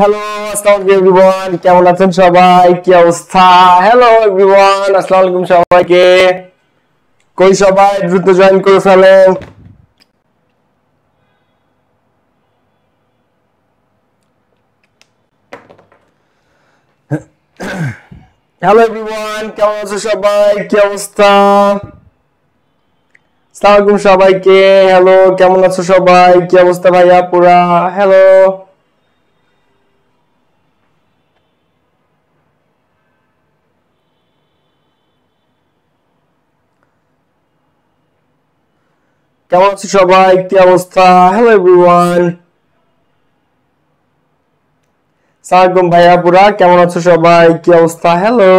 Hello, আসসালামু আলাইকুম everyone, কেমন আছেন সবাই? কি অবস্থা? হ্যালো এভরিওয়ান, আসসালামু আলাইকুম সবাইকে। কই সবাই দ্রুত জয়েন করে ফেলেন। হ্যালো এভরিওয়ান, কেমন আছো সবাই? কি অবস্থা? আসসালামু আলাইকুম সবাইকে। হ্যালো, কেমন আছো সবাই? কি অবস্থা ভাইয়া পুরা? হ্যালো, কেমন আছো সবাই? কি অবস্থা? হ্যালো এভরিওয়ান, সালামালাইকুম ভাইয়া পুরা, কেমন আছো সবাই? কি অবস্থা? হ্যালো,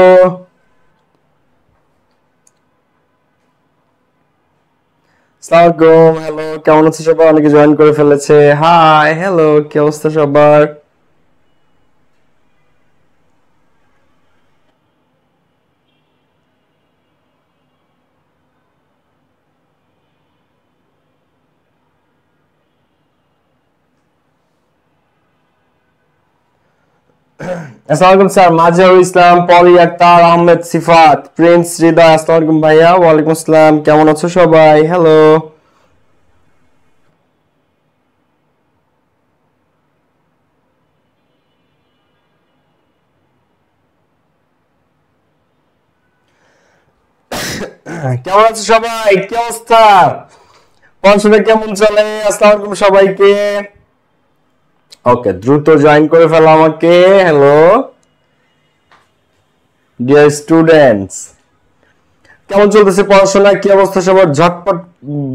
সালামালাইকুম। হ্যালো, কেমন আছো সবাই? অনেকে জয়েন করে ফেলেছে। হাই, হ্যালো, কি অবস্থা সবার? আসসালামু আলাইকুম স্যার, মাঝারুল ইসলাম, পলি আক্তার, আহমেদ সিফাত, প্রিন্স হৃদয়। আসসালামু আলাইকুম ভাইয়া। ওয়ালাইকুম আসসালাম, কেমন আছো সবাই? হ্যালো, কেমন আছো সবাই? কি অবস্থা? পড়াশোনা কেমন চলে? আসসালামু আলাইকুম সবাইকে। ওকে, দ্রুত জয়েন করে ফেলো আমাকে। হ্যালো ডিয়ার স্টুডেন্টস, কেমন চলতেছে পড়াশোনা? কি অবস্থা সবার? ঝটপট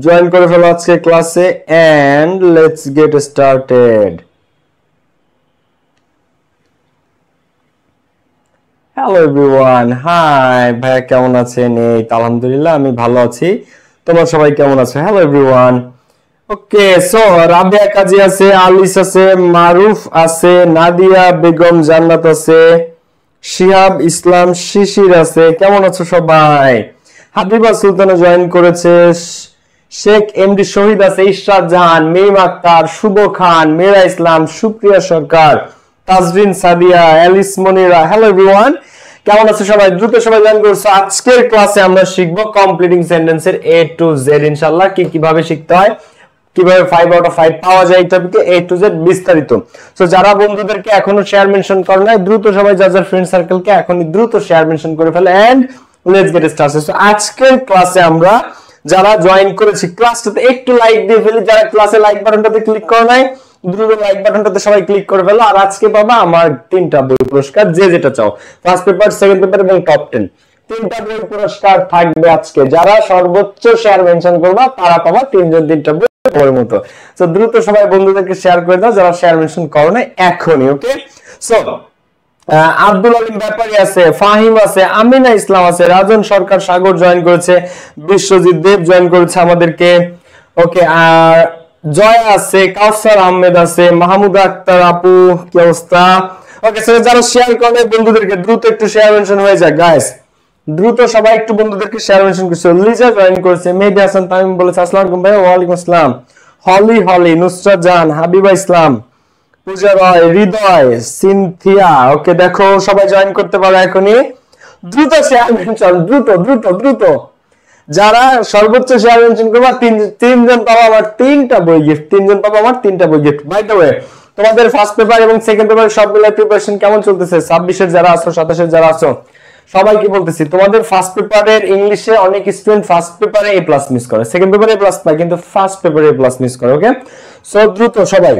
জয়েন করে ফেলো আজকে ক্লাসে and let's get started. Hello everyone, hi ভাইয়া, কেমন আছেন? এই তো আলহামদুলিল্লাহ আমি ভালো আছি। তোমরা সবাই কেমন আছো? Hello everyone. Okay, so Rabia Kazi আছে, আলিস আছে, মারুফ আছে, নাদিয়া বেগম জান্নাত আছে, শিহাব ইসলাম শিশির আছে। কেমন আছো সবাই? হাবিবা সুলতানা জয়েন করেছে, শেখ এমডি শহীদ আছে, Ishrat Jahan, Mim Akter, Shuvo Khan, Mera Islam, Supriya Sarkar, Tazrin Sadia, Alice Monira. Hello everyone, কেমন আছো সবাই? দ্রুত সবাই জয়েন করছো। আজকের ক্লাসে আমরা শিখবো কমপ্লিটিং সেন্টেন্সের এ টু জেড, ইনশাআল্লাহ কিভাবে শিখতে হয়, কিভাবে 5 আউট অফ 5 পাওয়া যায়, এই টপিকে এ টু জেড বিস্তারিত। সো যারা বন্ধুদেরকে এখনো শেয়ার মেনশন করে নাই, দ্রুত সবাই যার ফ্রেন্ড সার্কেলকে এখনই দ্রুত শেয়ার মেনশন করে ফেলে and let's get started. So আজকের ক্লাসে আমরা যারা জয়েন করেছি ক্লাসটাতে একটু লাইক দিয়ে ফেলি, যারা ক্লাসে লাইক বাটনটাতে ক্লিক করে নাই দ্রুত লাইক বাটনটাতে সবাই ক্লিক করে ফেলো। আর আজকে পাবা আমার 3টা বই পুরস্কার, যে যেটা চাও, ফার্স্ট পেপার, সেকেন্ড পেপার এবং টপ 10, 3টা বই পুরস্কার থাকবে আজকে। যারা সর্বোচ্চ শেয়ার মেনশন করবা তারা পাবা 3জন 3টা বই মতো। তো দ্রুত সবাই বন্ধুদেরকে শেয়ার করে দাও যারা শেয়ার মেনশন করো না এখনই। ওকে, সো আব্দুল আলিম ব্যাপারী আছে, ফাহিম আছে, আমিনা ইসলাম আছে, রাজন সরকার সাগর জয়েন করেছে, বিশ্বজিৎ দেব জয়েন করেছে আমাদেরকে। ওকে, আর জয়া আছে, কাউসার আহমেদ আছে, মাহমুদা আক্তার আপু, কি অবস্থা? ওকে, সো যারা শেয়ার করে বন্ধুদেরকে দ্রুত একটু শেয়ার মেনশন হয়ে যায় গাইস, দ্রুত সবাই একটু বন্ধুদেরকে শেয়ার মেনশন করছে। লিজা জয়েন করেছে, মেহেদী হাসান তামিম বলেছে আসসালামু আলাইকুম ভাই। ওয়ালাইকুম আসসালাম। হলি হলি, নুসরাত জাহান, হাবিবা ইসলাম, পূজা রয়, হৃদয়, সিনথিয়া। ওকে, দেখো সবাই জয়েন করতে পারো এখনই। দ্রুত শেয়ার মেনশন, দ্রুত দ্রুত দ্রুত। যারা সর্বোচ্চ শেয়ার মেনশন করবা তিনজন পাবো আমার 3টা বই গিফট, 3জন পাবো আমার 3টা বই গিফট। বাই দ্য ওয়ে, তোমাদের ফার্স্ট পেপার এবং সেকেন্ড পেপার সব মিলে প্রিপারেশন কেমন চলতেছে? 26-এর যারা আছো, 27-এর যারা আছো, সবাইকে বলতেছি তোমাদের ফার্স্ট পেপারের ইংলিশে অনেক স্টুডেন্ট ফার্স্ট পেপারে এ প্লাস মিস করে, সেকেন্ড পেপারে এ প্লাস পায়, কিন্তু ফার্স্ট পেপারে এ প্লাস মিস করে। ওকে, সো দ্রুত সবাই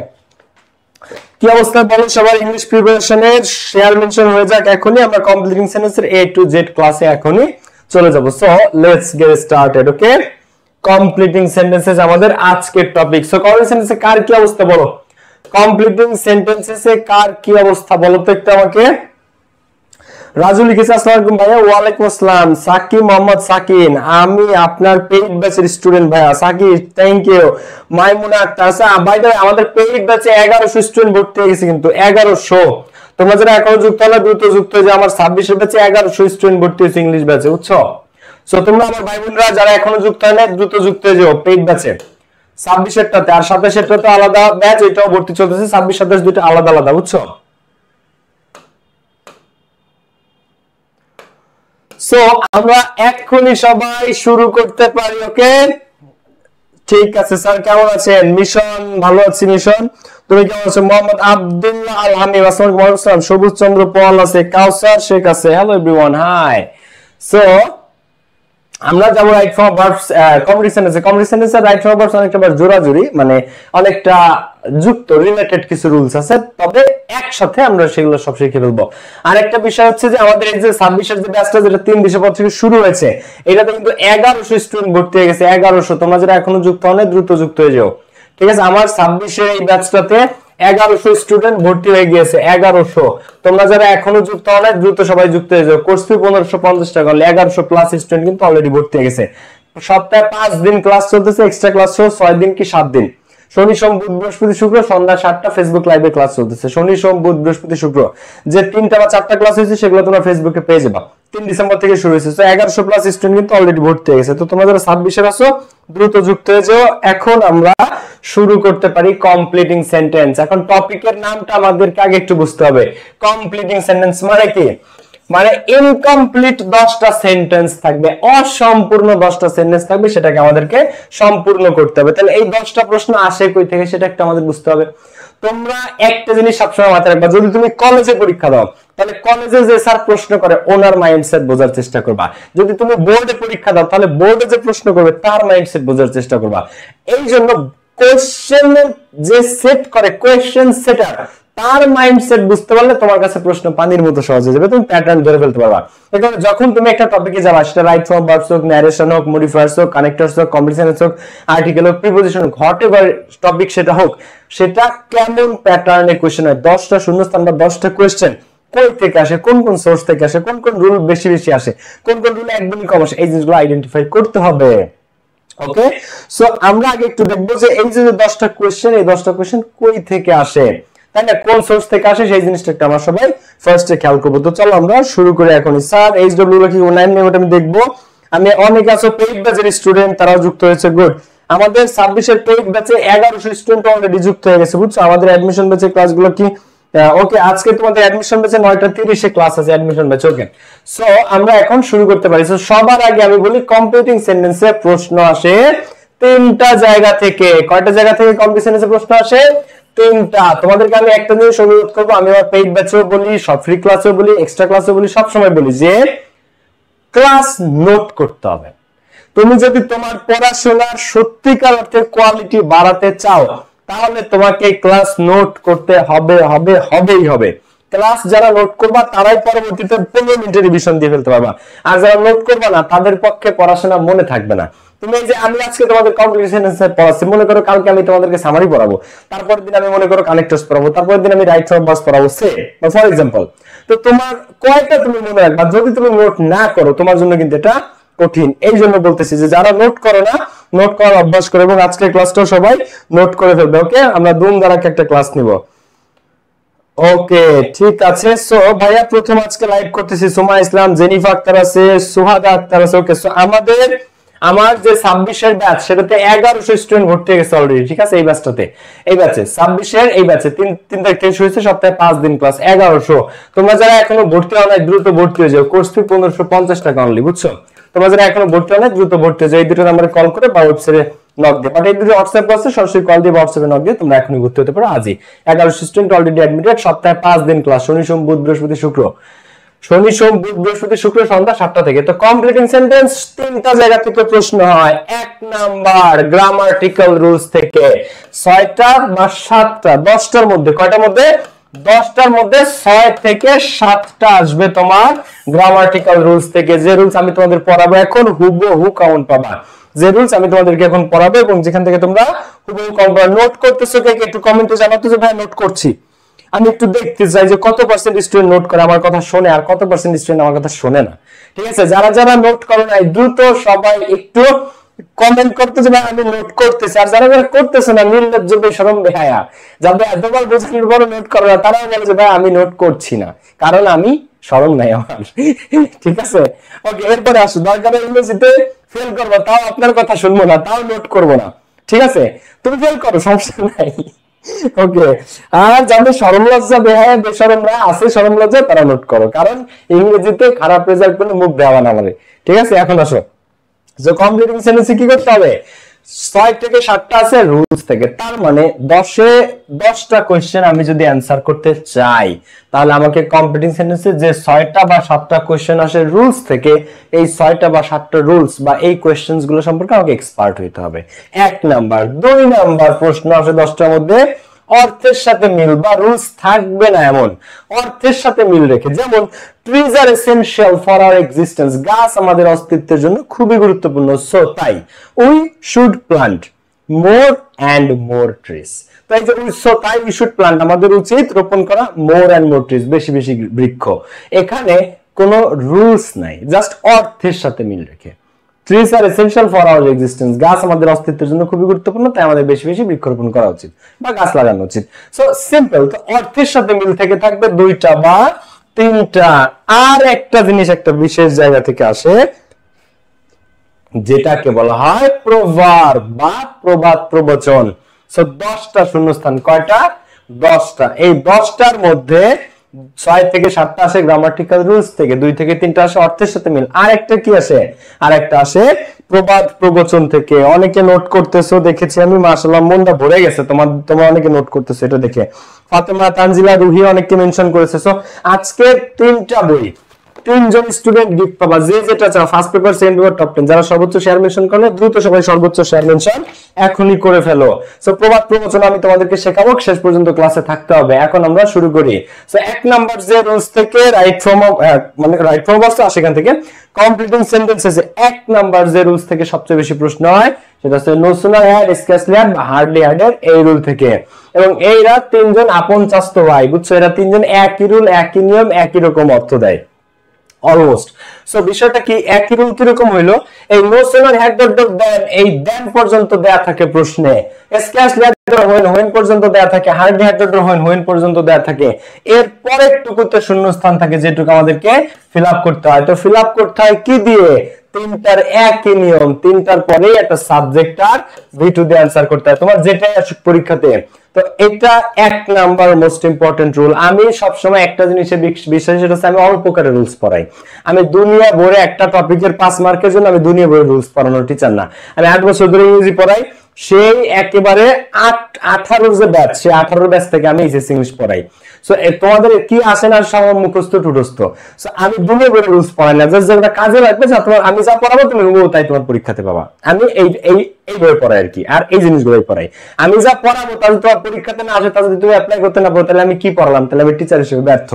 কি অবস্থা বলো সবার? ইংলিশ প্রিপারেশনের শেয়ার মেনশন হয়ে যাক এখনই। আমরা কমপ্লিটিং সেন্টেন্সের এ টু জেড ক্লাসে এখনই চলে যাব। So let's get started. Okay, completing sentences আমাদের আজকের টপিক। সো কমপ্লিটিং সেন্টেন্সে কার কি অবস্থা বলো? কমপ্লিটিং সেন্টেন্সেসে কার কি অবস্থা বলো তো একটু আমাকে। রাজু লিখেছে আসসালামু আলাইকুম ভাইয়া। ওয়ালাইকুম আসসালাম। সাকিব মোহাম্মদ সাকিন, আমি আপনার পেইড ব্যাচের স্টুডেন্ট ভাইয়া। Sakib, thank you. মাইমুনা আক্তার, আচ্ছা ভাই আমাদের পেইড ব্যাচে 1100 স্টুডেন্ট ভর্তি হয়ে গেছে, কিন্তু 1100। তোমরা যারা এখনো যুক্ত হলে দ্রুত যুক্ত হয়ে যাও। আমার 26-এর ব্যাচে 1100 স্টুডেন্ট ভর্তি হয়েছে ইংলিশ ব্যাচে, বুঝছো? সো তোমরা আমার ভাই বোনরা যারা এখনো যুক্ত হয় না দ্রুত যুক্ত হয়ে যাও পেইড ব্যাচে। 26-এরটাতে আর 27-এরটাতে আলাদা ব্যাচ, এটাও ভর্তি চলতেছে। 26-27 দুটো আলাদা আলাদা, বুঝছো? সো আমরা এক্ষুনি সবাই শুরু করতে পারি। ওকে, ঠিক আছে স্যার, কেমন আছেন? মিশন, ভালো আছি মিশন, তুমি কেমন আছো? মোহাম্মদ আব্দুল্লাহ আল হামিদ, আসসালামু আলাইকুম। সবুজ চন্দ্র পল আছে, কাউসার শেখ আছে। Hello everyone, high. সো আমরা যাবো right form of verbs complete সেন্টেন্সে। কমপ্লিট সেন্টেন্সে রাইট ফর্ম অফ ভার্বস অনেকটা জোরাজুরি, মানে অনেকটা যুক্ত, রিলেটেড কিছু রুলস আছে, তবে একসাথে আমরা সেগুলো সব শিখে ফেলবো। আর একটা বিষয় হচ্ছে যে আমাদের এই যে 26 যে ব্যাচটা, যেটা 3 ডিসেম্বর থেকে শুরু হয়েছে, এটাতে কিন্তু 1100 স্টুডেন্ট ভর্তি হয়ে গেছে। 1100, তোমরা যারা এখনো যুক্ত হন দ্রুত যুক্ত হয়ে যাও। ঠিক আছে, আমার 26 এই ব্যাচটাতে 1100 স্টুডেন্ট ভর্তি হয়ে গিয়েছে। 1100, তোমরা যারা এখনো যুক্ত হন দ্রুত সবাই যুক্ত হয়ে যাও। কোর্স ফি 1550 টাকা, 1100 প্লাস স্টুডেন্ট কিন্তু অলরেডি ভর্তি হয়ে গেছে। সপ্তাহে 5 দিন ক্লাস চলতেছে, এক্সট্রা ক্লাস সহ 6 দিন কি 7 দিন। শনি সোম বুধ বৃহস্পতি শুক্র সন্ধ্যা 7টা ফেসবুক লাইভে ক্লাস চলতেছে। শনি সোম বুধ বৃহস্পতি শুক্র যে 3টা বা 4টা ক্লাস হয়েছে সেগুলো তোমরা ফেসবুকে পেয়ে যাবা। 3 ডিসেম্বর থেকে শুরু হয়েছে। তো 1100 প্লাস স্টুডেন্ট কিন্তু অলরেডি ভর্তি হয়ে গেছে। তো তোমরা যারা 26 এর আছো দ্রুত যুক্ত হয়ে যাও। এখন আমরা শুরু করতে পারি কমপ্লিটিং সেন্টেন্স। এখন টপিকের নামটা আমাদেরকে আগে একটু বুঝতে হবে। কমপ্লিটিং সেন্টেন্স মানে কি? মানে ইনকমপ্লিট 10টা সেন্টেন্স থাকবে, অসম্পূর্ণ 10টা সেন্টেন্স থাকবে, সেটাকে আমাদেরকে সম্পূর্ণ করতে হবে। তাহলে এই 10টা প্রশ্ন আসে কই থেকে সেটা একটা আমাদের বুঝতে হবে। তোমরা একটা জিনিস সবসময় মাথায় রাখবা, যদি তুমি কলেজে পরীক্ষা দাও তাহলে কলেজে যে স্যার প্রশ্ন করে ওনার মাইন্ডসেট বোঝার চেষ্টা করবা। যদি তুমি বোর্ডে পরীক্ষা দাও তাহলে বোর্ডে যে প্রশ্ন করবে তার মাইন্ডসেট বোঝার চেষ্টা করবা। এই জন্য কোশ্চেন যে সেট করে, কোশ্চেন সেটার, তার মাইন্ডসেট বুঝতে পারলে তোমার কাছে প্রশ্ন পানির মতো সহজ হয়ে যাবে, তুমি প্যাটার্ন ধরে ফেলতে পারবা। এখন যখন তুমি একটা টপিকে যাবা, সেটা রাইট ফর্ম ভার্বস হোক, ন্যারেশন হোক, মডিফায়ার্স হোক, কানেক্টরস হোক, কমপ্লিট সেন্টেন্স হোক, আর্টিকেল হোক, প্রিপোজিশন হোক, হোয়াটএভার টপিক সেটা হোক, সেটা কেমন প্যাটার্নে কোশ্চেন হয়, 10টা শূন্যস্থান বা 10টা কোশ্চেন কই থেকে আসে, কোন কোন সোর্স থেকে আসে, কোন কোন রুল বেশি বেশি আসে, কোন কোন রুল একদমই কম আসে, এই জিনিসগুলো আইডেন্টিফাই করতে হবে। ওকে, সো আমরা আগে একটু দেখবো যে এই যে 10টা কোশ্চেন, এই 10টা কোশ্চেন কই থেকে আসে, তাই না, কোন সোর্স থেকে আসে, সেই জিনিসটা একটু আমরা সবাই ফার্স্টে খেয়াল করবো। তো চলো আমরা শুরু করি এখনই। স্যার এইচডব্লিউ কি 9 নেম, আমি দেখবো। আমি অনেক আছে পেইড ব্যাচের স্টুডেন্ট, তারাও যুক্ত হয়েছে, গুড। আমাদের 26 এর পেইড ব্যাচে 1100 স্টুডেন্ট অলরেডি যুক্ত হয়ে গেছে, বুঝছো। আমাদের অ্যাডমিশন ব্যাচের ক্লাসগুলো কি ওকে, আজকে তোমাদের অ্যাডমিশন ব্যাচে 9:30 এ ক্লাস আছে, অ্যাডমিশন ব্যাচ। ওকে, সো আমরা এখন শুরু করতে পারি। সো সবার আগে আমি বলি কমপ্লিটিং সেন্টেন্সে প্রশ্ন আসে 3টা জায়গা থেকে। কয়টা জায়গা থেকে কমপ্লিট সেন্টেন্সে প্রশ্ন আসে? 3টা। তোমাদেরকে আমি একটা জিনিস অনুরোধ করবো, আমি আমার পেইড ব্যাচেও বলি, সব ফ্রি ক্লাসেও বলি, এক্সট্রা ক্লাসেও বলি, সব সময় বলি যে ক্লাস নোট করতে হবে। তুমি যদি তোমার পড়াশোনার সত্যিকার অর্থে কোয়ালিটি বাড়াতে চাও তাহলে তোমাকে ক্লাস নোট করতে হবে, হবেই হবে। ক্লাস যারা নোট করবা তারাই পরবর্তীতে 15 মিনিটের রিভিশন দিয়ে ফেলতে পারবা, আর যারা নোট করবা না তাদের পক্ষে পড়াশোনা মনে থাকবে না। তুমি এই যে আমি আজকে তোমাদের কমপ্লিট সেন্টেন্স পড়াচ্ছি, মনে করো কালকে আমি তোমাদেরকে সামারি পড়াবো, তারপর দিন আমি মনে করো কানেক্টরস পড়াবো, তারপর দিন আমি রাইট ফর্ম ভার্বস পড়াবো, সে ফর এক্সাম্পল। তো তোমার কয়টা তুমি মনে রাখবা, যদি তুমি নোট না করো তোমার জন্য কিন্তু এটা কঠিন। এই জন্য বলতেছি যে যারা নোট করো না, নোট করার অভ্যাস করো, এবং আজকের ক্লাসটাও সবাই নোট করে ফেলবে। ওকে, আমরা দুম দাঁড়াকে একটা ক্লাস নিব। ওকে, ঠিক আছে। সো ভাইয়া প্রথম আজকে লাইভ করতেছি, সোমা ইসলাম, জেনিফা আক্তার আছে, সুহাদা আক্তার আছে। ওকে, সো আমার যে 26 এর ব্যাচ সেটাতে 1100 স্টুডেন্ট ভর্তি হয়ে গেছে অলরেডি। ঠিক আছে, এই ব্যাচটাতে, এই ব্যাচে 26 এর এই ব্যাচে 3 তারিখ থেকে শুরু হয়েছে, সপ্তাহে 5 দিন ক্লাস, 1100। তোমরা যারা এখনো ভর্তি হও নাই দ্রুত ভর্তি হয়ে যাও। কোর্স ফি 1550 টাকা অনলি, বুঝছো। তোমরা যারা এখনো ভর্তি হও নাই দ্রুত ভর্তি হয়ে যাও। এই দুটো নাম্বারে কল করে বা ওয়েবসাইটে নক দিয়ে, বাট এই দুটো হোয়াটসঅ্যাপ আছে, সরাসরি কল দিয়ে হোয়াটসঅ্যাপে নক দিয়ে তোমরা এখনই ভর্তি হতে পারো আজই। 1100 স্টুডেন্ট অলরেডি অ্যাডমিটেড, সপ্তাহে 5 দিন ক্লাস, শনি সোম বুধ বৃহস্পতি শুক্র, শনি সোম বুধ বৃহস্পতি শুক্র সন্ধ্যা 7টা থেকে। তো কমপ্লিটিং সেন্টেন্স 3টা জায়গা থেকে প্রশ্ন হয়। 1 নাম্বার গ্রামাটিক্যাল রুলস থেকে, 6টা বা 7টা, 10টার মধ্যে, কয়টার মধ্যে? 10টার মধ্যে 6 থেকে 7টা আসবে তোমার গ্রামাটিক্যাল রুলস থেকে। যে রুলস আমি তোমাদের পড়াবো এখন হুবহু কাউন্ট পাবা, যে রুলস আমি তোমাদেরকে এখন পড়াবো, এবং যেখান থেকে তোমরা হুবহু কাউন্ট পাবা। নোট করতেছো কে একটু কমেন্টে জানাতো যে ভাই নোট করছি। আমি একটু দেখতে চাই যে কত পার্সেন্ট স্টুডেন্ট নোট করে, আমার কথা শোনে, আর কত পার্সেন্ট স্টুডেন্ট আমার কথা শোনে না। ঠিক আছে, যারা যারা নোট করো নাই দ্রুত সবাই একটু কমেন্ট করতে যে ভাই আমি নোট করতেছি। আর যারা যারা করতেছে না, নির্লজ্জ বেশরম বেহায়া, যাদের এতবার বোঝানোর পরও নোট করো না, তারাও বলে যে ভাই আমি নোট করছি না, কারণ আমি শরম নাই আমার। ঠিক আছে, ওকে, এরপরে আসো। দরকার ইংরেজিতে ফেল করবো, তাও আপনার কথা শুনবো না, তাও নোট করবো না। ঠিক আছে, তুমি ফেল করো, সমস্যা নাই। ওকে, আর যাদের শরম লজ্জা বেহায়া বেশরমরা আছে শরম লজ্জা তারা নোট করো, কারণ ইংরেজিতে খারাপ রেজাল্ট করলে মুখ দেওয়া না আমাদের। ঠিক আছে, এখন আসো যে কমপ্লিটিং সেন্টেন্সে কি করতে হবে, 6 থেকে 7টা আছে রুলস থেকে, তার মানে 10টা কোশ্চেন আমি যদি অ্যানসার করতে চাই তাহলে আমাকে কমপ্লিটিং সেন্টেন্সে যে 6টা বা 7টা কোশ্চেন আসে রুলস থেকে, এই 6টা বা 7টা রুলস বা এই কোশ্চেনস গুলো সম্পর্কে আমাকে এক্সপার্ট হইতে হবে। 1 নাম্বার। 2 নাম্বার প্রশ্ন আসে 10টার মধ্যে অর্থের সাথে মিল বা রুলস থাকবে না এমন, অর্থের সাথে মিল রেখে, যেমন trees are essential for our existence, গাছ আমাদের অস্তিত্বের জন্য খুবই গুরুত্বপূর্ণ, সো তাই we should plant more and more trees. তাই যে সো তাই উই শুড প্লান্ট, আমাদের উচিত রোপণ করা মোর এন্ড মোর ট্রিজ, বেশি বেশি বৃক্ষ। এখানে কোনো রুলস নাই, জাস্ট অর্থের সাথে মিল রেখে। Trees are essential for our existence, গাছ আমাদের অস্তিত্বের জন্য খুবই গুরুত্বপূর্ণ, তাই আমাদের বেশি বেশি বৃক্ষরোপণ করা উচিত বা গাছ লাগানো উচিত। So simple. তো অর্থের সাথে মিল থেকে থাকবে 2টা বা 3টা। আর একটা জিনিস একটা বিশেষ জায়গা থেকে আসে, যেটাকে বলা হয় প্রভার্ব বা প্রবাদ প্রবচন। সো 10টা শূন্যস্থান, কয়টা? 10টা। এই 10টার মধ্যে 6 থেকে 7টা আসে গ্রামাটিক্যাল রুলস থেকে, 2 থেকে 3টা আসে অর্থের সাথে মিল, আর একটা কি আসে, আর একটা আসে প্রবাদ প্রবচন থেকে। অনেকে নোট করতেছো দেখেছি আমি, মাশাআল্লাহ মনটা ভরে গেছে, তোমরা অনেকে নোট করতেছো এটা দেখে। ফাতেমা, তানজিলা, রুহি অনেককে মেনশন করেছে। সো আজকে 3টা বই, 3জন স্টুডেন্ট গিফট পাবা, যে যেটা চাও, first paper, second paper, top 10। যারা সর্বোচ্চ শেয়ার মেনশন করলে দ্রুত সবাই সর্বোচ্চ শেয়ার মেনশন এখনই করে ফেলো। সো প্রবাদ প্রবচন আমি তোমাদেরকে শেখাবো, শেষ পর্যন্ত ক্লাসে থাকতে হবে। এখন আমরা শুরু করি। সো 1 নাম্বার যে রুলস থেকে রাইট ফর্ম মানে রাইট ফর্ম আসছে সেখান থেকে কমপ্লিটিং সেন্টেন্সেস 1 নাম্বার যে রুলস থেকে সবচেয়ে বেশি প্রশ্ন হয় সেটা হচ্ছে no sooner had scarcely had বা হার্ডলি হ্যাড এর এই রুল থেকে। এবং এইরা 3জন আপন চাস্তো ভাই, বুঝছো, এরা 3জন একই রুল, একই নিয়ম, একই রকম অর্থ দেয় অলমোস্ট। সো বিষয়টা কি, একই রুল কিরকম হইলো, এই no sooner had dot dot then, এই দেন পর্যন্ত দেয়া থাকে প্রশ্নে, স্কার্সলি হ্যাড হোয়েন, হোয়েন পর্যন্ত দেয়া থাকে, hardly had dot when, when পর্যন্ত দেয়া থাকে। এর পরের টুকুতে শূন্যস্থান থাকে যেটুকু আমাদেরকে ফিল আপ করতে হয়। তো ফিল আপ করতে হয় কি দিয়ে, 3টার একই নিয়ম, 3টার পরেই একটা সাবজেক্ট আর V2 দিয়ে অ্যানসার করতে হয়, তোমার যেটাই আসুক পরীক্ষাতে। তো এটা 1 নাম্বার মোস্ট ইম্পর্টেন্ট রুল। আমি সবসময় একটা জিনিসে বিশ্বাসী, সেটা হচ্ছে আমি অল্প করে রুলস পড়াই। আমি দুনিয়া ভরে একটা টপিকের 5 মার্কের জন্য আমি দুনিয়া ভরে রুলস পড়ানোর টিচার না। আমি 8 বছর ধরে ইংরেজি পড়াই, সেই একেবারে 18 যে ব্যাচ, সেই 18 ব্যাচ থেকে আমি এইচএসসি ইংলিশ পড়াই। সো তোমাদের কি আসে না সব মুখস্থ টুটস্থ। সো আমি দুনিয়া ভরে রুলস পড়াই না, জাস্ট যেটা কাজে লাগবে, যা তোমার আমি যা পড়াবো তুমি তাই তোমার পরীক্ষাতে পাবা। আমি এই বই পড়াই আর কি, আর এই জিনিসগুলোই পড়াই। আমি যা পড়াবো তা যদি তোমার পরীক্ষাতে না আসে, তা যদি তুমি অ্যাপ্লাই করতে না পারো, তাহলে আমি কি পড়ালাম, তাহলে আমি টিচার হিসেবে ব্যর্থ।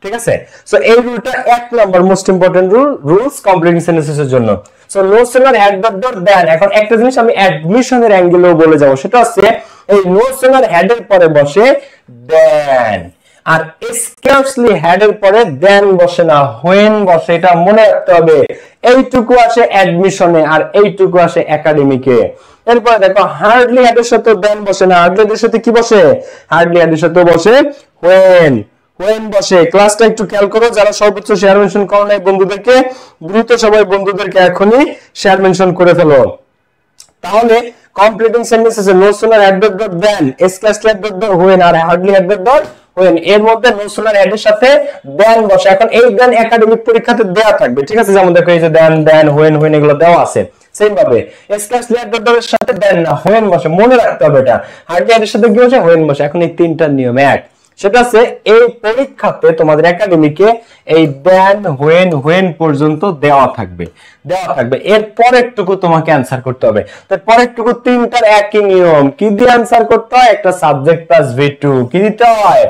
ঠিক আছে, সো এই রুলটা 1 number most important rules completing সেন্টেন্সেসের জন্য। So no sooner had dot dot then. এখন একটা জিনিস আমি অ্যাডমিশনের অ্যাঙ্গেলেও বলে যাব, সেটা হচ্ছে এই নো সুনার হ্যাড এর পরে বসে দেন, আর স্কার্সলি হ্যাড এর পরে দেন বসে না, হোয়েন বসে, এটা মনে রাখতে হবে। এইটুকু আসে অ্যাডমিশনে আর এইটুকু আসে একাডেমিকে। এরপরে দেখো হার্ডলি হ্যাড এর সাথে দেন বসে না, হার্ডলি হ্যাড এর সাথে কি বসে, হার্ডলি হ্যাড এর সাথে বসে হোয়েন, হোয়েন বসে। ক্লাসটা একটু খেয়াল করো, যারা সর্বোচ্চ শেয়ার মেনশন করো নাই বন্ধুদেরকে, দ্রুত সবাই বন্ধুদেরকে এখনই শেয়ার মেনশন করে ফেলো। তাহলে completing sentences no sooner had dot dot then, scarcely had dot dot when আর hardly had dot dot when, এর মধ্যে নো সুনার হ্যাড এর সাথে দেন বসে। এখন এই দেন একাডেমিক পরীক্ষাতে দেয়া থাকবে, ঠিক আছে, যেমন দেখো এই যে দেন দেন হোয়েন হোয়েন এগুলো দেওয়া আছে। সেম ভাবে স্কার্সলি হ্যাড ডট ডট এর সাথে দেন না, হোয়েন বসে, মনে রাখতে হবে এটা। হার্ডলি হ্যাড এর সাথে কি বসে, হোয়েন বসে। এখন এই 3টা নিয়ম এক, সেটা আছে এই পরীক্ষাতে তোমাদের একাডেমিকে এই দেন হোয়েন হোয়েন পর্যন্ত দেওয়া থাকবে। এর পরেরটুকু তোমাকে অ্যানসার করতে হবে। তার পরেরটুকু 3টার একই নিয়ম, কি দিয়ে অ্যানসার করতে হয়, একটা সাবজেক্ট প্লাস V2, কি দিতে হয়,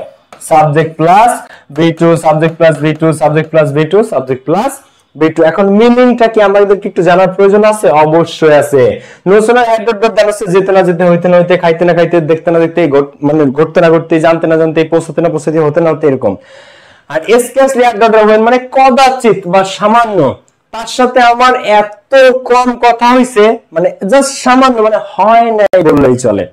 subject plus V2, subject plus V2, subject plus V2, subject plus B2। এখন মিনিংটা কি আমাদেরকে একটু জানার প্রয়োজন আছে, অবশ্যই আছে। No sooner had dot dot then হচ্ছে যেতে না যেতে, হইতে না হইতে, খাইতে না খাইতে, দেখতে না দেখতে, মানে ঘটতে না ঘটতে, জানতে না জানতে, পৌঁছতে না পৌঁছতে, হতে না হতে, এরকম। আর scarcely had dot dot when মানে কদাচিৎ বা সামান্য, তার সাথে আমার এত কম কথা হইছে, মানে জাস্ট সামান্য, মানে হয় নাই বললেই চলে,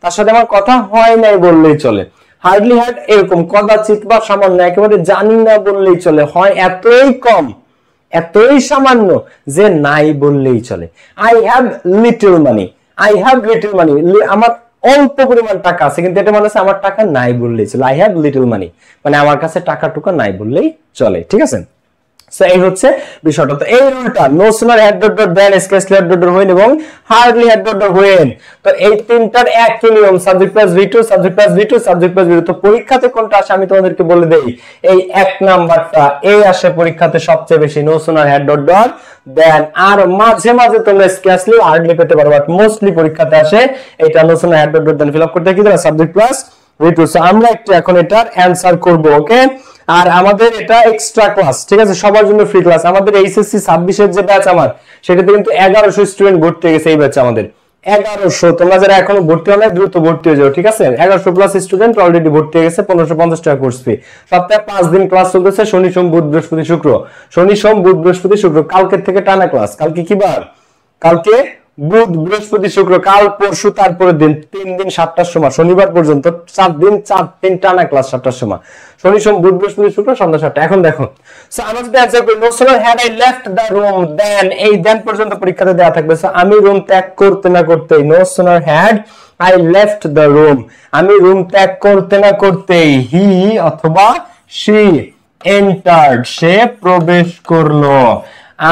তার সাথে আমার কথা হয় নাই বললেই চলে। হার্ডলি হ্যাড এরকম কদাচিৎ বা সামান্য, একেবারে জানি না বললেই চলে, হয় এতই কম, এতই সামান্য যে নাই বললেই চলে। I have little money, I have little money, আমার অল্প পরিমাণ টাকা আছে, কিন্তু এটা মানে আমার টাকা নাই বললেই চলে, আই হ্যাভ লিটল মানি, মানে আমার কাছে টাকা টুকা নাই বললেই চলে, ঠিক আছে। সো এই হচ্ছে বিষয়টা। তো এই রুলটা no sooner had dot dot then scarcely had dot dot when এবং hardly had dot dot when, তো এই তিনটার একই নিয়ম, subject plus V2 subject plus V2 subject plus V2। তো পরীক্ষাতে কোনটা আসে আমি তোমাদেরকে বলে দেই, এই এক নাম্বারটা এই আসে পরীক্ষাতে সবচেয়ে বেশি, no sooner had dot dot then. আর মাঝে মাঝে তোমরা স্কেসলি হার্ডলি পেতে পারো, বাট মোস্টলি পরীক্ষাতে আসে এটা no sooner had dot dot then. Fill up করতে কি দেয় সাবজেক্ট প্লাস V2। সো আমরা একটু এখন এটার অ্যানসার করব, ওকে। আর আমাদের এটা এক্সট্রা ক্লাস, ঠিক আছে, সবার জন্য ফ্রি ক্লাস। আমাদের এইচএসসি 26 এর যে ব্যাচ আমার, সেটাতে কিন্তু 1100 স্টুডেন্ট ভর্তি হয়ে গেছে এই ব্যাচে আমাদের 1100। তোমরা যারা এখনো ভর্তি হলে দ্রুত ভর্তি হয়ে যাও, ঠিক আছে। 1100 প্লাস স্টুডেন্ট অলরেডি ভর্তি হয়ে গেছে। 1550 টাকা কোর্স ফি, সপ্তাহে 5 দিন ক্লাস চলতেছে, শনি সোম বুধ বৃহস্পতি শুক্র, শনি সোম বুধ বৃহস্পতি শুক্র। কালকের থেকে টানা ক্লাস, কালকে কি বার, কালকে বুধ বৃহস্পতি শুক্র, কাল পরশু তারপরের দিন 3 দিন 7টার সময়, শনিবার পর্যন্ত 4 দিন 4 দিন টানা ক্লাস 7টার সময়, শনি সোম বুধ বৃহস্পতি শুক্র সন্ধ্যা 7টা। এখন দেখো, সো আমরা যদি অ্যানসার করি no sooner had I left the room then, এই দেন পর্যন্ত পরীক্ষাতে দেওয়া থাকবে। সো আমি রুম ত্যাগ করতে না করতেই, no sooner had I left the room, আমি রুম ত্যাগ করতে না করতেই, হি অথবা শি এন্টার্ড, সে প্রবেশ করলো।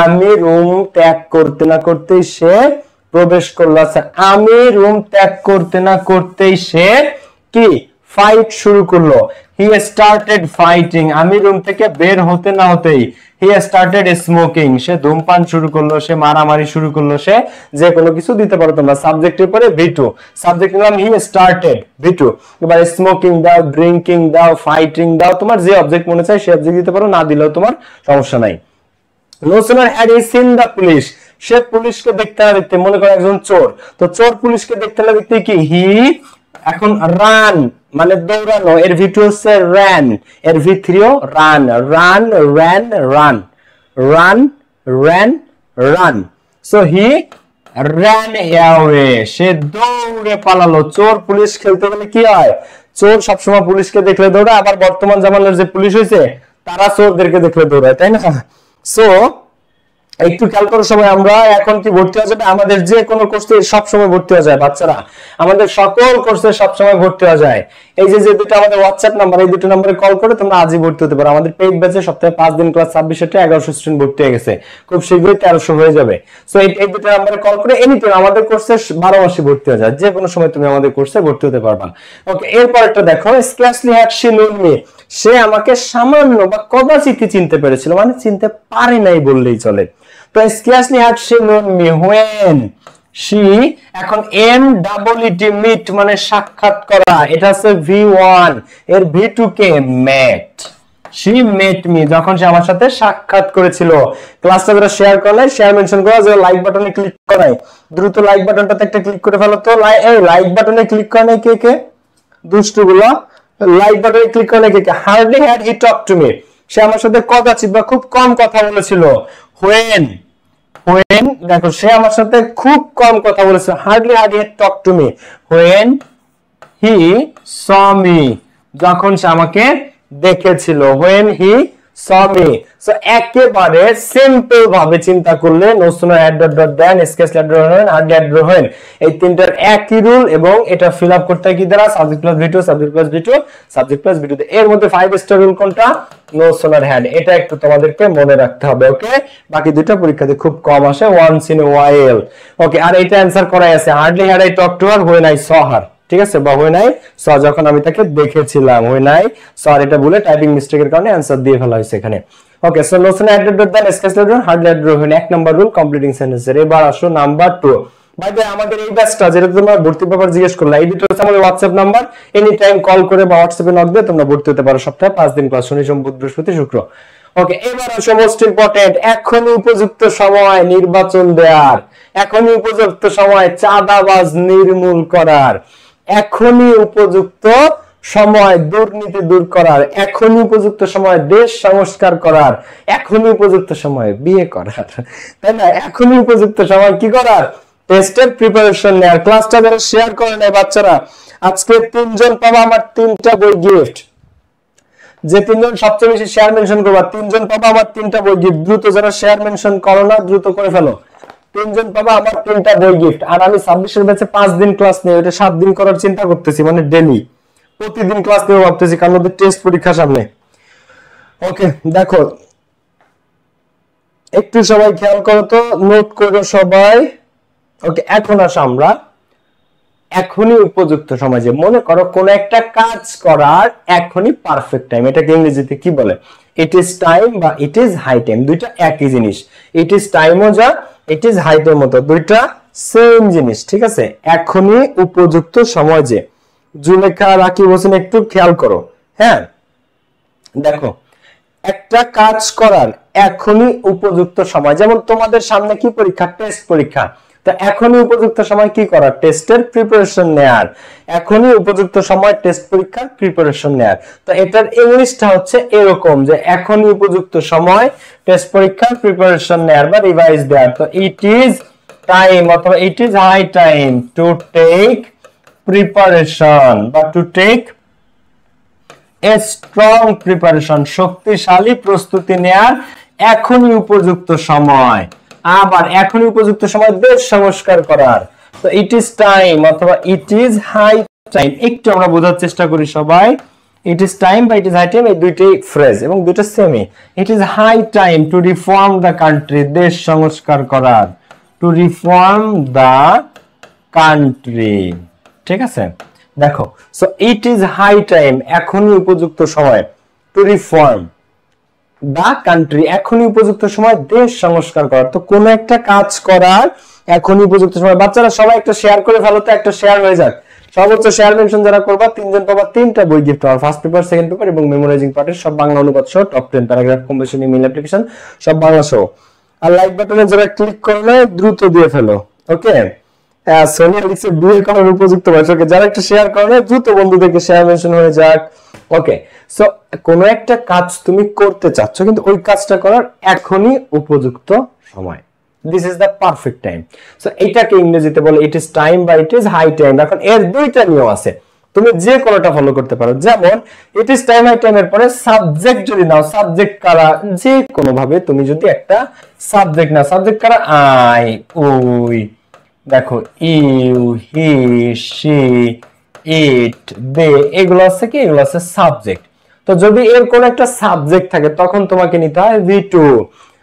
আমি রুম ত্যাগ করতে না করতেই সে প্রবেশ করলো। আচ্ছা, আমি রুম ত্যাগ করতে না করতেই সে কি ফাইট শুরু করলো, হি স্টার্টেড ফাইটিং। আমি রুম থেকে বের হতে না হতেই হি স্টার্টেড স্মোকিং, সে ধূমপান শুরু করলো, সে মারামারি শুরু করলো, সে যে কোনো কিছু দিতে পারো তোমরা। সাবজেক্টের পরে V2, সাবজেক্ট নিলাম হি স্টার্টেড V2, এবার স্মোকিং দাও, ড্রিঙ্কিং দাও, ফাইটিং দাও, তোমার যে অবজেক্ট মনে চায় সে অবজেক্ট দিতে পারো, না দিলেও তোমার সমস্যা নাই। No sooner had he seen the police, সে পুলিশকে দেখতে না দেখতে, মনে করো একজন চোর, তো চোর পুলিশকে দেখতে না দেখতে কি হি এখন রান মানে দৌড়ানো, এর V2 হচ্ছে ran, এর V3 ও run, run ran run, run ran run. So he ran away, সে দৌড়ে পালালো। চোর পুলিশ খেলতে গেলে কি হয়, চোর সবসময় পুলিশকে দেখলে দৌড়ায়, আবার বর্তমান জামানার যে পুলিশ হয়েছে তারা চোরদেরকে দেখলে দৌড়ায়, তাই না। সো একটু খেয়াল করার সময় আমরা এখন কি ভর্তি হওয়া যাবে, আমাদের যে কোনো কোর্সে সব সময় ভর্তি হওয়া যায় বাচ্চারা, আমাদের সকল কোর্সে সব সময় ভর্তি হওয়া যায়। এই যে যে দুটো আমাদের হোয়াটসঅ্যাপ নাম্বার, এই দুটো নম্বরে কল করে তোমরা আজই ভর্তি হতে পারো। আমাদের পেইড ব্যাচে সপ্তাহে 5 দিন ক্লাস 26টা 1100 স্টুডেন্ট ভর্তি হয়ে গেছে, খুব শীঘ্রই 1300 হয়ে যাবে। সো এই দুটো নম্বরে কল করে এনিটাইম আমাদের কোর্সে 12 মাসে ভর্তি হয়ে যায়, যে কোনো সময় তুমি আমাদের কোর্সে ভর্তি হতে পারবা। ওকে, এরপরটা দেখো, স্ক্র্যাচলি হ্যাড শি নোন মি, সে আমাকে সামান্য বা কদাচিৎ চিনতে পেরেছিল, মানে চিনতে পারে নাই বললেই চলে। তো scarcely had she known me when she, এখন MET meet মানে সাক্ষাৎ করা, এটা হচ্ছে V1, এর V2 K met, she met me, যখন সে আমার সাথে সাক্ষাৎ করেছিল। ক্লাসটা যারা শেয়ার করলে শেয়ার মেনশন করা, যে লাইক বাটনে ক্লিক করাই দ্রুত লাইক বাটনটাতে একটা ক্লিক করে ফেলো। তো এই লাইক বাটনে ক্লিক করে নাই কে কে দুষ্টুগুলো, লাইক বাটনে ক্লিক করে নাই কে কে। Hardly had he talk to me, সে আমার সাথে কদাচিৎ বা খুব কম কথা বলেছিল। when দেখো, সে আমার সাথে খুব কম কথা বলেছে, hardly had he talk to me when he saw me, যখন সে আমাকে দেখেছিল, when he saw me। So একেবারে সিম্পল ভাবে চিন্তা করলে no sooner had dot dot than scarcely had dot when hardly had dot when, এই তিনটার একই রুল, এবং এটা ফিল আপ করতে কি দ্বারা subject plus V2 subject plus V2 subject plus V2। এর মধ্যে 5 স্টার রুল কোনটা, no sooner had, এটা একটু তোমাদেরকে মনে রাখতে হবে। ওকে, বাকি দুটো পরীক্ষাতে খুব কম আসে, once in a while। ওকে, আর এটা অ্যানসার করাই আছে, hardly had I talked to her when I saw her, ঠিক আছে, বা when I saw, যখন আমি তাকে দেখেছিলাম, when I saw, এটা বলে টাইপিং মিস্টেকের কারণে অ্যানসার দিয়ে ফেলা হয়েছে এখানে। ওকে, so no sooner had dot than scarcely had hardly had when, এক নাম্বার রুল কমপ্লিটিং সেন্টেন্সের। এবার আসো নাম্বার 2। বাই দ্য আমাদের এই ব্যাচটা যেটা তোমরা ভর্তি পেপার জিজ্ঞেস করলে, এই দুটো হচ্ছে আমাদের WhatsApp number, any time call করে বা হোয়াটসঅ্যাপে নক দিয়ে তোমরা ভর্তি হতে পারো। সপ্তাহে 5 দিন ক্লাস, শনি সোম বুধ বৃহস্পতি শুক্র। ওকে, এবার আসো মোস্ট ইম্পর্টেন্ট, এখনই উপযুক্ত সময় নির্বাচন দেওয়ার, এখনই উপযুক্ত সময় চাঁদাবাজ নির্মূল করার, এখনই উপযুক্ত সময় দুর্নীতি দূর করার, এখনই উপযুক্ত সময় দেশ সংস্কার করার, এখনই উপযুক্ত সময় বিয়ে করার, তাই না। এখনই উপযুক্ত সময় কি করার, টেস্টের প্রিপারেশন নেওয়ার। ক্লাসটা যারা শেয়ার করে নেয় বাচ্চারা, আজকে 3 জন পাবা আমার 3টা বই গিফট, যে 3 জন সবচেয়ে বেশি শেয়ার মেনশন করবা 3 জন পাবা আমার 3টা বই গিফট। দ্রুত যারা শেয়ার মেনশন করো না দ্রুত করে ফেলো, তিনজন পাবা আমার 3টা বই গিফট। আর আমি 26 ব্যাচে 5 দিন ক্লাস নেই, এটা 7 দিন করার চিন্তা করতেছি, মানে ডেইলি প্রতিদিন ক্লাস নেব ভাবতেছি, কারণ ওদের টেস্ট পরীক্ষা সামনে। ওকে দেখো একটু সবাই খেয়াল করো তো, নোট করো সবাই। ওকে এখন আসো আমরা এখনই উপযুক্ত সময়, যে মনে করো কোন একটা কাজ করার এখনই পারফেক্ট টাইম, এটাকে ইংরেজিতে কি বলে? ইট ইজ টাইম বা ইট ইজ হাই টাইম, দুইটা একই জিনিস। ইট ইজ টাইমও যা, ইট ইজ হাই টাইম মতো, দুইটা সেম জিনিস, ঠিক আছে? এখনই উপযুক্ত সময় যে। জুলেখা রাকিব হোসেন একটু খেয়াল করো, হ্যাঁ দেখো একটা কাজ করার এখনই উপযুক্ত সময়, যেমন তোমাদের সামনে কি পরীক্ষা? টেস্ট পরীক্ষা। তো এখনই উপযুক্ত সময় কি করার? টেস্টের প্রিপারেশন নেয়ার। এখনই উপযুক্ত সময় টেস্ট পরীক্ষার প্রিপারেশন নেয়ার। তো এটার ইংলিশটা হচ্ছে এরকম যে এখনই উপযুক্ত সময় টেস্ট পরীক্ষার প্রিপারেশন নেয়ার বা রিভাইজ দেয়ার। তো ইট ইজ টাইম অথবা it is high time to take preparation বা to take a strong preparation, শক্তিশালী প্রস্তুতি নেয়ার এখনই উপযুক্ত সময়। আবার এখনই উপযুক্ত সময় দেশ সংস্কার করার। তো ইট ইজ টাইম অথবা ইট ইজ হাই টাইম, একটু আমরা বোঝার চেষ্টা করি সবাই। ইট ইজ টাইম বা ইট ইজ হাই টাইম, এই দুইটাই ফ্রেজ এবং দুইটা সেমই। It is high time to reform the country, দেশ সংস্কার করার, টু রিফর্ম দ্য কান্ট্রি, ঠিক আছে? দেখো so it is high time এখনই উপযুক্ত সময় টু রিফর্ম দা কান্ট্রি, এখনই উপযুক্ত সময় দেশ সংস্কার করার। তো কোন একটা কাজ করার এখনই উপযুক্ত সময়। বাচ্চারা সবাই একটা শেয়ার করে ফেলো তো, একটা শেয়ার হয়ে যাক। সর্বোচ্চ শেয়ার মেনশন যারা করবা তিনজন পাবা 3টা বই গিফট, আর ফার্স্ট পেপার, সেকেন্ড পেপার এবং মেমোরাইজিং পার্টের সব বাংলা অনুবাদ সহ top 10 paragraph combination email application সব বাংলা সহ। আর লাইক বাটনে যারা ক্লিক করলে দ্রুত দিয়ে ফেলো। ওকে সোনিয়া লিখছে বিয়ে করার উপযুক্ত বয়স। ওকে যারা একটা শেয়ার করলে দ্রুত বন্ধুদেরকে শেয়ার মেনশন হয়ে যাক। ওকে সো কোন একটা কাজ তুমি করতে চাচ্ছ, কিন্তু ওই কাজটা করার এখনই উপযুক্ত সময়, this is the perfect time. So এটাকে ইংরেজিতে বলে ইট ইজ টাইম বা ইট ইজ হাই টাইম। এখন এর দুইটা নিয়ম আছে, তুমি যে কোনোটা ফলো করতে পারো। যেমন it is time high time এর পরে সাবজেক্ট যদি নাও, সাবজেক্ট কারা, যে কোনো ভাবে তুমি যদি একটা সাবজেক্ট নাও, সাবজেক্ট কারা আই, ওই, দেখো ইউ, হি, শি, ইট, দে, এগুলো আছে কি? এগুলো আছে সাবজেক্ট। তো যদি এর কোন একটা সাবজেক্ট থাকে তখন তোমাকে নিতে হয় V2।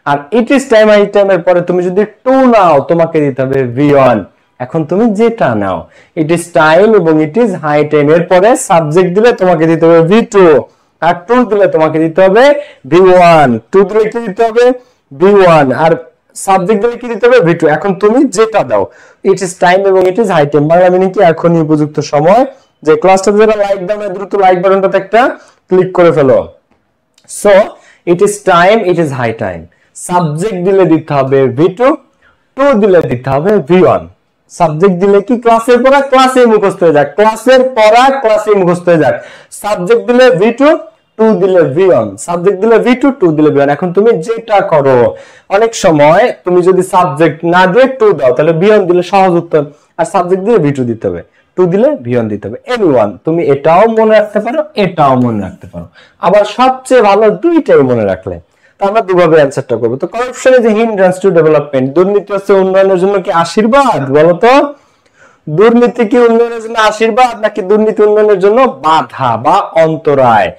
আর it is time high time এর পরে তুমি যদি টু নাও তোমাকে দিতে হবে V1। এখন তুমি যেটা নাও, ইট ইজ টাইম এবং ইট ইজ হাই টাইম এর পরে সাবজেক্ট দিলে তোমাকে দিতে হবে V2, আর টু দিলে তোমাকে দিতে হবে V1। টু দিলে কি দিতে হবে? V1, আর সাবজেক্ট দিলে কি দিতে হবে? V2। এখন তুমি যেটা দাও, ইট ইজ টাইম এবং it is high time, Bangla meaning কি? এখনই উপযুক্ত সময়। যে ক্লাসটা যারা লাইক দাও না, দ্রুত লাইক বাটনটাতে একটা ক্লিক করে ফেলো। So it is time, it is high time, subject দিলে দিতে হবে V2, টু দিলে দিতে হবে V1। সাবজেক্ট দিলে কি? ক্লাসের পড়া ক্লাসে মুখস্থ হয়ে যাক, ক্লাসের পড়া ক্লাসে মুখস্থ হয়ে যাক। সাবজেক্ট দিলে V2, টু দিলে V1, সাবজেক্ট দিলে V2, টু দিলে V1। এখন তুমি যেটা করো, অনেক সময় তুমি যদি সাবজেক্ট না দিয়ে টু দাও তাহলে V1 দিলে সহজ উত্তর, আর সাবজেক্ট দিয়ে V2 দিতে হবে, টু দিলে V1 দিতে হবে। এনিওয়ান, তুমি এটাও মনে রাখতে পারো, এটাও মনে রাখতে পারো, আবার সবচেয়ে ভালো দুইটাই মনে রাখলে। তো আমরা দুভাবে অ্যানসারটা করবো। তো corruption is a hindrance to development, দুর্নীতি হচ্ছে উন্নয়নের জন্য কি আশীর্বাদ? বলো তো, দুর্নীতি কি উন্নয়নের জন্য আশীর্বাদ নাকি দুর্নীতি উন্নয়নের জন্য বাধা বা অন্তরায়?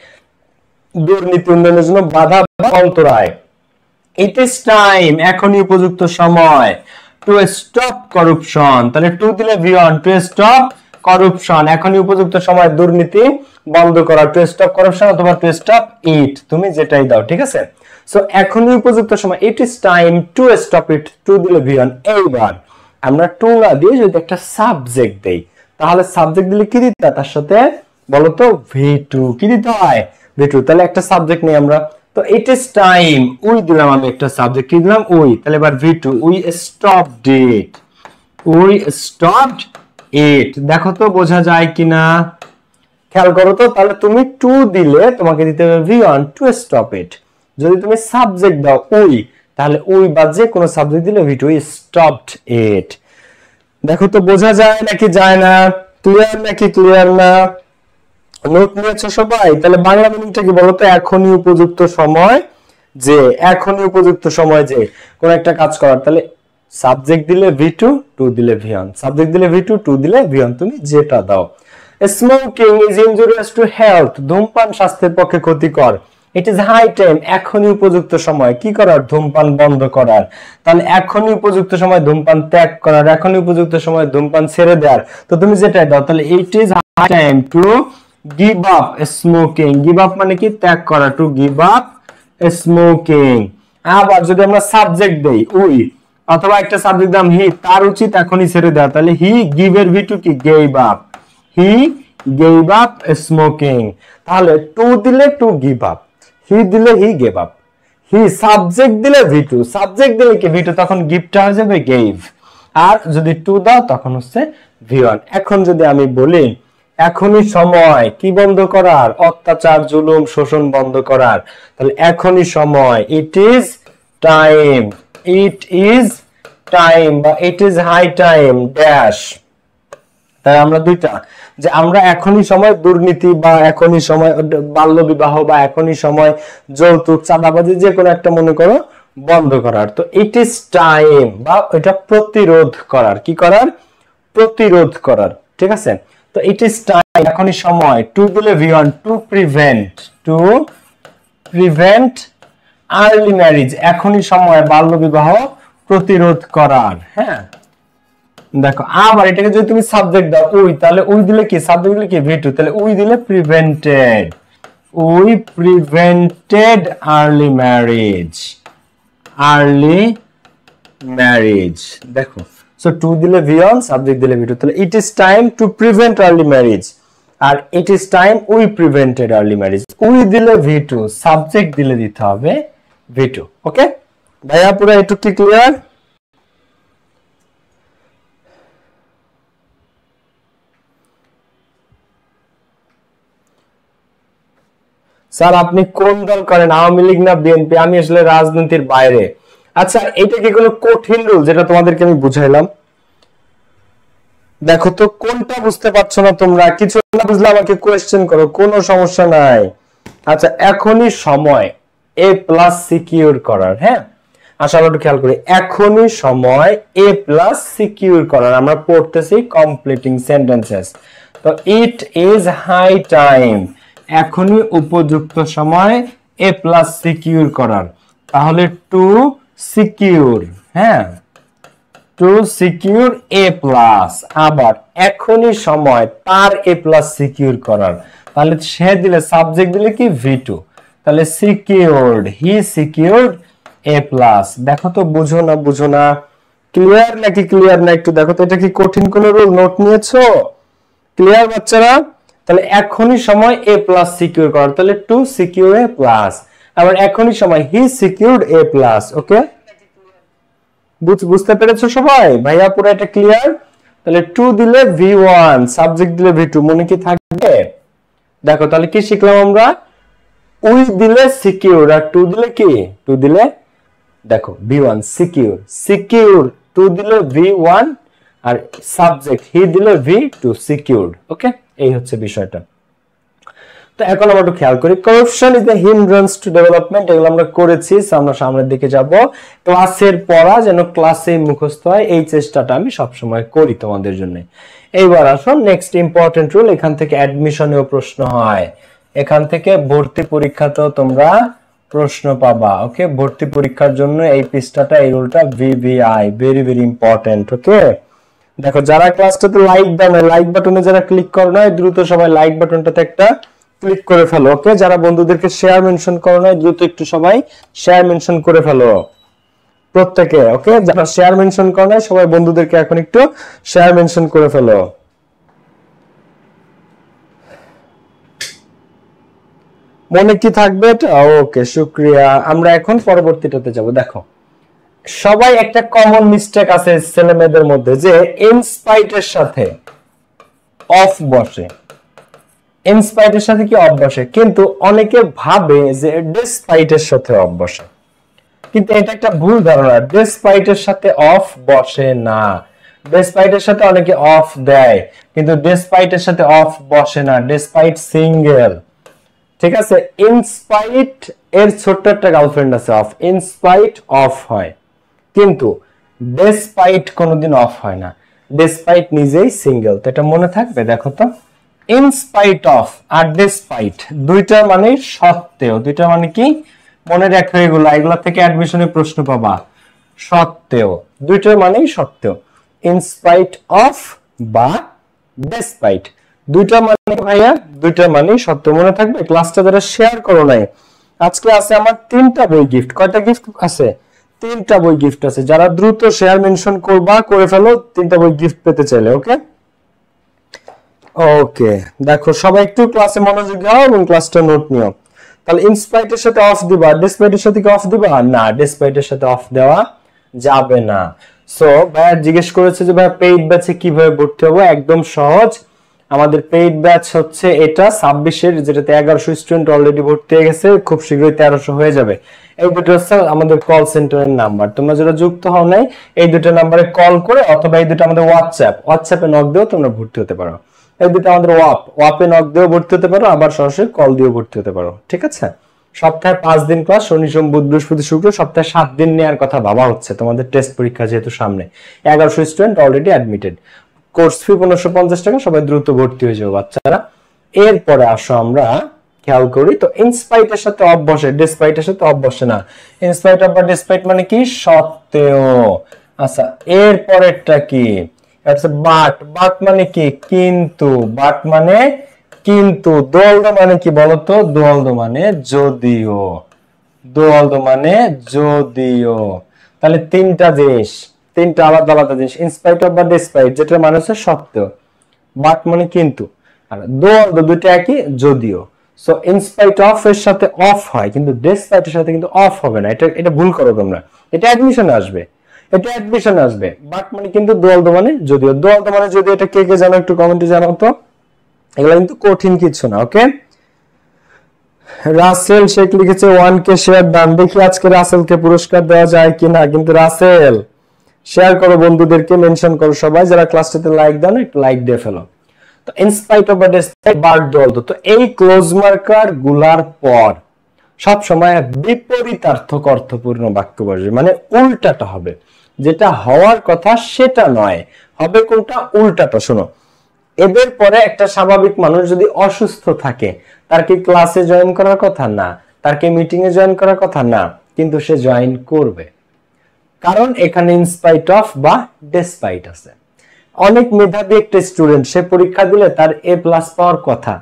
দুর্নীতি উন্নয়নের জন্য বাধা বা অন্তরায়। ইট ইজ টাইম, এখনই উপযুক্ত সময়, টু স্টপ করাপশন, তাহলে টু দিলে V1, টু স্টপ করাপশন, এখনই উপযুক্ত সময় দুর্নীতি বন্ধ করা, টু স্টপ করাপশন অথবা টু স্টপ ইট, তুমি যেটাই দাও, ঠিক আছে? সো এখনই উপযুক্ত সময়, it is time to stop it, to দিলে V1। এইবার আমরা টু না দিয়ে যদি একটা সাবজেক্ট দেই, তাহলে সাবজেক্ট দিলে কি দিতে হয় তার সাথে? বলো তো V2, কি দিতে হয়? V2। তাহলে একটা সাবজেক্ট নেই আমরা, তো ইট ইজ টাইম, উই দিলাম আমি একটা সাবজেক্ট, কি দিলাম? উই। তাহলে এবার V2, we stopped it, we stopped it. দেখো তো বোঝা যায় কিনা, খেয়াল করো তো। তাহলে তুমি টু দিলে তোমাকে দিতে হবে V1, টু স্টপ ইট। যদি তুমি সাবজেক্ট দাও উই, তাহলে উই বা যে কোনো সাবজেক্ট দিলে V2, স্টপড ইট। দেখো তো বোঝা যায় নাকি যায় না? ক্লিয়ার নাকি ক্লিয়ার না? নোট নিয়েছো সবাই? তাহলে বাংলা মিনিংটা কি বলতো? এখনই উপযুক্ত সময় যে, এখনই উপযুক্ত সময় যে কোন একটা কাজ করার। তাহলে সাবজেক্ট দিলে V2, টু দিলে V1, সাবজেক্ট দিলে V2, টু দিলে V1, তুমি যেটা দাও। Smoking is injurious to health, ধূমপান স্বাস্থ্যের পক্ষে ক্ষতিকর। ইট ইজ হাই টাইম, এখনই উপযুক্ত সময় কি করার, ধূমপান বন্ধ করার। তাহলে এখনই উপযুক্ত সময় ধূমপান ত্যাগ করার, এখনই উপযুক্ত সময় ধূমপান ছেড়ে দেওয়ার। তো তুমি যেটাই দাও, তাহলে it is high time to give up smoking, give up মানে কি, ত্যাগ করা, টু গিভ আপ স্মোকিং। আবার যদি আমরা সাবজেক্ট দেই উই, অথবা একটা সাবজেক্ট দাম হি, তার উচিত এখনই ছেড়ে দেওয়া, তাহলে হি গিভ এর V2 কি, gave up, he gave up smoking. তাহলে টু দিলে টু গিভ আপ, হি দিলে he gave up, he subject দিলে V2, সাবজেক্ট দিলে কি V2, তখন গিভটা হয়ে যাবে গেভ, আর যদি টু দাও তখন হচ্ছে V1। এখন যদি আমি বলি এখনই সময় কি বন্ধ করার, অত্যাচার জুলুম শোষণ বন্ধ করার, তাহলে এখনই সময়, it is time, it is time বা it is high time dash. তাই আমরা দুইটা, যে আমরা এখনই সময় দুর্নীতি বা এখনই সময় বাল্য বিবাহ বা এখনই সময় যৌতুক চাঁদাবাজি যে কোনো একটা মনে করো বন্ধ করার, তো ইট ইজ টাইম বা এটা প্রতিরোধ করার, কি করার, প্রতিরোধ করার, ঠিক আছে। তো ইট ইজ টাইম এখনই সময়, টু দিলে V1, two prevent early marriage, এখনই সময় বাল্য বিবাহ প্রতিরোধ করার। হ্যাঁ দেখো, আবার এটাকে যদি তুমি সাবজেক্ট দাও উই, তাহলে উই দিলে কি, সাবজেক্ট দিলে কি V2, তাহলে উই দিলে prevented, we prevented early marriage, দেখো। সো টু দিলে V1, সাবজেক্ট দিলে V2, তাহলে it is time to prevent early marriage, আর it is time we prevented early marriage. We দিলে V2, সাবজেক্ট দিলে দিতে হবে V2। ওকে ভাইয়া, পুরো একটু কি ক্লিয়ার? স্যার আপনি কোন দল করেন, আওয়ামী লীগ না বিএনপি? আমি আসলে রাজনীতির বাইরে। আচ্ছা, এটা কি কোনো কঠিন রুল যেটা তোমাদেরকে আমি বুঝাইলাম? দেখো তো কোনটা বুঝতে পারছো না তোমরা, কিছু না বুঝলে আমাকে কোয়েশ্চেন করো, কোনো সমস্যা নাই। আচ্ছা, এখনই সময় এ প্লাস সিকিউর করার। হ্যাঁ আসলে একটু খেয়াল করি, এখনই সময় এ প্লাস সিকিউর করার, আমরা পড়তেছি কমপ্লিটিং সেন্টেন্সেস। তো ইট ইজ হাই টাইম, এখনই উপযুক্ত সময় এ প্লাস সিকিউর করার, তাহলে টু সিকিউর, হ্যাঁ টু সিকিউর এ প্লাস, আবার এখনই সময় তার এ প্লাস সিকিউর করার, তাহলে সে দিলে সাবজেক্ট দিলে কি V2, তাহলে সিকিউরড, হি সিকিউরড এ প্লাস। দেখো তো বুঝো না ক্লিয়ার নাকি ক্লিয়ার না, একটু দেখো তো, এটা কি কঠিন কোন রুল নোট নিয়েছো? ক্লিয়ার বাচ্চারা? তাহলে এখনই সময় এ প্লাস সিকিউর করার, তাহলে টু সিকিউর এ প্লাস, আবার এখনই সময় হি সিকিউরড এ প্লাস। ওকে বুঝতে পেরেছো সবাই? ভাইয়া পুরো এটা ক্লিয়ার? তাহলে টু দিলে V1, সাবজেক্ট দিলে V2, মনে কি থাকবে? দেখো তাহলে কি শিখলাম আমরা, উই দিলে সিকিউর, আর টু দিলে কি, টু দিলে দেখো V1 সিকিউর, টু দিলে V1, আর সাবজেক্ট হি দিলে V2 সিকিউরড। ওকে এই হচ্ছে বিষয়টা। তো এখন আমরা একটু খেয়াল করি, corruption is the hindrance two development, এগুলো আমরা করেছি, আমরা সামনের দিকে যাব। ক্লাসের পড়া যেন ক্লাসে মুখস্থ হয়, এই চেষ্টাটা আমি সবসময় করি তোমাদের জন্য। এইবার আসুন নেক্সট ইম্পর্টেন্ট রুল, এখান থেকে অ্যাডমিশনেও প্রশ্ন হয়, এখান থেকে ভর্তি পরীক্ষাতেও তোমরা প্রশ্ন পাবা। ওকে ভর্তি পরীক্ষার জন্য এই পৃষ্ঠাটা, এই রুলটা VVI, ভেরি ভেরি ইম্পর্টেন্ট। ওকে দেখো, যারা ক্লাসটাতে লাইক দাও না, লাইক বাটনে যারা ক্লিক করো না, দ্রুত সবাই লাইক বাটনটাতে একটা ক্লিক করে ফেলো। ওকে যারা বন্ধুদেরকে শেয়ার মেনশন করো না, দ্রুত একটু সবাই শেয়ার মেনশন করে ফেলো প্রত্যেকে। ওকে যারা শেয়ার মেনশন করো না, সবাই বন্ধুদেরকে এখন একটু শেয়ার মেনশন করে ফেলো। মনে কি থাকবে এটা? ওকে শুকরিয়া। আমরা এখন পরবর্তীটাতে যাব। দেখো সবাই একটা কমন মিস্টেক আছে ছেলে মেয়েদের মধ্যে, যে ইনস্পাইটের সাথে অফ বসে, ইনস্পাইটের সাথে কি অফ বসে, কিন্তু অনেকে ভাবে যে ডিসপাইটের সাথে অফ বসে, কিন্তু এটা একটা ভুল ধারণা। ডিসপাইটের সাথে অফ বসে না, ডিসপাইটের সাথে অনেকে অফ দেয়, কিন্তু ডিসপাইটের সাথে অফ বসে না, ডিসপাইট সিঙ্গেল। ঠিক আছে, ইনস্পাইট এর ছোট্ট একটা গার্লফ্রেন্ড আছে অফ, ইনস্পাইট অফ হয়, কিন্তু ডেসপাইট কোনোদিন অফ হয় না, ডেসপাইট নিজেই সিঙ্গেল। তো এটা মনে থাকবে, দেখো তো ইনস্পাইট অফ আর ডেসপাইট দুইটা মানে সত্ত্বেও, দুইটা মানে কি মনে রাখো, এগুলা থেকে অ্যাডমিশনে প্রশ্ন পাবা। সত্ত্বেও, দুইটার মানেই সত্ত্বেও, ইনস্পাইট অফ বা ডেসপাইট, দুইটা মানে ভাইয়া দুইটা মানেই সত্ত্বেও। মনে থাকবে। ক্লাসটা যারা শেয়ার করো নাই, আজকে আছে আমার 3টা বই গিফট। কয়টা গিফট আছে? 3টা বই গিফট আছে। যারা দ্রুত শেয়ার মেনশন করবা, করে ফেলো 3টা বই গিফট পেতে চাইলে। ওকে ওকে, দেখো সবাই একটু ক্লাসে মনোযোগী হও এবং ক্লাসটা নোট নিও। তাহলে ইনস্পাইটের সাথে অফ দিবা, ডেসপাইটের সাথে কি অফ দিবা? না, ডেসপাইটের সাথে অফ দেওয়া যাবে না। সো ভাইয়া জিজ্ঞেস করেছে যে ভাইয়া পেইড ব্যাচে কিভাবে ভর্তি হবো। একদম সহজ, আমাদের পেইড ব্যাচ হচ্ছে এটা 26 এর, যেটাতে 1100 স্টুডেন্ট অলরেডি ভর্তি হয়ে গেছে, খুব শীঘ্রই 1300 হয়ে যাবে। এই দুটো হচ্ছে আমাদের কল সেন্টারের নাম্বার। তোমরা যারা যুক্ত হও নাই, এই দুটো নাম্বারে কল করে অথবা এই দুটো আমাদের হোয়াটসঅ্যাপে নক দিয়েও তোমরা ভর্তি হতে পারো। এই দুটো আমাদের ওয়াপে নক দিয়েও ভর্তি হতে পারো, আবার সরাসরি কল দিয়েও ভর্তি হতে পারো। ঠিক আছে। সপ্তাহে 5 দিন ক্লাস, শনি সোম বুধ বৃহস্পতি শুক্র, সপ্তাহে 7 দিন নেওয়ার কথা ভাবা হচ্ছে, তোমাদের টেস্ট পরীক্ষা যেহেতু সামনে। 1100 student already admitted. Course fee 1550 টাকা, সবাই দ্রুত ভর্তি হয়ে যাও বাচ্চারা। এরপরে আসো আমরা খেয়াল করি, তো ইনস্পাইটের সাথে অফ বসে, ডেসপাইটের সাথে অফ বসে না। ইনস্পাইট অফ বা ডেসপাইট মানে কি? সত্ত্বেও। আচ্ছা, এরপরেরটা কি? বাট মানে কি? কিন্তু। বাট মানে কিন্তু। দোয়ালদো মানে কি বলতো? দোয়ালদো মানে যদিও, দোয়ালদো মানে যদিও। তাহলে 3টা জিনিস, 3টা আলাদা আলাদা জিনিস। ইনস্পাইট অফ বা ডেসপাইট যেটা মানে হচ্ছে সত্ত্বেও, বাট মানে কিন্তু, আর দোয়ালদো দুটো একই, যদিও। সো ইনস্পাইট অফ এর সাথে অফ হয়, কিন্তু ডেসপাইটের সাথে কিন্তু অফ হবে না। এটা ভুল করো তোমরা, এটা অ্যাডমিশনে আসবে, এটা অ্যাডমিশনে আসবে। বাট মানে কিন্তু, দোয়ালদো মানে যদিও। দোয়ালদো মানে যদিও, এটা কে কে জানো একটু কমেন্টে জানাও তো। এগুলো কিন্তু কঠিন কিছু না। ওকে, রাসেল শেখ লিখেছে 1K শেয়ার ডান। দেখি আজকে রাসেলকে পুরস্কার দেওয়া যায় কিনা। কিন্তু রাসেল শেয়ার করো, বন্ধুদেরকে মেনশন করো, সবাই যারা ক্লাসটাতে লাইক দাও না, একটু লাইক দিয়ে ফেলো। তো ইনস্পাইট অফ বা ডেসপাইট, বাট দোয়ালদো। তো এই ক্লোজ মার্কার গুলার পর সব সময় বিপরীতার্থক অর্থপূর্ণ বাক্য বসবে, মানে উল্টাটা হবে, যেটা হওয়ার কথা সেটা নয়, হবে কোনটা? উল্টাটা। শোনো, এদের পরে একটা স্বাভাবিক মানুষ যদি অসুস্থ থাকে, তার কি ক্লাসে জয়েন করার কথা? না। তার কি মিটিং এ জয়েন করার কথা? না। কিন্তু সে জয়েন করবে, কারণ এখানে ইনস্পাইট অফ বা ডেসপাইট আছে। অনেক মেধাবী একটা স্টুডেন্ট, সে পরীক্ষা দিলে তার A+ পাওয়ার কথা,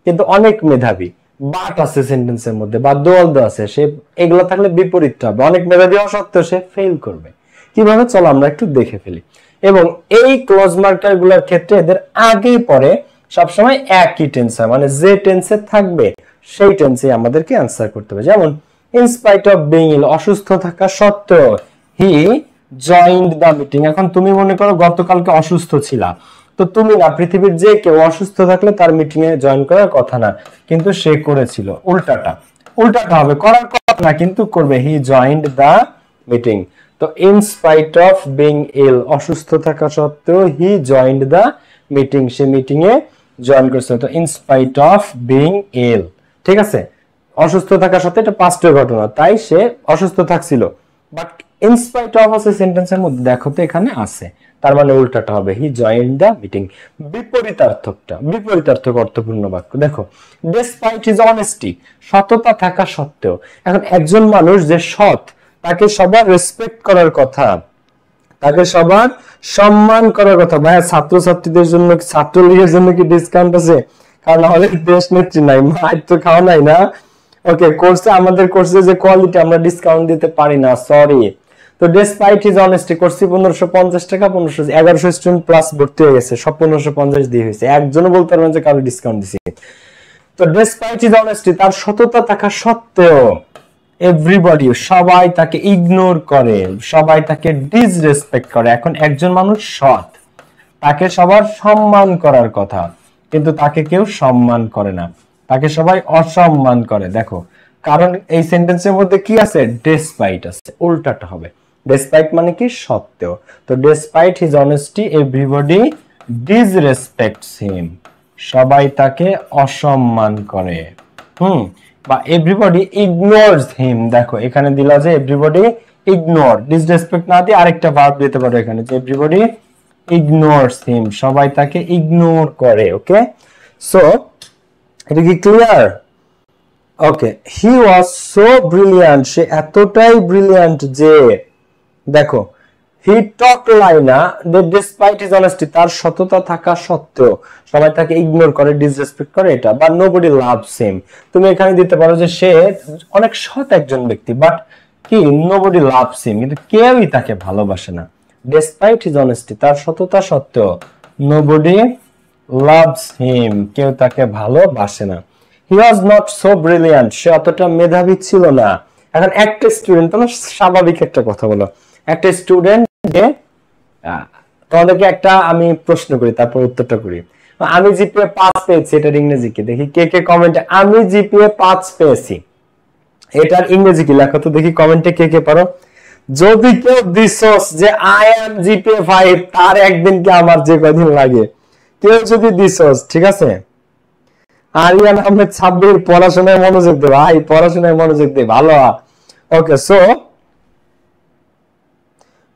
কিন্তু অনেক মেধাবী, বাট আছে সেন্টেন্সের মধ্যে, বা দোয়ালদো আছে, সে এগুলো থাকলে বিপরীতটা হবে। অনেক মেধাবী হওয়া সত্ত্বেও সে ফেল করবে। কিভাবে? চলো আমরা একটু দেখে ফেলি। এবং এই ক্লোজ মার্কার গুলোর ক্ষেত্রে এদের আগে পরে সবসময় একই টেন্স হয়, মানে যে টেন্সে থাকবে সেই টেন্সে আমাদেরকে অ্যান্সার করতে হবে। যেমন ইনস্পাইট অফ বিং ইল, অসুস্থ থাকা সত্ত্বেও হি জয়েন্ড দ্য মিটিং। এখন তুমি মনে করো গতকালকে অসুস্থ ছিলা, তো তুমি না, পৃথিবীর যে কেউ অসুস্থ থাকলে তার মিটিং এ জয়েন করার কথা না, কিন্তু সে করেছিল। উল্টাটা, উল্টাটা হবে, করার কথা না কিন্তু করবে। He joined the meeting. তো in spite of being ill, অসুস্থ থাকা সত্ত্বেও হি জয়েন্ড দ্য মিটিং, সে মিটিং এ জয়েন করছে। তো in spite of being ill, ঠিক আছে। অসুস্থ থাকা সত্ত্বেও, এটা পাস্টের ঘটনা, তাই সে অসুস্থ থাকছিল। বাট ইন স্পাইট অফ আছে সেন্টেন্সের মধ্যে, দেখো তো এখানে আছে, তার মানে উল্টাটা হবে, হি জয়েন্ড দ্য মিটিং। বিপরীতার্থকটা, বিপরীতার্থক অর্থপূর্ণ বাক্য। দেখো, ডেসপাইট হিজ অনেস্টি, সততা থাকা সত্ত্বেও। এখন একজন মানুষ যে সৎ, তাকে সবার রেসপেক্ট করার কথা, তাকে সবার সম্মান করার কথা। ভাইয়া ছাত্রছাত্রীদের জন্য, ছাত্রলীগের জন্য কি ডিসকাউন্ট আছে? কারণ আমাদের দেশ নেত্রী নাই, মার তো খাওয়া নাই না। ওকে, কোর্সে, আমাদের কোর্সে যে কোয়ালিটি, আমরা ডিসকাউন্ট দিতে পারি না, সরি। তো ডেসপাইট হিজ অনেস্টি করছি 1550 টাকা, 1100 স্টুডেন্ট প্লাস ভর্তি হয়ে গেছে, সব 1550 দিয়ে হয়েছে, একজনও বলতে পারবেন যে কারো ডিসকাউন্ট দিছি। তো ডেসপাইট হিজ অনেস্টি, তার সততা থাকা সত্ত্বেও এভরিবডি, সবাই তাকে ইগনোর করে, সবাই তাকে ডিসরেসপেক্ট করে। এখন একজন মানুষ সৎ, তাকে সবার সম্মান করার কথা, কিন্তু তাকে কেউ সম্মান করে না, তাকে সবাই অসম্মান করে। দেখো, কারণ এই সেন্টেন্সের মধ্যে কি আছে? ডেসপাইট আছে, উল্টাটা হবে। ডেসপাইট মানে কি? সত্ত্বেও। তো ডেসপাইট হিজ অনেস্টি এভরিবডি ডিসরেসপেক্টস হিম, সবাই তাকে অসম্মান করে। বা এভরিবডি ইগনোরস হিম, দেখো এখানে দিলা যে এভরিবডি ইগনোর, ডিসরেসপেক্ট না দিয়ে আরেকটা ভার্ব দিতে পারো এখানে, যে এভরিবডি ইগনোরস হিম, সবাই তাকে ইগনোর করে। ওকে, সো এটা কি clear? Okay, he was so brilliant, সে এতটাই ব্রিলিয়ান্ট যে, দেখো হি টক লাইনা ডিসপাইট হিজ অনেস্টি, তার সততা থাকা সত্ত্বেও সবাই তাকে ইগনোর করে, ডিসরেসপেক্ট করে, এটা। বা নোবডি লাভস হিম, তুমি এখানে দিতে পারো যে সে অনেক সৎ একজন ব্যক্তি, বাট কি নোবডি লাভস হিম, কিন্তু কেউই তাকে ভালোবাসে না। ডিসপাইট হিজ অনেস্টি, তার সততা সত্ত্বেও নোবডি লাভস হিম, কেউ তাকে ভালোবাসে না। He was not so brilliant, সে অতটা মেধাবী ছিল না। এখন একটা স্টুডেন্ট, তোমার স্বাভাবিক একটা কথা বলো, একটা স্টুডেন্ট যে, তোমাদেরকে একটা আমি প্রশ্ন করি তারপর উত্তরটা করি। আমি জিপিএ 5 পেয়েছি, এটার ইংরেজি কি? দেখি কে কে কমেন্টে আমি জিপিএ 5 পেয়েছি, এটার ইংরেজি কি লেখো তো দেখি কমেন্টে কে কে পারো। যদি কেউ দিছস যে আই এম জিপিএ 5, তার একদিন কি আমার যে কদিন লাগে, কেউ যদি দিছস, ঠিক আছে। আরিয়ান আহমেদ সাব্বির, পড়াশোনায় মনোযোগ দে ভাই, পড়াশোনায় মনোযোগ দে, ভালো। ওকে, সো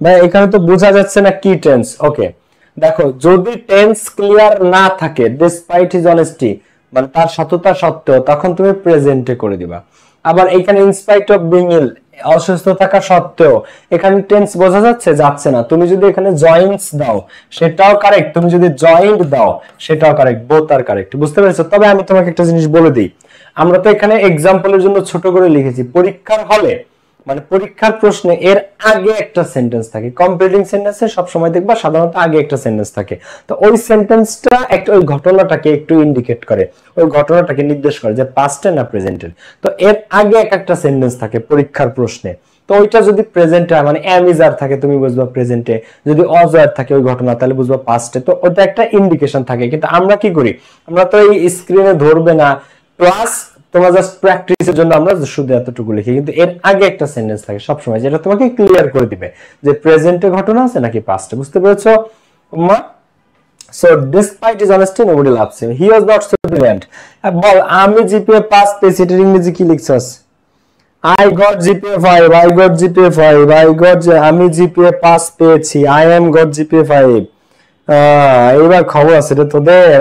ভাই এখানে তো বোঝা যাচ্ছে না কি টেন্স। ওকে, দেখো যদি টেন্স ক্লিয়ার না থাকে, ডিসপাইট হিজ অনেস্টি মানে তার সততা সত্ত্বেও, তখন তুমি প্রেজেন্টে করে দিবা। আবার এখানে ইনস্পাইট অফ বিং ইল, অসুস্থ থাকা সত্ত্বেও, এখানে টেন্স বোঝা যাচ্ছে, যাচ্ছে না। তুমি যদি এখানে জয়েন্টস দাও সেটাও কারেক্ট, তুমি যদি জয়েন্ট দাও সেটাও কারেক্ট, বোথ আর কারেক্ট। বুঝতে পেরেছো? তবে আমি তোমাকে একটা জিনিস বলে দিই, আমরা তো এখানে এক্সাম্পলের জন্য ছোট করে লিখেছি, পরীক্ষার হলে মানে পরীক্ষার প্রশ্নে এর আগে একটা সেন্টেন্স থাকে, কমপ্লিটিং সেন্টেন্সে সব সময় দেখবা সাধারণত আগে একটা সেন্টেন্স থাকে। তো ওই সেন্টেন্সটা একটা ওই ঘটনাটাকে একটু ইন্ডিকেট করে, ওই ঘটনাটাকে নির্দেশ করে যে পাস্টে না প্রেজেন্টের। তো এর আগে একটা সেন্টেন্স থাকে পরীক্ষার প্রশ্নে, তো ওইটা যদি প্রেজেন্টে হয় মানে এম ইজ আর থাকে, তুমি বুঝবা প্রেজেন্টে, যদি অজ আর থাকে ওই ঘটনা তাহলে বুঝবা পাস্টে। তো ওটা একটা ইন্ডিকেশন থাকে। কিন্তু আমরা কি করি, আমরা তো এই স্ক্রিনে ধরবে না, প্লাস তোমরা জাস্ট প্র্যাকটিসের জন্য আমরা শুধু এতটুকু লিখি, কিন্তু এর আগে একটা সেন্টেন্স থাকে সব সময়, যেটা তোমাকে ক্লিয়ার করে দিবে যে প্রেজেন্টে ঘটনা আছে নাকি পাস্টে। বুঝতে পেরেছো মা? So despite his honesty nobody loves him, he was not so brilliant. বল আমি জিপিএ 5 পেয়েছি, এটার ইংরেজি কি লিখছস? I got GPA 5, I got GPA 5, আমি জিপিএ 5 পেয়েছি, I am got GPA 5। এবার খবর আছে রে তোদের,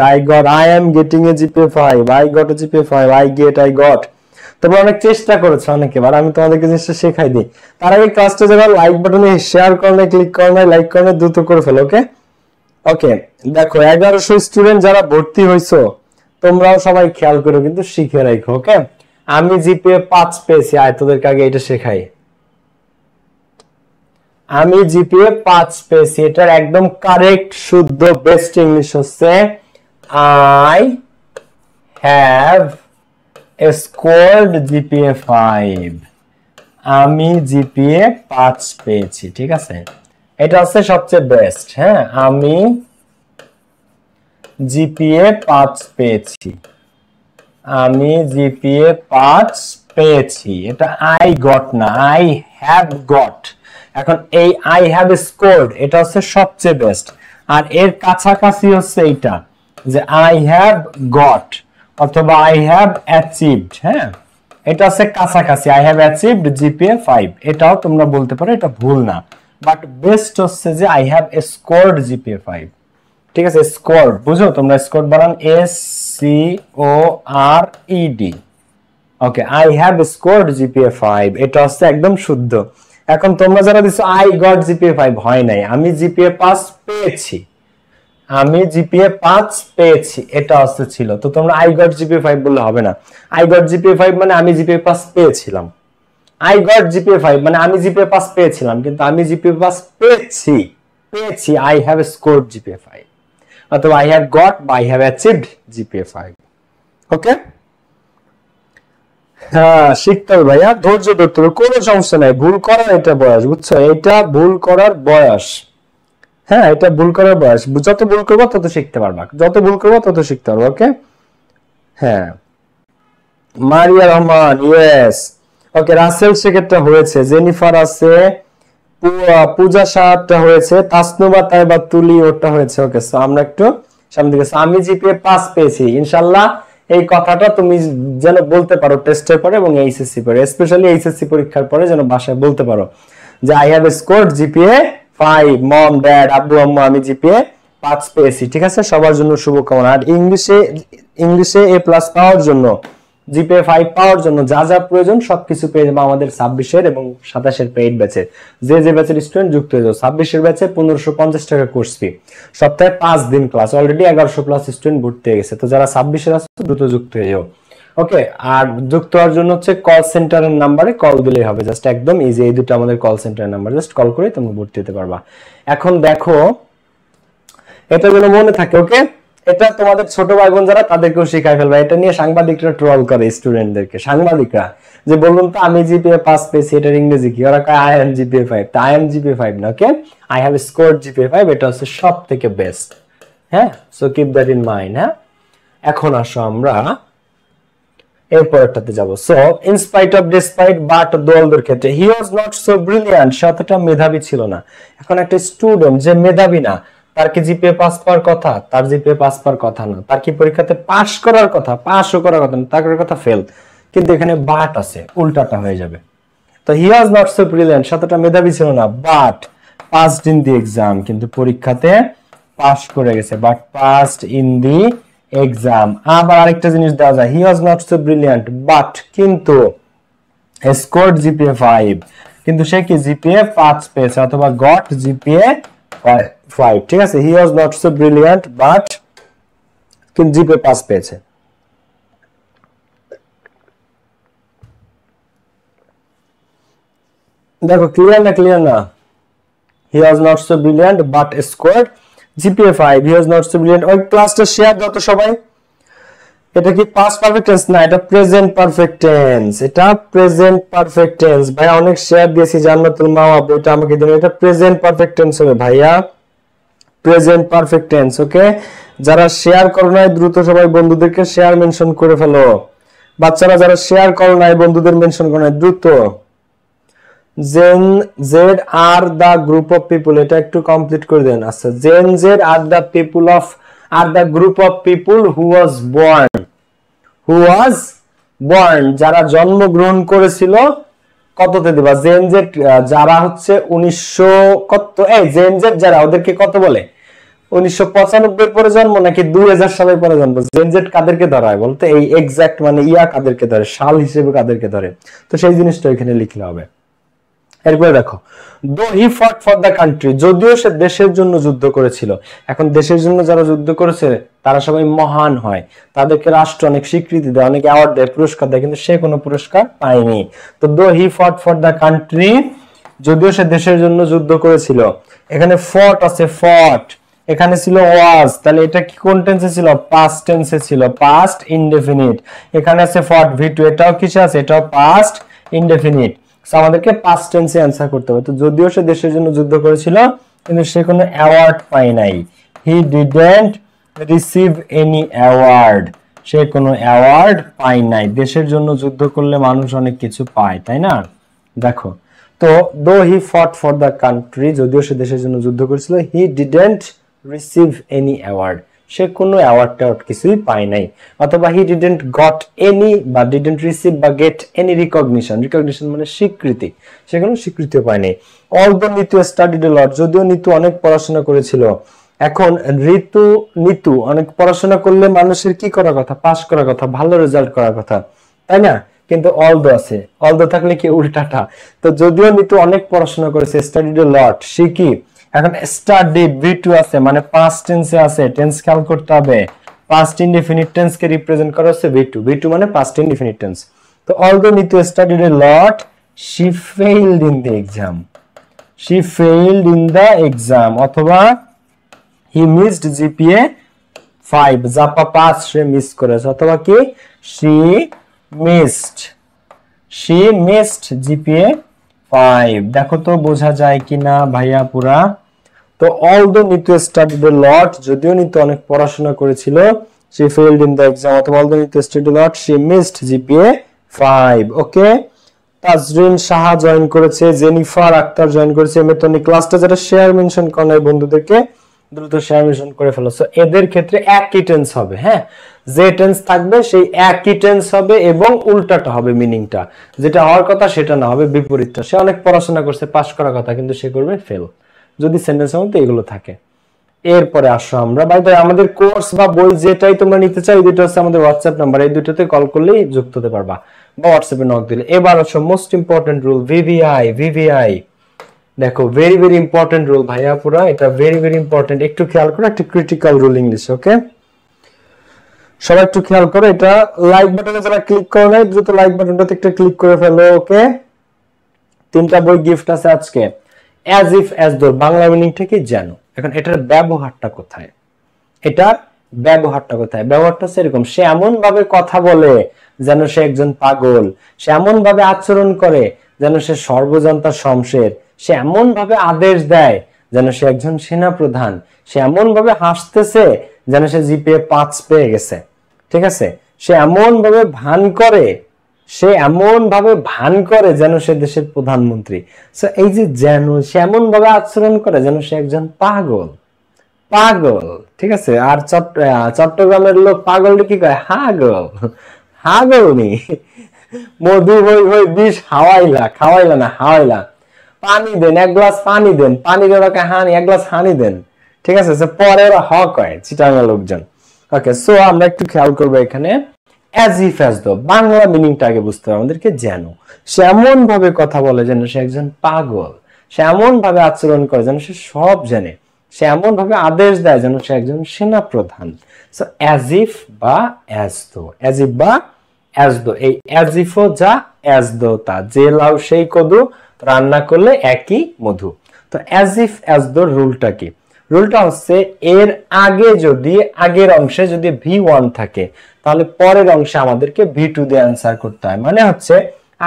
I am getting a GPA 5, I got a GPA 5, I got। তোমরা অনেক চেষ্টা করেছো অনেকবার, আমি তোমাদেরকে জিনিসটা শেখাই দিই। তার আগে ক্লাসটা যারা লাইক বাটনে শেয়ার করলে, ক্লিক করলে, লাইক করলে দ্রুত করে ফেলো। ওকে ওকে, দেখো 1100 স্টুডেন্ট যারা ভর্তি হইছো, তোমরাও সবাই খেয়াল করো কিন্তু শিখে রাখো। ওকে, আমি জিপিএ 5 পেয়েছি, আয় তোদেরকে আগে এটা শেখাই। আমি জিপিএ 5 পেয়েছি, এটার একদম কারেক্ট শুদ্ধ বেস্ট ইংলিশ হচ্ছে আই হ্যাভ স্কোরড জিপিএ 5। আমি জিপিএ 5 পেয়েছি, ঠিক আছে, এটা হচ্ছে সবচেয়ে বেস্ট। হ্যাঁ, আমি জিপিএ 5 পেয়েছি, আমি জিপিএ 5 পেয়েছি, এটা আই গট না, আই হ্যাভ গট। এখন এই আই হ্যাভ স্কোরড এটা হচ্ছে সবচেয়ে বেস্ট, আর এর কাছাকাছি হচ্ছে এইটা যে আই হ্যাভ গট অথবা আই হ্যাভ অ্যাচিভড। হ্যাঁ, এটা হচ্ছে কাছাকাছি, আই হ্যাভ অ্যাচিভড জিপিএ 5, এটাও তোমরা বলতে পারো, এটা ভুল না, বাট বেস্ট হচ্ছে যে আই হ্যাভ স্কোরড জিপিএ 5। ঠিক আছে, স্কোরড বুঝো তোমরা, স্কোরড বানান SCORED। Okay, I have scored GPA 5, এটা হচ্ছে একদম শুদ্ধ। এখন তোমরা যারা দিছো আই গট জিপিএ 5, হয় নাই, আমি জিপিএ 5 পেয়েছি, আমি জিপিএ 5 পেয়েছি, এটা হচ্ছে ছিল। তো তোমরা আই গট জিপিএ 5 বললে হবে না। আই গট জিপিএ 5 মানে আমি জিপিএ 5 পেয়েছিলাম, আই গট জিপিএ 5 মানে আমি জিপিএ 5 পেয়েছিলাম, কিন্তু আমি জিপিএ 5 পেয়েছি আই হ্যাভ স্কোরড জিপিএ 5, অথবা আই হ্যাভ গট বা আই হ্যাভ অ্যাচিভড জিপিএ 5। ওকে, হ্যাঁ শিখতে হবে ভাইয়া, ধৈর্য ধরতে হবে, কোনো সমস্যা নাই। ভুল করার এটা বয়স, বুঝছো, এটা ভুল করার বয়স। হ্যাঁ, এটা ভুল করার বয়স, যত ভুল করবো তত শিখতে পারবা, যত ভুল করবো তত শিখতে পারবো। ওকে, হ্যাঁ, মারিয়া রহমান, ইয়েস। ওকে, রাসেল শেখেরটা হয়েছে, জেনিফার আছে, পূজা সাহাটা হয়েছে, তাসনুবা তাইবা তুলি ওটা হয়েছে। ওকে, সো আমরা একটু সামনে দিকে, আমি জিপিএ 5 পেয়েছি, ইনশাআল্লাহ এই কথাটা তুমি যেন বলতে পারো টেস্টের পরে এবং এইচএসসি পরে, স্পেশালি এইচএসসি পরীক্ষার পরে যেন বাসায় বলতে পারো যে I have scored GPA 5, mom dad আব্বু আম্মু আমি জিপিএ 5 পেয়েছি। ঠিক আছে, সবার জন্য শুভকামনা। আর ইংলিশে A+ পাওয়ার জন্য, জিপিএ 5 পাওয়ার জন্য যা যা প্রয়োজন সবকিছু পেয়ে যাবো আমাদের 26 এবং 27 পেইড ব্যাচে। যে ব্যাচের স্টুডেন্ট যুক্ত হয়ে যাও। 26 ব্যাচে 1550 টাকা কোর্স ফি, সপ্তাহে 5 দিন ক্লাস, অলরেডি 1100 প্লাস স্টুডেন্ট ভর্তি হয়ে গেছে। তো যারা 26 আছে দ্রুত যুক্ত হয়ে যাও। ওকে, আর যুক্ত হওয়ার জন্য হচ্ছে কল সেন্টারের নাম্বারে কল দিলেই হবে, জাস্ট একদম ইজি। এই দুটো আমাদের কল সেন্টারের নাম্বার, জাস্ট কল করে তোমরা ভর্তি হতে পারবা। এখন দেখো, এটা যেন মনে থাকে, ওকে? এটা তোমাদের ছোট ভাই বোন যারা তাদেরকেও শিখাই ফেলবা। এটা নিয়ে সাংবাদিকরা ট্রল করে স্টুডেন্টদেরকে। সাংবাদিকরা যে বলুন তো আমি জিপিএ 5 পেয়েছি, এটার ইংরেজি কি? ওরা কয় আই এম জিপিএ 5। তা আই এম জিপিএ 5 না, okay? I have scored GPA 5, এটা হচ্ছে সবথেকে বেস্ট। হ্যাঁ, so keep that in mind. হ্যাঁ, এখন আসো আমরা এরপরটাতে যাব। So in spite of, despite, but, দোলদের ক্ষেত্রে he was not so brilliant, সে অতটা মেধাবী ছিল না। এখন একটা স্টুডেন্ট যে মেধাবী না, তার কি জিপিএ 5 পাওয়ার কথা? তার জিপিএ 5 পাওয়ার কথা না। তার কি পরীক্ষাতে পাস করার কথা? পাসও করার কথা না, তার কথা ফেল। কিন্তু এখানে বাট আছে, উল্টাটা হয়ে যাবে। তো he was not so brilliant, সে অতটা মেধাবী ছিল না, but passed in the exam, কিন্তু পরীক্ষাতে পাস করে গেছে। But passed in the exam. আবার আরেকটা জিনিস দেওয়া যায়, he was not so brilliant but, কিন্তু স্কোরড জিপিএ 5, কিন্তু সে কি জিপিএ 5 পেয়েছে, অথবা গট জিপিএ 5। ঠিক আছে, he was not so brilliant but, কিন্তু জিপিএ 5 পেয়েছে। দেখো, ক্লিয়ার না? ক্লিয়ার না? He was not so brilliant but scored GPA 5, he was not so brilliant. ওই ক্লাসটা শেয়ার দাও তো সবাই। এটা কি পাস্ট পারফেক্ট টেন্স না, এটা প্রেজেন্ট পারফেক্ট টেন্স। এটা প্রেজেন্ট পারফেক্ট টেন্স। ভাই অনেক শেয়ার দিয়েছি, জান্নাতুল মাওয়া বইটা আমাকে দিন। এটা প্রেজেন্ট পারফেক্ট টেন্স হবে ভাইয়া, প্রেজেন্ট পারফেক্ট টেন্স। ওকে, যারা শেয়ার করো নাই দ্রুত সবাই বন্ধুদেরকে শেয়ার মেনশন করে ফেলো। বাচ্চারা যারা শেয়ার করো নাই বন্ধুদের মেনশন করো নাই দ্রুত। Gen Z are the group of people, এটা একটু কমপ্লিট করে দেন। আচ্ছা, Gen Z are the people of, are the group of people who was born, যারা জন্মগ্রহণ করেছিল। কততে দিবা? জেন জেড যারা হচ্ছে 1900 কত, এই জেন জেড যারা, ওদেরকে কত বলে? 1995 পরে জন্ম নাকি 2000 সালের পরে জন্ম? জেন জেড কাদেরকে ধরা হয় বলতে? এই এক্সাক্ট মানে কাদেরকে ধরে, সাল হিসেবে কাদেরকে ধরে? তো সেই জিনিসটা এখানে লিখলে হবে। এরপরে দেখো, দো হি ফট ফর দ্য কান্ট্রি, যদিও সে দেশের জন্য যুদ্ধ করেছিল। এখন দেশের জন্য যারা যুদ্ধ করেছে তারা সবাই মহান হয়, তাদেরকে রাষ্ট্র অনেক স্বীকৃতি দেয়, অনেক অ্যাওয়ার্ড দেয়, পুরস্কার দেয়, কিন্তু সে কোনো পুরস্কার পায়নি। তো দো হি ফট ফর দ্য কান্ট্রি, যদিও সে দেশের জন্য যুদ্ধ করেছিল। এখানে ফট আছে, ফট, এখানে ছিল ওয়াজ, তাহলে এটা কি কোন টেন্সে ছিল? পাস্ট টেন্সে ছিল, পাস্ট ইনডেফিনিট। এখানে আছে ফট V2, এটাও কিসে আছে? এটাও পাস্ট ইনডেফিনিট। আমাদেরকে পাস্ট টেন্সে অ্যান্সার করতে হবে। তো যদিও সে দেশের জন্য যুদ্ধ করেছিল কিন্তু সে কোনো অ্যাওয়ার্ড পায় নাই। He didn't receive any award, সে কোনো অ্যাওয়ার্ড পায় নাই। দেশের জন্য যুদ্ধ করলে মানুষ অনেক কিছু পায়, তাই না? দেখো, তো দো হি ফট ফর দ্য কান্ট্রি, যদিও সে দেশের জন্য যুদ্ধ করেছিল, he didn't receive any award, সে কোনো অ্যাওয়ার্ড টাওয়ার্ড কিছুই পায় নাই। অথবা হি ডিডন্ট গট এনি, বা ডিডন্ট রিসিভ বা গেট এনি রিকগনিশন, রিকগনিশন মানে স্বীকৃতি, সে কোনো স্বীকৃতিও পায় নাই। Although Nitu studied a lot, যদিও নিতু অনেক পড়াশোনা করেছিল। এখন নিতু অনেক পড়াশোনা করলে মানুষের কি করার কথা? পাস করার কথা, ভালো রেজাল্ট করার কথা, তাই না? কিন্তু অলদো আছে, অলদো থাকলে কি উল্টাটা। তো যদিও নিতু অনেক পড়াশোনা করেছে, স্টাডিড এ লট, সে কি? এখন স্টাডিড V2 আছে, মানে পাস্ট টেন্সে আছে, টেন্স খেয়াল করতে হবে। পাস্ট ইনডেফিনিট টেন্স কে রিপ্রেজেন্ট করা হচ্ছে V2 মানে পাস্ট ইনডেফিনিট টেন্স। তো although Nitu studied a lot, she failed in the exam, she failed in the exam, অথবা he missed GPA 5, JaPa pass say miss করেছে, অথবা কি she missed GPA 5। দেখো তো বোঝা যায় কিনা ভাইয়া পুরা? তো although Nitu studied a lot, যদিও নিতু অনেক পড়াশোনা করেছিল, she failed in the exam, অথবা although Nitu studied a lot, she missed GPA 5। Okay, Tazreen Saha join করেছে, জেনিফার আক্তার জয়েন করেছে। মেতনি ক্লাসটা যারা শেয়ার মেনশন করে নাই বন্ধুদেরকে দ্রুত শেয়ার মেনশন করে ফেলো। সো এদের ক্ষেত্রে একই টেন্স হবে, হ্যাঁ, যে টেন্স থাকবে সেই একই টেন্স হবে এবং উল্টাটা হবে মিনিংটা, যেটা হওয়ার কথা সেটা না হবে বিপরীতটা। সে অনেক পড়াশোনা করছে, পাস করার কথা, কিন্তু সে করবে ফেল, যদি সেন্টেন্সের মধ্যে এগুলো থাকে। এরপরে আসো আমরা বাই দ্য আমাদের কোর্স বা বই যেটাই তোমরা নিতে চাও, এই দুটো হচ্ছে আমাদের হোয়াটসঅ্যাপ নাম্বার, এই দুটোতে কল করলেই যুক্ত হতে পারবা বা হোয়াটসঅ্যাপে নক দিলে। এবার আসো most important rule, VVI. VVI দেখো ভেরি ভেরি ইম্পর্টেন্ট রুল ভাইয়া, পুরা এটা ভেরি ভেরি ইম্পর্টেন্ট, একটু খেয়াল করো, একটা ক্রিটিক্যাল রুল ইংলিশ। ওকে, সবাই একটু খেয়াল করো, এটা লাইক বাটনে যারা ক্লিক করো নাই দ্রুত লাইক বাটনটাতে একটা ক্লিক করে ফেলো। ওকে, 3টা বই গিফট আছে আজকে। As if as though Bangla মিনিংটা কি জানো? এখন এটার ব্যবহারটা কোথায়? এটার ব্যবহারটা কোথায়? ব্যবহারটা সেরকম, সে এমন ভাবে কথা বলে যেন সে একজন পাগল, সে এমন ভাবে আচরণ করে যেন সে সর্বজনতার শমশের, সে এমন ভাবে আদেশ দেয় যেন সে একজন সেনা প্রধান, সে এমন ভাবে হাসতেছে যেন সে জিপিএ 5 পেয়ে গেছে। ঠিক আছে, সে এমন ভাবে ভান করে, সে এমন ভাবে ভান করে যেন সে দেশের প্রধানমন্ত্রী। সো এই যে যেন, সে এমন ভাবে আচরণ করে যেন সে একজন পাগল। পাগল, ঠিক আছে। আর চট্টগ্রামের লোক পাগলটা কি কয়? হাগল। হাগল নি, মধু হই হই বিষ হাওয়াইলা, খাওয়াইলা না হাওয়াইলা। পানি দেন, এক গ্লাস পানি দেন, পানি দেওয়া হানি, এক গ্লাস হানি দেন। ঠিক আছে, পরে ওরা হ কয় চিটাঙ্গা লোকজন। ওকে, সো আমরা একটু খেয়াল করবো এখানে as if as though Bangla মিনিংটা আগে বুঝতে হবে আমাদেরকে। যেন সে এমন ভাবে কথা বলে যেন সে একজন পাগল, সে এমন ভাবে আচরণ করে যেন সে সব জানে, সে এমন ভাবে আদেশ দেয় যেন সে একজন সেনা প্রধান। সো অ্যাজ ইফ বা অ্যাজ দো, অ্যাজ ইফ বা অ্যাজ দো, এই অ্যাজ ইফও যা অ্যাজ দো তা, যে লাউ সেই কদু, রান্না করলে একই মধু। তো অ্যাজ ইফ অ্যাজ দো রুলটা কি? রুলটা হচ্ছে এর আগে যদি, আগের অংশে যদি V1 থাকে তাহলে পরের অংশে আমাদেরকে V2 দিয়ে অ্যান্সার করতে হয়। মানে হচ্ছে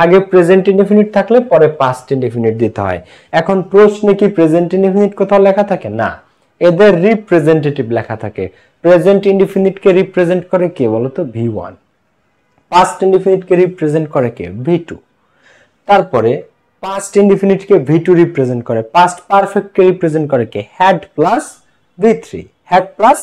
আগে প্রেজেন্ট ইনডেফিনিট থাকলে পরে পাস্ট ইনডেফিনিট দিতে হয়। এখন প্রশ্নে কি প্রেজেন্ট ইনডেফিনিট কোথাও লেখা থাকে? না, এদের রিপ্রেজেন্টেটিভ লেখা থাকে। প্রেজেন্ট ইনডেফিনিট কে রিপ্রেজেন্ট করে কে বলতো? V1। পাস্ট ইনডেফিনিট কে রিপ্রেজেন্ট করে কে? V2। তারপরে পাস্ট ইনডিফিনিট কে V2 রিপ্রেজেন্ট করে, পাস্ট পারফেক্ট কে রিপ্রেজেন্ট করে কে? Had plus V3। Had plus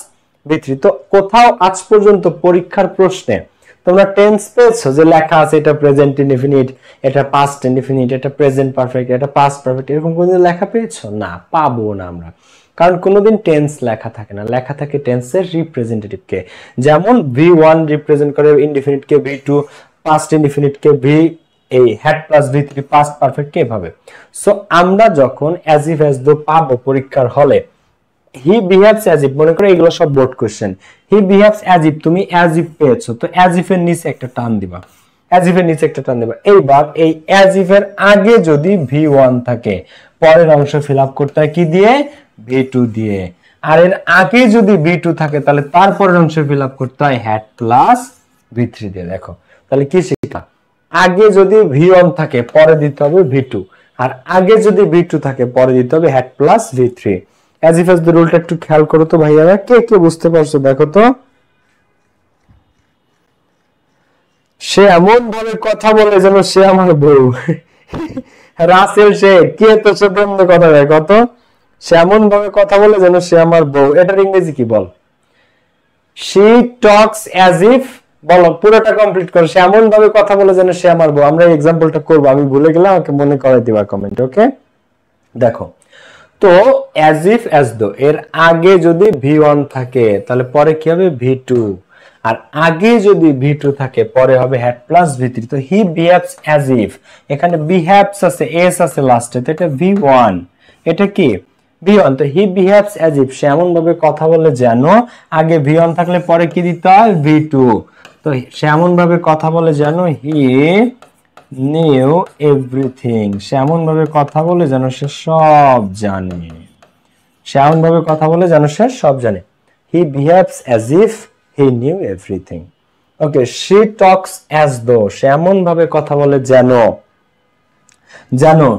V3। তো কোথাও আজ পর্যন্ত পরীক্ষার প্রশ্নে তোমরা টেন্স পেয়েছো যে লেখা আছে এটা প্রেজেন্ট ইনডিফিনিট, এটা পাস্ট ইনডিফিনিট, এটা প্রেজেন্ট পারফেক্ট, এটা পাস্ট পারফেক্ট, এরকম কোনদিন লেখা পেয়েছো? না, পাবো না আমরা, কারণ কোনোদিন টেন্স লেখা থাকে না, লেখা থাকে টেন্সের রিপ্রেজেন্টেটিভ কে। যেমন V1 রিপ্রেজেন্ট করে ইনডিফিনিট কে V2, পাস্ট ইনডিফিনিট কে এই had plus V3, past perfect কে ভাবে। সো আমরা যখন অ্যাজ ইফ অ্যাজ দো পাবো পরীক্ষার হলে, হি বিহেভস অ্যাজ ইফ, মনে করো এগুলো সব board question, he behaves as if, তুমি অ্যাজ ইফ পেয়েছো, তো অ্যাজ ইফ এর নিচে একটা টান দিবা, অ্যাজ ইফ এর নিচে একটা টান দিবা। এইবার এই অ্যাজ ইফ এর আগে যদি V1 থাকে পরের অংশ ফিল আপ করতে হয় কি দিয়ে? V2 দিয়ে। আর এর আগে যদি V2 থাকে তাহলে তারপরের অংশ ফিল আপ করতে হয় হ্যাড প্লাস V3 দিয়ে। দেখো তাহলে কি শিখা? আগে যদি V1 থাকে পরে দিতে হবে V2, আর আগে যদি V2 থাকে পরে দিতে হবে had plus V3। As if as the রুলটা একটু খেয়াল করো তো ভাইয়ারা, কে কে বুঝতে পারছো? দেখো তো, সে এমন ভাবে কথা বলে যেন সে আমার বউ। রাসেল শেখ, কে তো সে বন্ধ কথা দেয় কত? সে এমন ভাবে কথা বলে যেন সে আমার বউ, এটার ইংরেজি কি বল? she talks as if, বলো পুরোটা কমপ্লিট করো। সে এমন ভাবে কথা বলে যেন সে আমার বউ। আমরা এই এক্সাম্পলটা করব, আমি ভুলে গেলাম, আমাকে মনে করাই দিবা কমেন্ট। ওকে, দেখো তো as if as though এর আগে যদি V1 থাকে তাহলে পরে কি হবে? V2। আর আগে যদি V2 থাকে পরে হবে হ্যাড প্লাস V3। তো he behaves as if, এখানে behaves আছে, s আছে লাস্টে, তো এটা V1, এটা কি? V1। তো he behaves as if, সে এমন ভাবে কথা বলে যেন, আগে V1 থাকলে পরে কি দিতে হয়? V2। তো সে এমন ভাবে কথা বলে যেন he knew everything, সে এমন ভাবে কথা বলে যেন সে সব জানে, সে এমন ভাবে কথা বলে যেন সে সব জানে। he behaves as if he knew everything. Okay, she talks as though, সে এমন ভাবে কথা বলে যেন, জানো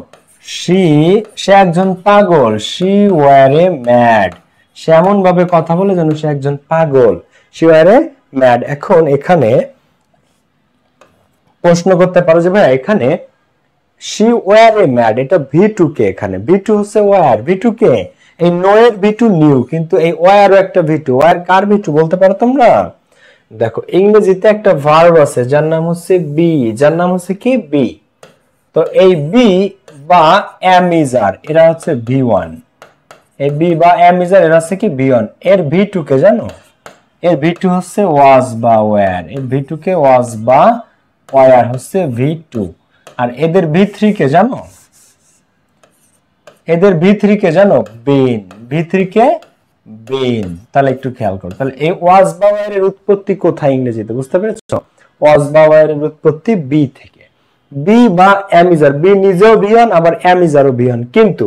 সে একজন পাগল, she were a mad, সে এমন ভাবে কথা বলে যেন সে একজন পাগল, she were a mad। এখন এখানে প্রশ্ন করতে পারো যে ভাই এখানে she were a mad, এটা V2 কে, এখানে V2 হচ্ছে were, V2 কে, এই নো এর ভি2 নিউ, কিন্তু এই ওয়ারও একটা ভি2। ওয়ার কার ভি2 বলতে পারো তোমরা? দেখো ইংরেজিতে একটা ভার্ব আছে যার নাম হচ্ছে বি, যার নাম হচ্ছে কি বি। তো এই বি বা এম ইজ আর এরা হচ্ছে ভি1, এই বি বা এম ইজ আর এরা হচ্ছে কি ভি1। এর ভি2 কে জানো? এর ভি2 হচ্ছে ওয়াজ বা ওয়্যার, এর ভি2 কে ওয়াজ বা ওয়্যার হচ্ছে ভি2। আর এদের ভি3 কে জানো? এদের ভি3 কে জানো? বিন, ভি3 কে বিন। তাহলে একটু খেয়াল করো, তাহলে এই ওয়াজ বা ওয়্যার এর উৎপত্তি কোথায় ইংরেজিতে, বুঝতে পেরেছো? ওয়াজ বা ওয়্যার এর উৎপত্তি বি থেকে। বি বা এম ইজ আর, বি নিজেও ভি1 আবার এম ইজ আরও ভি1, কিন্তু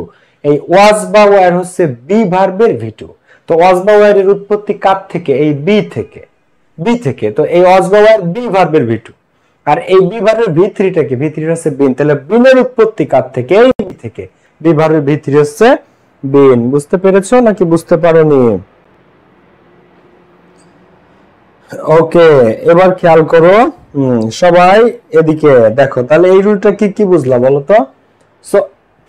এই ওয়াজ বা ওয়্যার হচ্ছে বি ভার্বের ভি2। তো ওয়াজ বা ওয়্যার এর উৎপত্তি কার থেকে? এই বি থেকে, বি থেকে। তো এই ওয়াজ বা ওয়্যার বি ভার্বের ভি2, আর এই বি ভার্বের ভি3 টা কি? ভি3 হচ্ছে বিন। তাহলে বিনের উৎপত্তি কার থেকে? এই বি থেকে। বি ভার্বের ভি3 হচ্ছে বিন। বুঝতে পেরেছো নাকি বুঝতে পারোনি? ওকে, এবার খেয়াল করো সবাই এদিকে দেখো, তাহলে এই রুলটা কি কি বুঝলা বলো তো? সো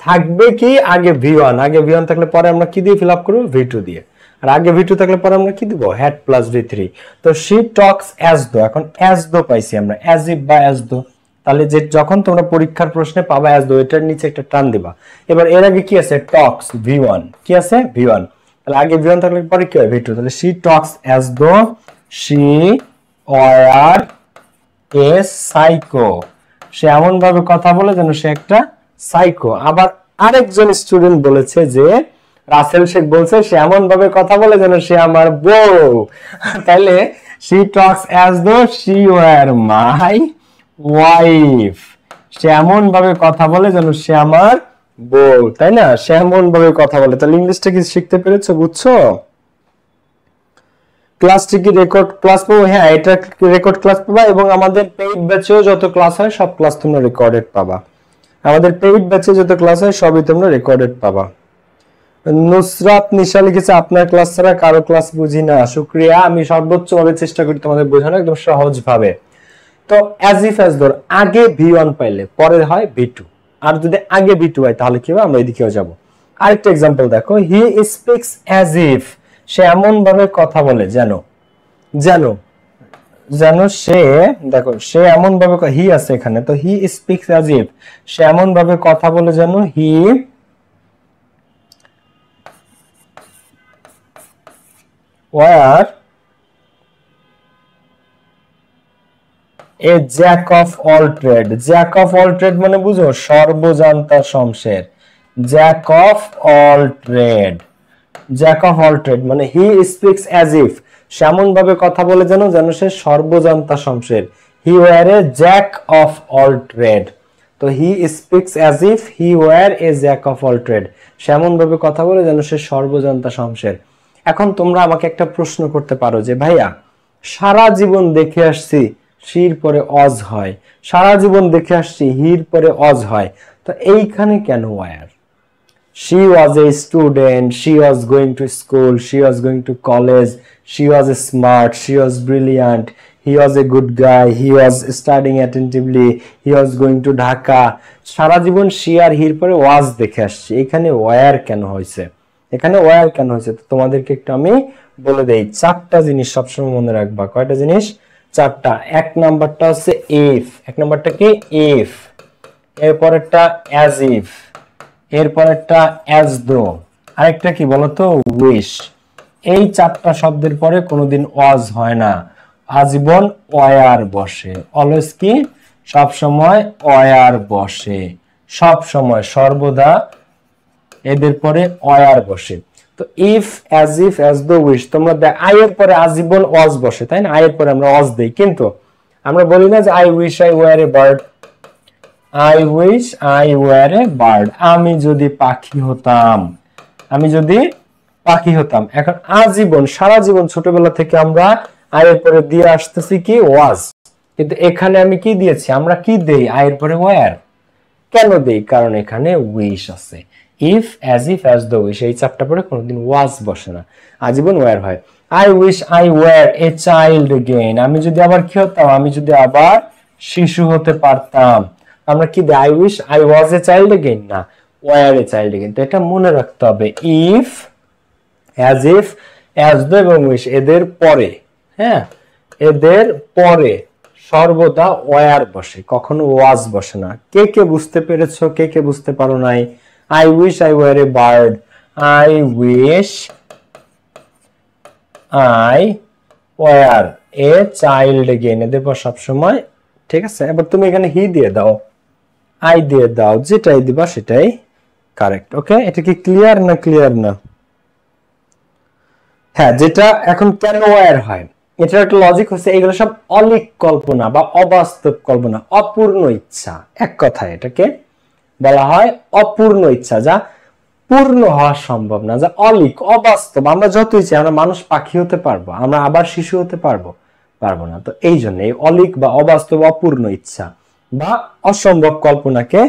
থাকবে কি আগে ভি1, আগে ভি1 থাকলে পরে আমরা কি দিয়ে ফিল আপ করব? ভি2 দিয়ে। আর আগে ভি2 থাকলে পরে আমরা কি দিব? হ্যাড প্লাস ভি3। তো শি টক্স অ্যাজ দো, এখন অ্যাজ দো পাইছি আমরা, অ্যাজ ইফ বা অ্যাজ দো। তাহলে যে যখন তোমরা পরীক্ষার প্রশ্নে পাবা অ্যাজ দো, এটার নিচে একটা টান দিবা। এবার এর আগে কি আছে? টক্স ভি1, কি আছে? ভি1। তাহলে আগে ভি1 থাকলে পরে কি হয়? ভি2। তাহলে she talks as though she were a psycho, সে এমন ভাবে কথা বলে যেন সে একটা সাইকো। আবার আরেকজন স্টুডেন্ট বলেছে যে রাসেল শেখ বলছে সে এমন ভাবে কথা বলে যেন সে আমার বউ। তাহলে she talks as though she were my wife, সে এমন ভাবে কথা বলে যেন সে আমার বউ, তাই না? সে এমন ভাবে কথা বলে। তাহলে ইংলিশটা কি শিখতে পেরেছো? বুঝছো? ক্লাসটি কি রেকর্ড ক্লাস পাবো? হ্যাঁ, এটা রেকর্ড ক্লাস পাবা, এবং আমাদের পেইড ব্যাচেও যত ক্লাস হয় সব ক্লাস তোমরা রেকর্ডেড পাবা। আমাদের পেইড ব্যাচে যত ক্লাস হয় সবই তোমরা রেকর্ডেড পাবা। নুসরাত নিশা লিখেছে আপনার ক্লাস ছাড়া কারো ক্লাস বুঝি না। শুকরিয়া, আমি সর্বোচ্চ ভাবে চেষ্টা করি তোমাদের বোঝানো একদম সহজ ভাবে। তো অ্যাজ ইফ অ্যাজ ধর আগে ভি1 পাইলে পরে হয় ভি2, আর যদি আগে ভি2 হয় তাহলে কি হবে? আমরা এদিকেও যাব। আরেকটা एग्जांपल দেখো, হি স্পিক্স অ্যাজ ইফ, সে এমন ভাবে কথা বলে যেন, যেন যেন সে, দেখো সে এমন ভাবে, হি আছে এখানে, তো হি স্পিক্স অ্যাজ ইফ, সে এমন ভাবে কথা বলে যেন he were a jack of all trade. Jack of all trade মানে বুঝো? সর্বজান্তা শমশের। Jack of all trade, jack of all trade মানে হি স্পিক্স অ্যাজ ইফ, সেমন ভাবে কথা বলে যেন যেন সে সর্বজান্তা শমশের। He were a jack of all trade. তো he speaks as if he were a jack of all trade, সেমন ভাবে কথা বলে যেন সে সর্বজান্তা শমশের। এখন তোমরা আমাকে একটা প্রশ্ন করতে পারো যে ভাইয়া সারা জীবন দেখে আসছি শির পরে অজ হয়, সারা জীবন দেখে আসছি হির পরে অজ হয়, তো এইখানে কেন war? She was a student, she was going to school, she was going to college, she was smart, she was brilliant, he was a good guy, he was studying attentively, he was going to Dhaka. সারা জীবন she আর হির পরে was দেখে আসছি, এখানে where কেন হয়েছে? এখানে where কেন হয়েছে তো তোমাদেরকে একটু আমি বলে দেই। চারটা জিনিস সবসময় মনে রাখবা। কয়টা জিনিস? চারটা। এক নাম্বারটা হচ্ছে if, এক নাম্বারটা কি? if, এরপরেরটা as if, এরপর একটা অ্যাজ দো, আরেকটা কি বলতো? উইশ। এই চারটা শব্দের পরে কোনোদিন ওয়াজ হয় না, আজীবন ওয়ার বসে। অলওয়েজ কি? সব সময় ওয়ার বসে, সব সময় সর্বদা এদের পরে ওয়ার বসে। তো if, as if, as though, wish, তোমরা আই এর পরে আজীবন ওয়াজ বসে, তাই না? আই এর পরে আমরা ওয়াজ দেই, কিন্তু আমরা বলি না যে I wish I were a bird, I wish I were a bird, আমি যদি পাখি হতাম, আমি যদি পাখি হতাম। এখন আজীবন, সারা জীবন, ছোটবেলা থেকে আমরা আয়ের পরে দিয়ে আসতেছি কি? ওয়াজ। কিন্তু এখানে আমি কি দিয়েছি? আমরা কি দেই আয়ের পরে? ওয়ার। কেন দেই? কারণ এখানে উইশ আছে। If, as if, as though, wish, এই চারটা পরে কোনোদিন ওয়াজ বসে না, আজীবন ওয়ার হয়। I wish I were a child again, আমি যদি আবার কি হতাম? আমি যদি আবার শিশু হতে পারতাম। আমরা কি I wish I was a child again? না, ওয়ার এ চাইল্ড এগেইন। তো এটা মনে রাখতে হবে। If as if, as though এবং উইশ এদের পরে, হ্যাঁ, এদের পরে সর্বদা ওয়ার বসে, কখনো ওয়াজ বসে না। কে কে বুঝতে পেরেছো, কে কে বুঝতে পারো নাই? I wish I were a bird, I wish I were a child again, এদের পর সবসময়, ঠিক আছে। এবার তুমি এখানে হি দিয়ে দাও, আই দিয়ে দাও, যেটাই দিবা সেটাই কারেক্ট। ওকে, এটা কি ক্লিয়ার না? ক্লিয়ার না? হ্যাঁ, যেটা এখন কেন ওয়ার হয়, এটার একটা লজিক হচ্ছে এগুলো সব অলিক কল্পনা বা অবাস্তব কল্পনা, অপূর্ণ ইচ্ছা। এক কথায় এটাকে বলা হয় অপূর্ণ ইচ্ছা, যা পূর্ণ হওয়া সম্ভব না, যা অলিক, অবাস্তব। আমরা যতই চাই, আমরা মানুষ পাখি হতে পারবো, আমরা আবার শিশু হতে পারবো পারবো না। তো এই জন্য এই অলিক বা অবাস্তব, অপূর্ণ ইচ্ছা বা অসম্ভব কল্পনাকে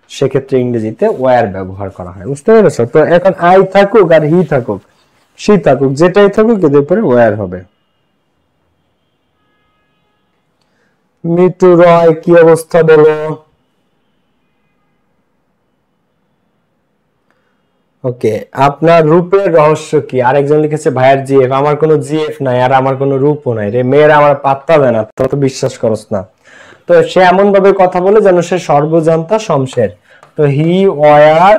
সেক্ষেত্রে ইংরেজিতে ওয়ার ব্যবহার করা হয়। বুঝতে পেরেছো? তো এখন আই থাকুক আর হি থাকুক, সি থাকুক, যেটাই থাকুক, এদের পরে ওয়ার হবে। মিটু রয়, কি অবস্থা বলো? ওকে, আপনার রূপের রহস্য কি? আরেকজন লিখেছে ভাইয়ার জিএফ। আমার কোনো জিএফ নাই, আর আমার কোনো রূপও নাই রে। মেয়েরা আমার পাত্তা দেয় না, তো বিশ্বাস করস না। তো সে এমন ভাবে কথা বলে যেন সে সর্বজান্তা শমশের। তো হি were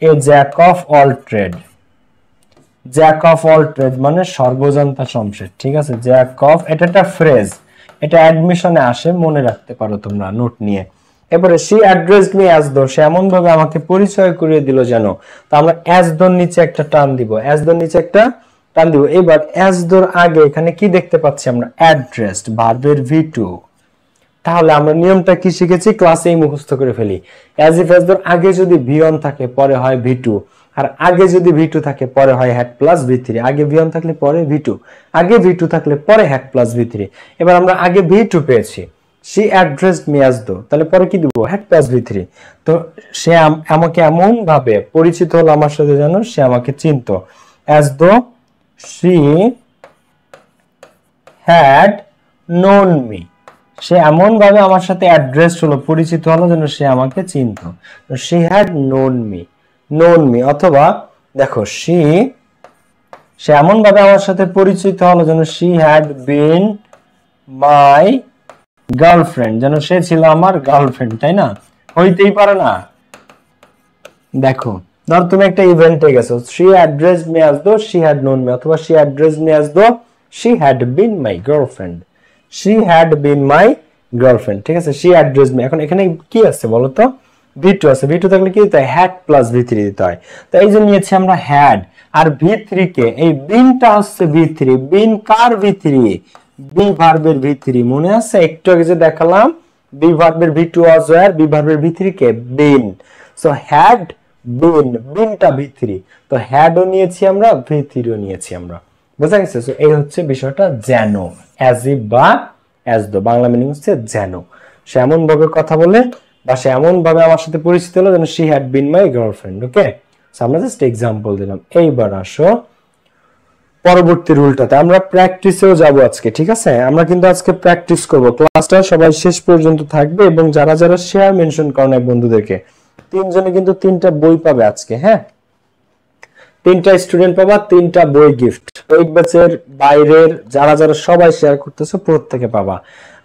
a jack of all trade, jack of all trade মানে সর্বজান্তা শমশের, ঠিক আছে। জ্যাক অফ, এটা একটা ফ্রেজ, এটা অ্যাডমিশনে আসে, মনে রাখতে পারো তোমরা নোট নিয়ে। এবারে she addressed me as though, সে এমন ভাবে আমাকে পরিচয় করিয়ে দিল যেন। তো আমরা as though নিচে একটা টান দিব, as though নিচে একটা টান দিব। এবার as though আগে এখানে কি দেখতে পাচ্ছি আমরা? addressed, ভার্বের V2। তাহলে আমরা নিয়মটা কি শিখেছি? ক্লাসেই মুখস্থ করে ফেলি। as if, as though আগে যদি V1 থাকে পরে হয় V2, আর আগে যদি V2 থাকে পরে হয় had প্লাস V3। আগে V1 থাকলে পরে V2, আগে V2 থাকলে পরে had প্লাস V3। এবার আমরা আগে V2 পেয়েছি, she addressed me as though, তাহলে পরে কি দিব? had plus V3। তো সে আমাকে এমন ভাবে পরিচিত হলো আমার সাথে যেন সে আমাকে চিনতো, as though she had known me, সে এমন ভাবে আমার সাথে অ্যাড্রেস হলো, পরিচিত হলো যেন সে আমাকে চিনতো। she had known me, অথবা দেখো সে এমন ভাবে আমার সাথে পরিচিত হলো যেন she had been my girlfriend, যেন সে ছিল আমার গার্লফ্রেন্ড, তাই না? হইতেই পারে না? দেখো, ধর তুমি একটা ইভেন্টে গেছো, she addressed me as though she had known me, অথবা she addressed me as though she had been my girlfriend, she had been my girlfriend, ঠিক আছে। she addressed me, এখন এখানে কি আছে বলো তো? V2 আছে, V2 থাকলে কি দিতে হয়? had প্লাস V3 দিতে হয়। তো এই যে নিয়েছি আমরা had, আর V3 কে, এই বিনটা হচ্ছে V3, বিন কার V3? বি ভার্বের V3, মনে আছে? একটু আগে যে দেখালাম, বি ভার্বের V2 was where, বি ভার্বের V3 কে? বিন। সো had been, বিনটা V3, তো had ও নিয়েছি আমরা, V3 ও নিয়েছি আমরা। বুঝা গেছে? সো এই হচ্ছে বিষয়টা যেন, as if বা as though, বাংলা মিনিং হচ্ছে যেন। সে এমন ভাবে কথা বলে বা সে এমন ভাবে আমার সাথে পরিচিত হলো যেন she had been my girlfriend। Okay, so আমরা জাস্ট এক্সাম্পল দিলাম। এইবার আসো পরবর্তী রুলটাতে, আমরা প্র্যাকটিসেও যাব আজকে, ঠিক আছে। আমরা কিন্তু আজকে প্র্যাকটিস করব, ক্লাসটা সবাই শেষ পর্যন্ত থাকবে, এবং যারা যারা শেয়ার মেনশন করেন বন্ধুদেরকে, তিনজনে কিন্তু 3টা বই পাবে আজকে, হ্যাঁ, 3টা স্টুডেন্ট পাবা 3টা বই গিফট। পেইড ব্যাচের বাইরের যারা যারা সবাই শেয়ার করতেছে প্রত্যেকে পাবা।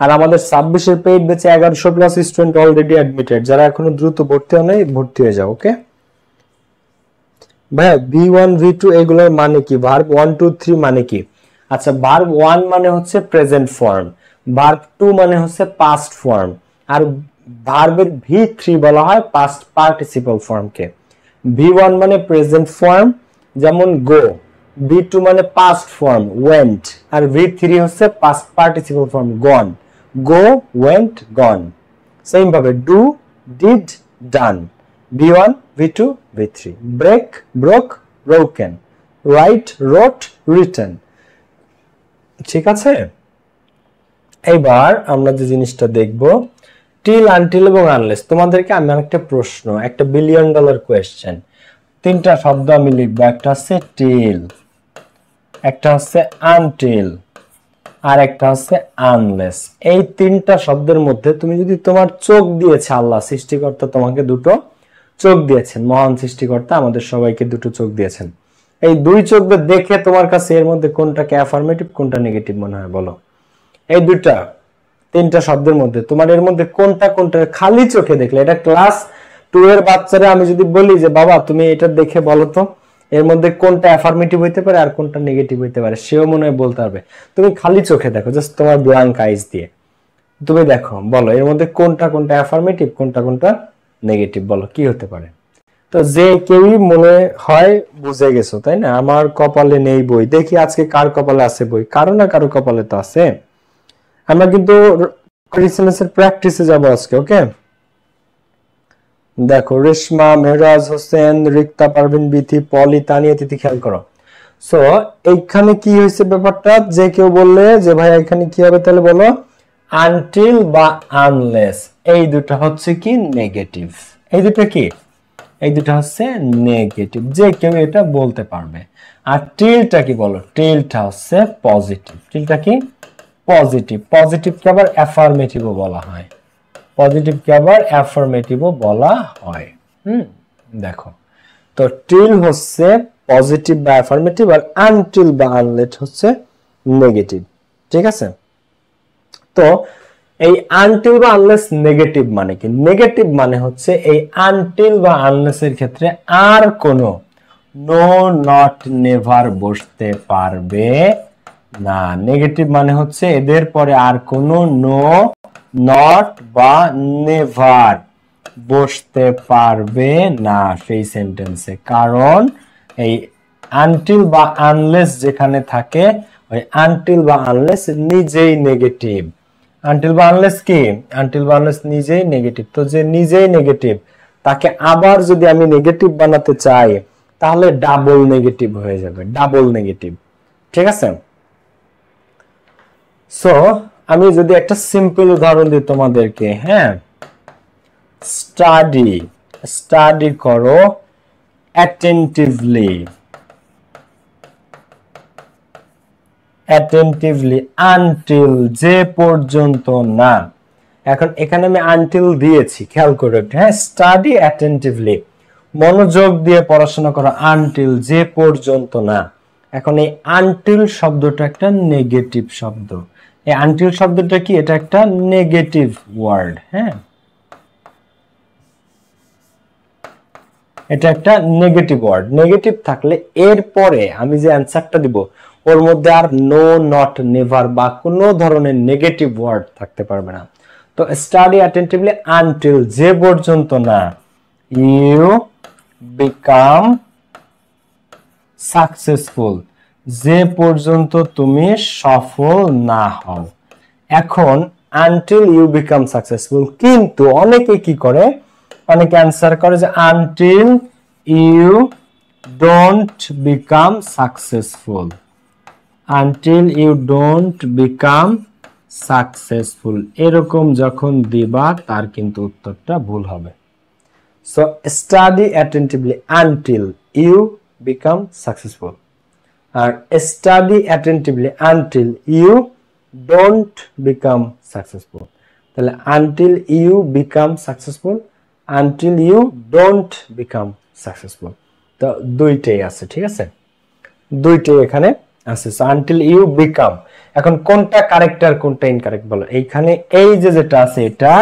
আর আমাদের 26 এর পেইড ব্যাচে 1100 প্লাস স্টুডেন্ট অলরেডি অ্যাডমিটেড, যারা এখনো দ্রুত ভর্তি হয় নাই ভর্তি হয়ে যাও। ওকে ভাই, V1 V2 এগুলোর মানে কি? ভার্ব 1 2 3 মানে কি? আচ্ছা, ভার্ব 1 মানে হচ্ছে প্রেজেন্ট ফর্ম, ভার্ব 2 মানে হচ্ছে পাস্ট ফর্ম, আর ভার্বের V3 বলা হয় পাস্ট পার্টিসিপল ফর্মকে। V1 মানে প্রেজেন্ট ফর্ম, যেমন গো, V2 মানে পাস্ট ফর্ম ওয়েন্ট, আর V3 হচ্ছে পাস্ট পার্টিসিপল ফর্ম গন, গো ওয়েন্ট গন। সেম ভাবে do did done, V1 V2 V3, break broke broken, write wrote written, ঠিক আছে। এবার আমরা যে জিনিসটা দেখব, টিল আনটিল এবং আনলেস। তোমাদেরকে আমি একটা প্রশ্ন, একটা $1 বিলিয়ন কোয়েশ্চেন, 3টা শব্দ আমি লিখবো, একটা হচ্ছে টিল, একটা হচ্ছে আনটিল, আর একটা হচ্ছে আনলেস। এই 3টা শব্দের মধ্যে তুমি যদি, তোমার চোখ দিয়েছে আল্লাহ সৃষ্টিকর্তা, তোমাকে দুটো চোখ দিয়েছেন, মহান সৃষ্টিকর্তা আমাদের সবাইকে দুটো চোখ দিয়েছেন। এই দুই চোখ দিয়ে দেখে তোমার কাছে এর মধ্যে কোনটাকে অ্যাফার্মেটিভ কোনটা নেগেটিভ মনে হয় বলো? এই দুইটা তিনটা শব্দের মধ্যে তোমার এর মধ্যে কোনটা কোনটা খালি চোখে দেখলে, এটা ক্লাস 2 এর বাচ্চারা আমি যদি বলি যে বাবা তুমি এটা দেখে বলো তো এর মধ্যে কোনটা অ্যাফার্মেটিভ হইতে পারে আর কোনটা নেগেটিভ হইতে পারে, সেও মনে হয় বলতে পারবে। তুমি খালি চোখে দেখো, জাস্ট তোমার ব্ল্যাঙ্ক আইজ দিয়ে তুমি দেখো, বলো এর মধ্যে কোনটা কোনটা অ্যাফার্মেটিভ কোনটা কোনটা নেগেটিভ, বলো কি হতে পারে? তো যে কেউই মনে হয় বুঝে গেছো, তাই না? আমার কপালে নেই বই, দেখি আজকে কার কপালে আছে বই, কারো না কারো কপালে তো আছে। আমরা কিন্তু রিসেন্সের প্র্যাকটিসে যাব আজকে, ওকে? দেখো রেশমা, মেহরাজ হোসেন, রিক্তা, পারভিন, বিথি, পলি, তানিয়া, তিথি, খেয়াল করো। সো এইখানে কি হয়েছে ব্যাপারটা, যে কেউ বললে যে ভাই এখানে কি হবে তাহলে বলো আনটিল বা আনলেস, এই দুটো হচ্ছে কি নেগেটিভ। এই দুটো কি? এই দুটো হচ্ছে নেগেটিভ, যে কেউ এটা বলতে পারবে। আর টিলটা কি বলো? টিলটা হচ্ছে পজিটিভ। টিলটা কি? পজিটিভ। পজিটিভকে আবার অ্যাফার্মেটিভও বলা হয়, পজিটিভকে আবার অ্যাফার্মেটিভও বলা হয়। দেখো তো টিল হচ্ছে পজিটিভ বা অ্যাফার্মেটিভ, আর আনটিল বা আনলেস হচ্ছে নেগেটিভ, ঠিক আছে? তো এই আনটিল বা আনলেস নেগেটিভ মানে কি? নেগেটিভ মানে হচ্ছে এই আনটিল বা আনলেস এর ক্ষেত্রে আর কোনো নো নট নেভার বসতে পারবে না। নেগেটিভ মানে হচ্ছে এদের পরে আর কোনো নো নট বা নেভার বসতে পারবে না সেই সেন্টেন্সে, কারণ এই আনটিল বা আনলেস যেখানে থাকে ওই আনটিল বা আনলেস নিজেই নেগেটিভ। আনটিল বা আনলেস কি? আনটিল বা আনলেস নিজেই নেগেটিভ। তো যে নিজেই নেগেটিভ তাকে আবার যদি আমি নেগেটিভ বানাতে চাই তাহলে ডাবল নেগেটিভ হয়ে যাবে, ডাবল নেগেটিভ, ঠিক আছে? সো আমি যদি একটা সিম্পল উদাহরণ দিই তোমাদেরকে, হ্যাঁ, স্টাডি, স্টাডি করো অ্যাটেন্টিভলি, অ্যাটেন্টিভলি আনটিল, যে পর্যন্ত না। এখন এখানে আমি আনটিল দিয়েছি, খেয়াল করো, হ্যাঁ, স্টাডি অ্যাটেন্টিভলি, মনোযোগ দিয়ে পড়াশোনা করো আনটিল, যে পর্যন্ত না। এখন এই আনটিল শব্দটা একটা নেগেটিভ শব্দ। এই আনটিল শব্দটা কি? এটা একটা নেগেটিভ ওয়ার্ড, হ্যাঁ, এটা একটা নেগেটিভ ওয়ার্ড। নেগেটিভ থাকলে এরপরে আমি যে অ্যান্সারটা দিব ওর মধ্যে আর নো নট নেভার বা কোনো ধরনের নেগেটিভ ওয়ার্ড থাকতে পারবে না। তো স্টাডি অ্যাটেন্টিভলি আনটিল, যে পর্যন্ত না ইউ বিকাম সাকসেসফুল, যে পর্যন্ত তুমি সফল না হও। এখন আনটিল ইউ বিকাম সাকসেসফুল, কিন্তু অনেকে কি করে, অনেকে অ্যান্সার করে যে until you don't become successful, until you don't become successful, এরকম যখন দিবা তার কিন্তু উত্তরটা ভুল হবে। So study attentively until you become successful, আর study attentively until you don't become successful. তাহলে until you become successful, until you don't become successful, তো দুইটাই আছে, ঠিক আছে? দুইটাই এখানে আছে। সো আনটিল ইউ বিকাম, এখন কোনটা কারেক্ট আর কোনটা ইনকারেক্ট বলো? এইখানে এই যে যেটা আছে এটা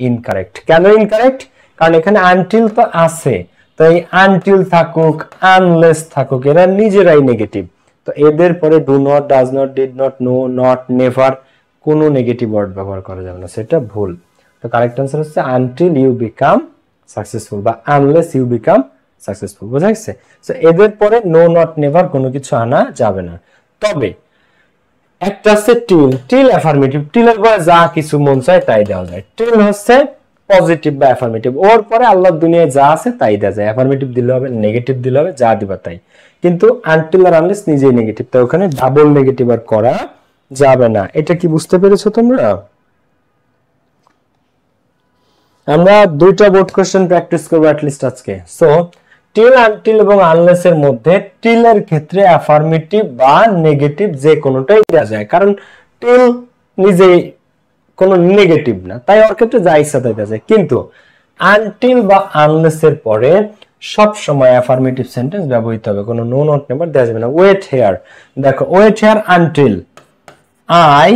ইনকারেক্ট। কেন ইনকারেক্ট? কারণ এখানে আনটিল তো আছে, তো এই আনটিল থাকুক আনলেস থাকুক এরা নিজেরাই নেগেটিভ, তো এদের পরে do not, does not, did not, no not, never কোনো নেগেটিভ ওয়ার্ড ব্যবহার করা যাবে না, সেটা ভুল। তো কারেক্ট আনসার হচ্ছে আনটিল ইউ বিকাম সাকসেসফুল বা আনলেস ইউ বিকাম সাকসেসফুল, বোঝা গেছে? সো এদের পরে নো নট নেভার কোনো কিছু আনা যাবে না। তবে একটা আছে টিল, টিল অ্যাফার্মেটিভ, টিলের পরে যা কিছু মন চায় তাই দেওয়া যায়। টিল হচ্ছে পজিটিভ বা অ্যাফার্মেটিভ, ওর পরে আল্লাহর দুনিয়ায় যা আছে তাই দেওয়া যায়, অ্যাফার্মেটিভ দিলে হবে নেগেটিভ দিলে হবে, যা দিবা তাই। কিন্তু আনটিল আর আনলেস নিজেই নেগেটিভ, তো ওখানে ডাবল নেগেটিভ আর করা যাবে না। এটা কি বুঝতে পেরেছো তোমরা? আমরা দুইটা বোর্ড কোশ্চেন প্র্যাকটিস করব অ্যাটলিস্ট আজকে। সো টিল, আনটিল এবং আনলেস এর মধ্যে টিলের ক্ষেত্রে অ্যাফার্মেটিভ বা নেগেটিভ যে কোনোটাই দেওয়া যায়, কারণ টিল নিজেই কোনো নেগেটিভ না, তাই ওর ক্ষেত্রে যা ইচ্ছা তাই দেওয়া যায়। কিন্তু আনটিল বা আনলেস এর পরে সব সময় অ্যাফার্মেটিভ সেন্টেন্স ব্যবহৃত হবে, কোনো নো নট নেভার দেওয়া যাবে না। ওয়েট হেয়ার, দেখো wait here until I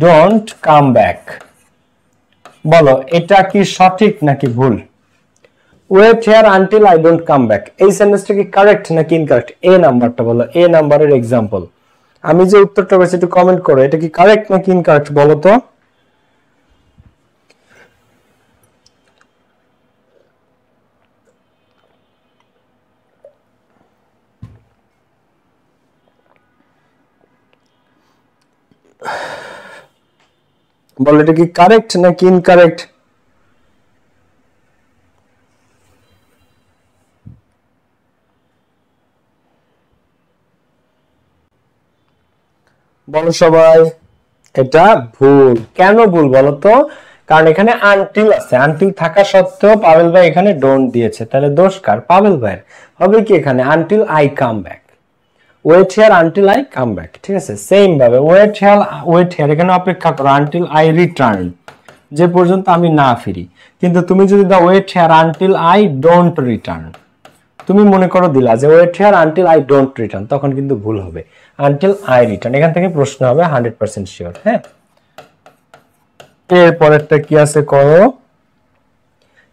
don't come back. বলো এটা কি সঠিক নাকি ভুল? Wait here until I don't come back, এই সেন্টেন্সটা কি কারেক্ট নাকি ইনকারেক্ট? এ নাম্বারটা বলো, এ নাম্বারের এক্সাম্পল। আমি যে উত্তরটা পেয়েছি একটু কমেন্ট করো, এটা কি কারেক্ট নাকি ইনকারেক্ট বলো তো। বলো এটা কি কারেক্ট নাকি ইনকারেক্ট? বলো সবাই। এটা ভুল। কেন ভুল বলো তো? কারণ এখানে আনটিল আছে, আনটিল থাকা সত্ত্বেও পাভেল ভাই এখানে ডোন্ট দিয়েছে, তাহলে দোষ কার? পাভেল ভাইয়ের। হবে কি এখানে until I come back, wait here until I come back, ঠিক আছে। সেম ভাবে ওয়েট হিয়ার এখানে অপেক্ষা করো আনটিল আই রিটার্ন, যে পর্যন্ত আমি না ফিরি। কিন্তু তুমি যদি দাও wait here until I don't return, তুমি মনে করো দিলা যে wait here until I don't return, তখন কিন্তু ভুল হবে। আনটিল আই রিটার্ন, এখান থেকে প্রশ্ন হবে 100% শিওর। হ্যাঁ, এর পরেরটা কি আছে করো।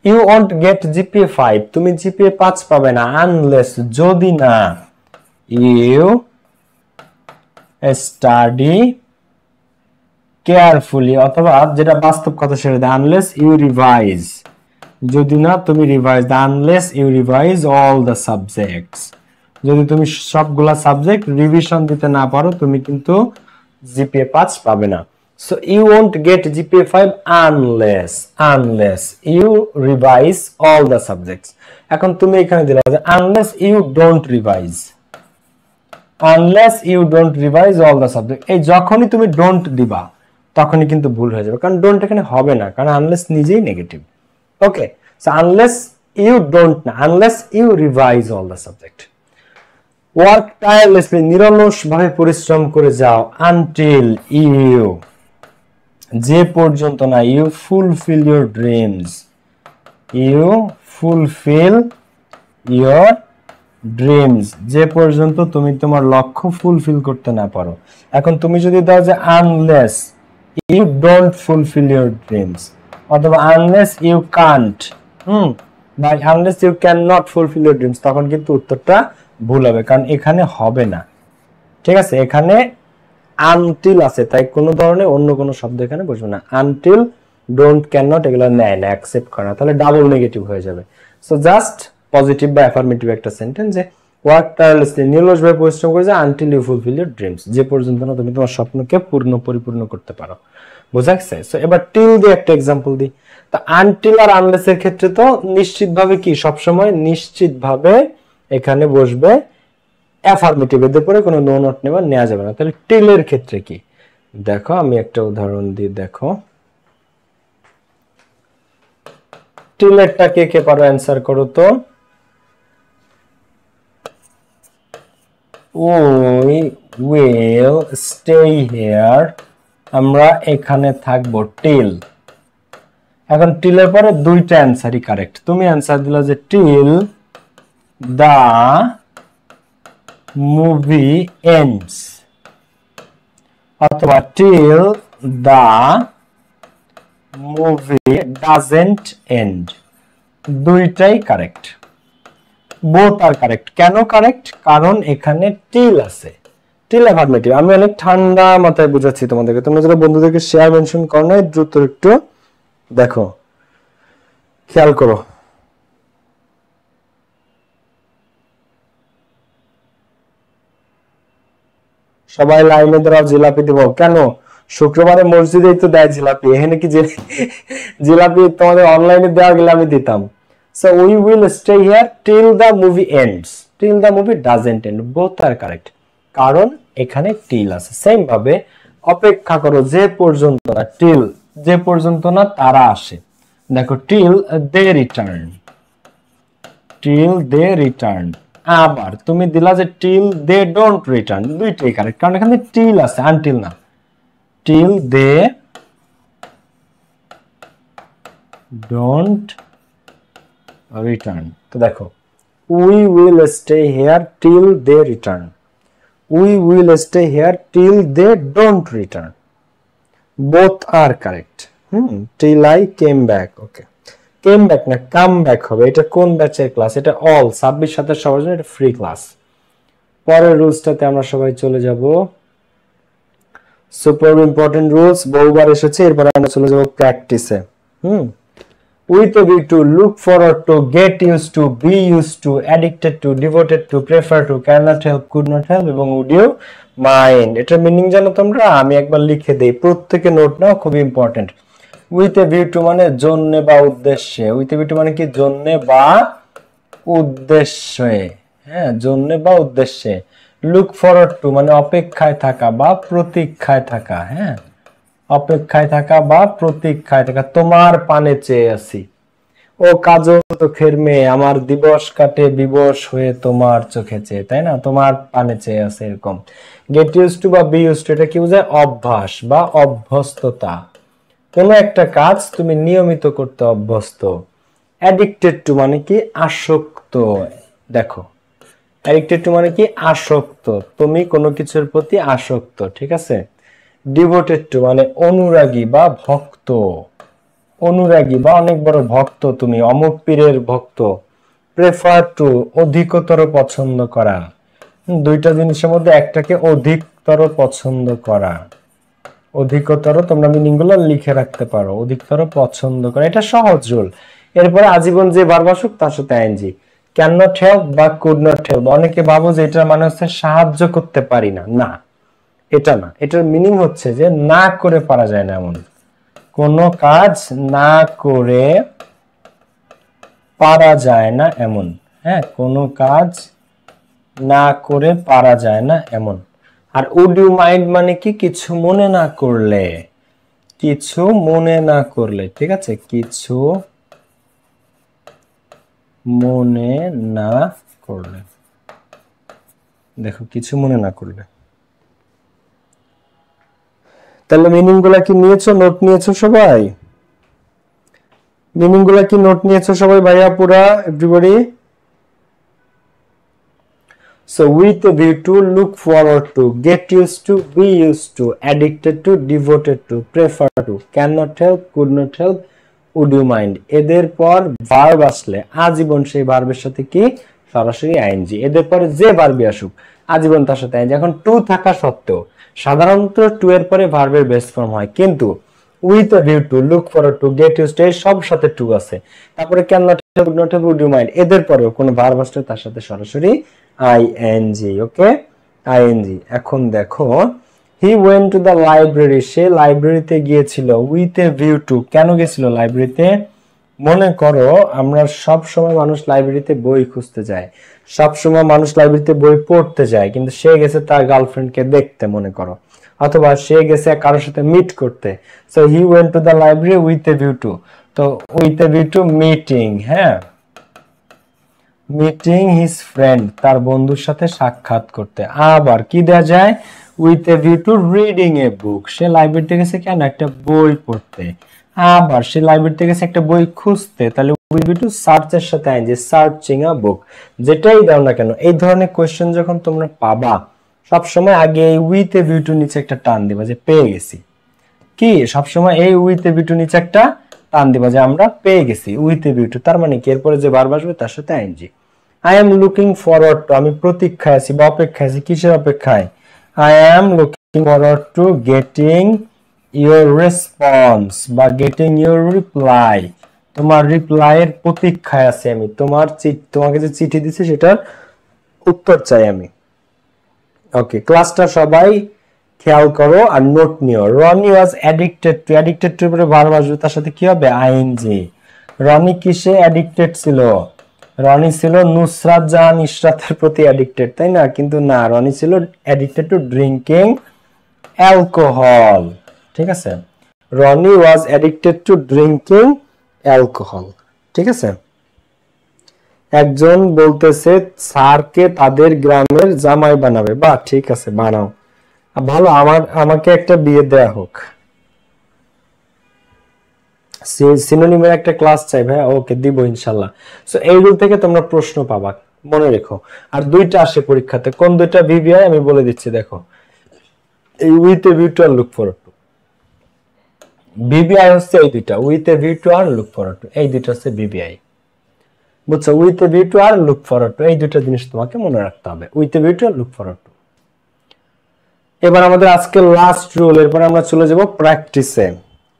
ইউ ওয়ন্ট গেট জিপিএ 5, তুমি জিপিএ 5 পাবে না আনলেস, যদি না ইউ স্টাডি কেয়ারফুলি, অথবা যেটা বাস্তব কথা সেটা দেয় আনলেস ইউ রিভাইজ, যদি না তুমি revise, unless you revise all the subjects, যদি তুমি সবগুলা সাবজেক্ট রিভিশন দিতে না পারো তুমি কিন্তু জিপিএ 5 পাবে না। So you won't get GPA 5 unless you revise all the subjects. এখন তুমি এখানে দিলা যে unless you don't revise, unless you don't revise all the subject, এই যখনই তুমি ডোন্ট দিবা তখনই কিন্তু ভুল হয়ে যাবে, কারণ ডোন্ট এখানে হবে না, কারণ আনলেস নিজেই negative. Okay, so unless you don't না, unless you revise all the subject. Work tirelessly, নিরলসভাবে পরিশ্রম করে যাও, আনটিল ইউ, যে পর্যন্ত না you fulfil your dreams, you fulfil your dreams, যে পর্যন্ত তুমি তোমার লক্ষ্য ফুলফিল করতে না পারো। এখন তুমি যদি দাও যে unless you don't fulfil your dreams, অথবা আনলেস ইউ কান্ট, বা unless you can not fulfil your dreams, তখন কিন্তু উত্তরটা ভুল হবে, কারণ এখানে হবে না। ঠিক আছে, এখানে আনটিল আছে, তাই কোনো ধরনের অন্য কোনো শব্দ এখানে বসবে না। আনটিল, ডোন্ট, ক্যান নট এগুলো নেয় না, অ্যাকসেপ্ট করে না, তাহলে ডাবল নেগেটিভ হয়ে যাবে। সো জাস্ট পজিটিভ বা অ্যাফার্মেটিভ একটা সেন্টেন্স, যে ওয়ার্ক টায়ারলেসলি, নিরলসভাবে পরিশ্রম করে যায়, until you fulfil your dreams, যে পর্যন্ত না তুমি তোমার স্বপ্নকে পরিপূর্ণ করতে পারো। বোঝা গেছে? সো এবার টিল দিয়ে একটা এক্সাম্পল দিই। তো আনটিল আর আনলেস এর ক্ষেত্রে তো নিশ্চিতভাবে কি সবসময় নিশ্চিতভাবে এখানে বসবে অ্যাফার্মেটিভ, এদের পরে কোনো নো নট নেভার নেওয়া যাবে না। তাহলে টিল এর ক্ষেত্রে কি দেখো, আমি একটা উদাহরণ দিই, দেখো টিল এরটা কে কে পারো অ্যানসার করো তো। We will stay here, আমরা এখানে থাকবো, টিল। এখন টিলের পরে দুইটা অ্যানসারই কারেক্ট, তুমি অ্যানসার দিলা যে টিল দা মুভি এন্ডস, অথবা till the movie doesn't end, দুইটাই কারেক্ট, বোথ আর কারেক্ট। কেন কারেক্ট? কারণ এখানে টিল আছে, টিল অ্যাফার্মেটিভ। আমি অনেক ঠান্ডা মাথায় বুঝাচ্ছি তোমাদেরকে, তোমরা যারা বন্ধুদেরকে শেয়ার মেনশন করো না, দ্রুত একটু দেখো, খেয়াল করো। সবাই লাইনে দাঁড়াও, জিলাপি দেব। কেন? শুক্রবারে মসজিদেই তো দেয় জিলাপি, এখানে কি জিলাপি তোমাদের অনলাইনে দেওয়া গেলে আমি দিতাম। So we will stay here till the movie ends, till the movie doesn't end, both are correct, কারণ এখানে টিল আছে। সেম ভাবে অপেক্ষা করো যে পর্যন্ত না, টিল যে পর্যন্ত না তারা আসে, দেখো till they return, till they return. আবার তুমি দিলা যে টিল দে ডোন্ট রিটার্ন, দুইটাই কারেক্ট, কারণ এখানে টিল আছে, আনটিল না। Till they don't return. তো দেখো we will stay here till they return, we will stay here till they don't return, both are correct. till I came back, okay, came back না come back হবে। এটা কোন ব্যাচের class? এটা all 26-27 সবার জন্য এটা ফ্রি ক্লাস। পরের রুলসটাতে আমরা সবাই চলে যাব। সুপার ইম্পর্টেন্ট রুলস বহুবার এসেছে, এরপর আমরা চলে যাব প্র্যাকটিসে। with a view to, look forward to, get used to, be used to, addicted to, devoted to, prefer to, cannot help, could not help এবং would you mind। এটার মিনিং জানো তোমরা? আমি একবার লিখে দেই, প্রত্যেকে নোট নাও, খুব important. with a view to মানে জন্য বা উদ্দেশ্যে, with a view to মানে কি জন্য বা উদ্দেশ্যে, হ্যাঁ জন্য বা উদ্দেশ্যে। look forward to মানে অপেক্ষায় থাকা বা প্রতীক্ষায় থাকা, হ্যাঁ অপেক্ষায় থাকা বা প্রতীক্ষায় থাকা। তোমার পানে চেয়ে আছি, ও কাজল চোখের মেয়ে, আমার দিবস কাটে বিবশ হয়ে তোমার চোখে চেয়ে, তাই না? তোমার পানে চেয়ে আছে এরকম। গেট ইউজ টু বা বি ইউজ টু এটা কি বোঝায়? অভ্যাস বা অভ্যস্ততা, কোন একটা কাজ তুমি নিয়মিত করতে অভ্যস্ত। অ্যাডিক্টেড টু মানে কি? আসক্ত। দেখো অ্যাডিক্টেড টু মানে কি? আসক্ত, তুমি কোনো কিছুর প্রতি আসক্ত, ঠিক আছে। ডিভোটেড টু মানে অনুরাগী বা ভক্ত, অনুরাগী বা অনেক বড় ভক্ত, তুমি অমুক পীরের ভক্ত। প্রেফার টু অধিকতর পছন্দ করা, দুইটা জিনিসের মধ্যে একটাকে অধিকতর পছন্দ করা। অধিকতর তোমরা মিনিং গুলো লিখে রাখতে পারো, অধিকতর পছন্দ করা, এটা সহজ রুল। এরপরে আজীবন যে ভার্ব আসুক তার সাথে আইএনজি। ক্যান নট হেল্প বা কুড নট হেল্প, অনেকে ভাবো যে এটা মানে হচ্ছে সাহায্য করতে পারি না, না এটা না, এটার মিনিং হচ্ছে যে না করে পারা যায় না এমন কোনো কাজ, না করে পারা যায় না এমন, হ্যাঁ কোনো কাজ না করে পারা যায় না এমন। আর উড ইউ মাইন্ড মানে কি? কিছু মনে না করলে, কিছু মনে না করলে, ঠিক আছে, কিছু মনে না করলে। দেখো কিছু মনে না করলে, তাহলে মিনিং গুলা কি নিয়েছো? নোট নিয়েছো সবাই? মিনিং গুলা কি নোট নিয়েছো সবাই ভাইয়া পুরা everybody? So with a view to, look forward to, get used to, be used to, addicted to, devoted to, prefer to, cannot help, could not help, would you mind। এদের পর verb আসলে আজীবন সেই ভার্বের সাথে কি? সরাসরি আইএনজি। এদের পরে যে ভার্বই আসুক আজীবন তার সাথে আইএনজি। এখন টু থাকা সত্ত্বেও সাধারণত টু এর পরে ভার্বের বেস ফর্ম হয়, কিন্তু with a view to, look forward to, get used to সব সাথে টু আছে। তারপরে cannot help, could not help, would you mind এদের পরেও কোনো ভার্ব আসলে তার সাথে সরাসরি আইএনজি, ওকে আইএনজি। এখন দেখো he went to the library, সে লাইব্রেরিতে গিয়েছিল। উইথ এ ভিউ টু, কেন গেছিল লাইব্রেরিতে? মনে করো আমরা সব সময় মানুষ লাইব্রেরিতে বই খুঁজতে যায়, সব সময় মানুষ লাইব্রেরিতে বই পড়তে যায়, কিন্তু সে গেছে তার গার্লফ্রেন্ডকে দেখতে মনে করো, অথবা সে গেছে কারোর সাথে মিট করতে। So he went to the library with a view to, তো with a view to meeting, হ্যাঁ মিটিং হিজ ফ্রেন্ড, তার বন্ধুর সাথে সাক্ষাৎ করতে। আবার কি দেয়া যায়? With a view to reading a book, সে লাইব্রেরিতে গেছে কেন? একটা বই পড়তে। আবার সে লাইব্রেরিতে গেছে একটা বই খুঁজতে, তাহলে উইথ ভিউ টু সার্চের সাথে আইনজি, সার্চিং আ বুক। যেটাই দাও না কেন এই ধরনের কোশ্চেন যখন তোমরা পাবা সবসময় আগে এই উইথ এ ভিউ টু নিচে একটা টান দিবা যে পেয়ে গেছি। কি সবসময় এই উইথ এ ভিউ টু নিচে একটা টান দিবা যে আমরা পেয়ে গেছি উইথ এ ভিউ টু, তার মানে কি এরপরে যে ভার্ব আসবে তার সাথে ING. I am looking forward to, আমি প্রতীক্ষায় আছি বা অপেক্ষায় আছি। কিসের অপেক্ষায়? I am looking forward to getting your response বা গেটিং ইউর রিপ্লাই, তোমার রিপ্লাইয়ের প্রতীক্ষায় আছি আমি, তোমাকে যে চিঠি দিছি সেটার উত্তর চাই আমি। ওকে ক্লাসটা সবাই খেয়াল করো আর নোট নিও। রনি ওয়াজ অ্যাডিক্টেড টু, অ্যাডিক্টেড টু এর ভার্ব আসবে, তার সাথে কি হবে? আইএনজি। রনি কিসে অ্যাডিক্টেড ছিল? রনি ছিল নুসরাত জাহান ইশরাতের প্রতি অ্যাডিক্টেড, তাই না? কিন্তু না, রনি ছিল অ্যাডিক্টেড টু ড্রিঙ্কিং অ্যালকোহল, ঠিক আছে। রনি ওয়াজ অ্যাডিক্টেড টু ড্রিঙ্কিং অ্যালকোহল, ঠিক আছে। একজন বলতেছে স্যারকে তাদের গ্রামের জামাই বানাবে, বা ঠিক আছে বানাও, ভালো, আমাকে একটা বিয়ে দেয়া হোক। সিনোনিমের একটা ক্লাস চাই ভাই, ওকে দিব ইনশাআল্লাহ। সো এইগুলো থেকে তোমরা প্রশ্ন পাবা, মনে রেখো। আর দুইটা আসে পরীক্ষাতে, কোন দুইটা ভিভিআই আমি বলে দিচ্ছি দেখো, এই উইথ এ ভিউ টু আর লুক ফরওয়ার্ড টু। ভিভিআই হচ্ছে এই দুইটা, উইথ এ ভিউ টু আর লুক ফরওয়ার্ড টু, এই দুইটা হচ্ছে ভিভিআই। বুঝছো, উইথ এ ভিউ টু আর লুক ফরওয়ার্ড টু, এই দুইটা জিনিস তোমাকে মনে রাখতে হবে, উইথ এ ভিউ টু আর লুক ফরওয়ার্ড টু। এবার আমাদের আজকের লাস্ট রুল, এরপর আমরা চলে যাব প্র্যাকটিসে।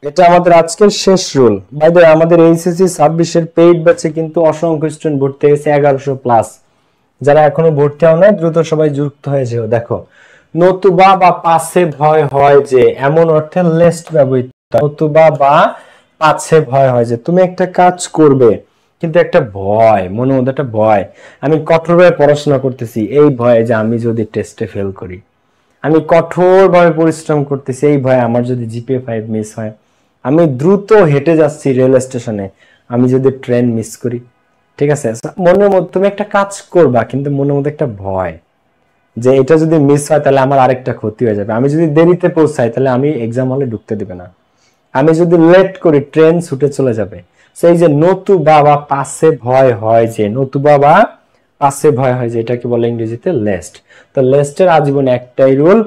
এটা আমাদের আজকের শেষ রুল। বাই দ্য ওয়ে, আমাদের এইচএসসি 26 এর পেইড ব্যাচে কিন্তু অসংখ্য স্টুডেন্ট ভর্তি হয়েছে, 1100 প্লাস। যারা এখনো ভর্তি হও নাই দ্রুত সবাই যুক্ত হয়ে যেও। দেখো, নতুবা বা পাছে ভয় হয় যে, এমন অর্থে লেস্ট ব্যবহৃত। নতুবা বা পাছে ভয় হয় যে, তুমি একটা কাজ করবে কিন্তু একটা ভয়, মনের মধ্যে একটা ভয়, আমি কঠোরভাবে পড়াশোনা করতেছি এই ভয়ে যে আমি যদি টেস্টে ফেল করি, আমি কঠোরভাবে পরিশ্রম করতেছি এই ভয়ে আমার যদি জিপিএ 5 মিস হয়, আমি দ্রুত হেঁটে যাচ্ছি রেল স্টেশনে, আমি যদি ট্রেন মিস করি। ঠিক আছে, মনের মধ্যে তুমি একটা কাজ করবা কিন্তু মনের মধ্যে একটা ভয় যে এটা যদি মিস হয় তাহলে আমার আরেকটা ক্ষতি হয়ে যাবে, আমি যদি দেরিতে পৌঁছাই তাহলে আমি এক্সাম হলে ঢুকতে দিবে না, আমি যদি লেট করি ট্রেন ছুটে চলে যাবে। সেই যে নতুবা বা পাশে ভয় হয় যে, নতুবা বা পাশে ভয় হয় যে, এটাকে বলে ইংরেজিতে লেস্ট। তো লেস্টের আজীবন একটাই রুল,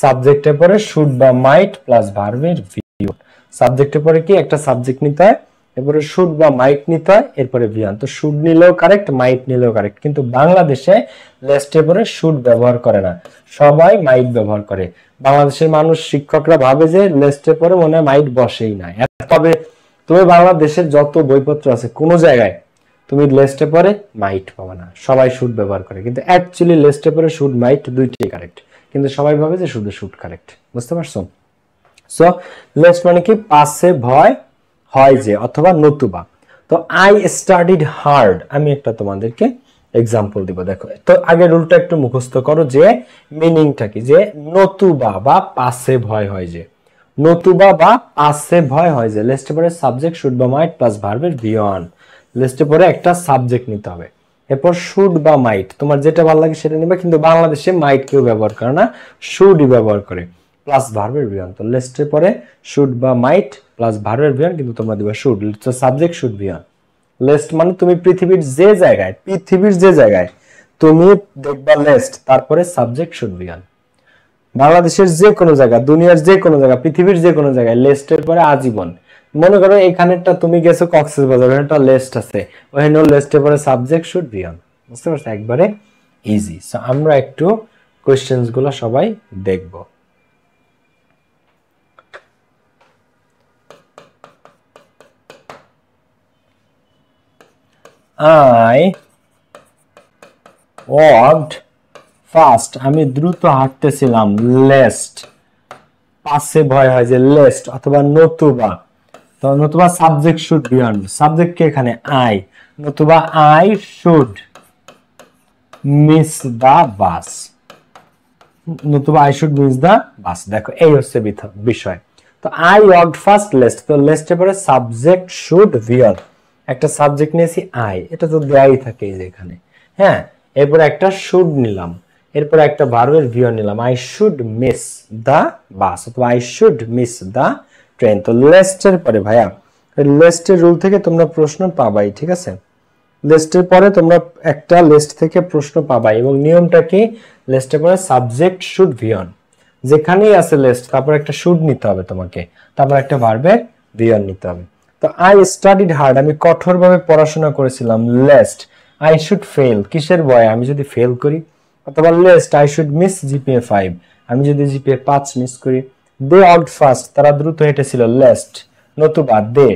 সাবজেক্টের পরে শুড বা মাইট প্লাস ভার্বের ভিউ। সাবজেক্টের পরে কি একটা সাবজেক্ট নিতে হয়, এরপরে শুড বা মাইট নিতে হয়, এরপরে ভিয়ান। তো শুড নিলেও কারেক্ট, মাইট নিলেও কারেক্ট, কিন্তু বাংলাদেশে লেস্টের পরে শুড ব্যবহার করে না, সবাই মাইট ব্যবহার করে। বাংলাদেশের মানুষ, শিক্ষকরা ভাবে যে লেস্টের পরে মনে হয় মাইট বসেই না। তবে তুমি বাংলাদেশের যত বইপত্র আছে কোন জায়গায় তুমি লেস্টে পরে মাইট পাবে না, সবাই শুড ব্যবহার করে। কিন্তু অ্যাকচুয়ালি লেস্টে পরে শুড মাইট দুইটাই কারেক্ট, কিন্তু সবাই ভাবে যে শুধু শুড কারেক্ট। বুঝতে পারছো? সো লেস্ট মানে কি, পাশে ভয় হয় যে অথবা নতুবা। তো আই স্টাডিড হার্ড, আমি একটা তোমাদেরকে এক্সাম্পল দিব। দেখো, তো আগে রুলটা একটু মুখস্থ করো যে মিনিংটা কি, যে নতুবা বা পাশে ভয় হয় যে, নতুবা বা পাশে ভয় হয় যে, লিস্টে পরে সাবজেক্ট শুড বা মাইট প্লাস ভার্বের ভিওয়ান। লিস্টে পরে একটা সাবজেক্ট নিতে হবে, এরপর শুড বা মাইট, তোমার যেটা ভালো লাগে সেটা নিবে, কিন্তু বাংলাদেশে মাইট কেউ ব্যবহার করে না, শুডই ব্যবহার করে, প্লাস ভার্বের ভিওয়ান। তো লিস্টে পরে শুড বা মাইট প্লাস ভার্বের ভিওয়ান, কিন্তু তোমরা দিবা শুড, তো সাবজেক্ট শুড ভিওয়ান। লিস্ট মানে তুমি পৃথিবীর যে জায়গায়, পৃথিবীর যে জায়গায় তুমি দেখবা লিস্ট, তারপরে সাবজেক্ট শুড ভিওয়ান। বাংলাদেশের যে কোনো জায়গা, দুনিয়ার যে কোনো জায়গা, পৃথিবীর যে কোনো জায়গায় লেস্টের পরে আজীবন। মনে করো এখানেরটা তুমি গেছো কক্সবাজার, ওখানেটা লেস্ট আছে, ওখানে লেস্টের পরে সাবজেক্ট শুড বি অন। বুঝতে পারছো? একবারে ইজি। সো আমরা একটু কোশ্চেন্স গুলো সবাই দেখব। I walked fast, আমি দ্রুত হাঁটতেছিলাম, লেস্ট পাশে ভয় হয় যে লেস্ট অথবা নতুবা। তো নতুবা subject should be on, subject কে এখানে আই, নতুবা I should miss the bus, নতুবা I should miss the bus. দেখো এই হচ্ছে বিষয়। তো আই ওয়াকড ফাস্ট লেস্ট, তো লেস্টের পরে সাবজেক্ট শুড বি অন, একটা সাবজেক্ট নিয়েছি আই, এটা তো দেয়াই থাকে এই যে এখানে, হ্যাঁ। এরপরে একটা শুড নিলাম, এরপরে একটা ভার্বের ভিও নিলাম, I should miss the bus অথবা I should miss the train. তো লেস্টের পরে ভাইয়া, লেস্টের রুল থেকে তোমরা প্রশ্ন পাবাই, ঠিক আছে? লিস্টের পরে তোমরা একটা লিস্ট থেকে প্রশ্ন পাবাই, এবং নিয়মটা কি, লিস্টের পরে সাবজেক্ট শুড বি অন, যেখানেই আছে লিস্ট তারপর একটা শুড নিতে হবে তোমাকে, তারপর একটা ভার্বের বি অন নিতে হবে। তো আই স্টাডিড হার্ড, আমি কঠোরভাবে পড়াশোনা করেছিলাম, লেস্ট আই শুড ফেল, কিসের ভয়, আমি যদি ফেল করি, অথবা lest I should miss GPA 5, আমি যদি জিপিএ 5 মিস করি। দে ওয়াকড ফাস্ট, তারা দ্রুত হেঁটেছিল, লেস্ট নতুবা দে,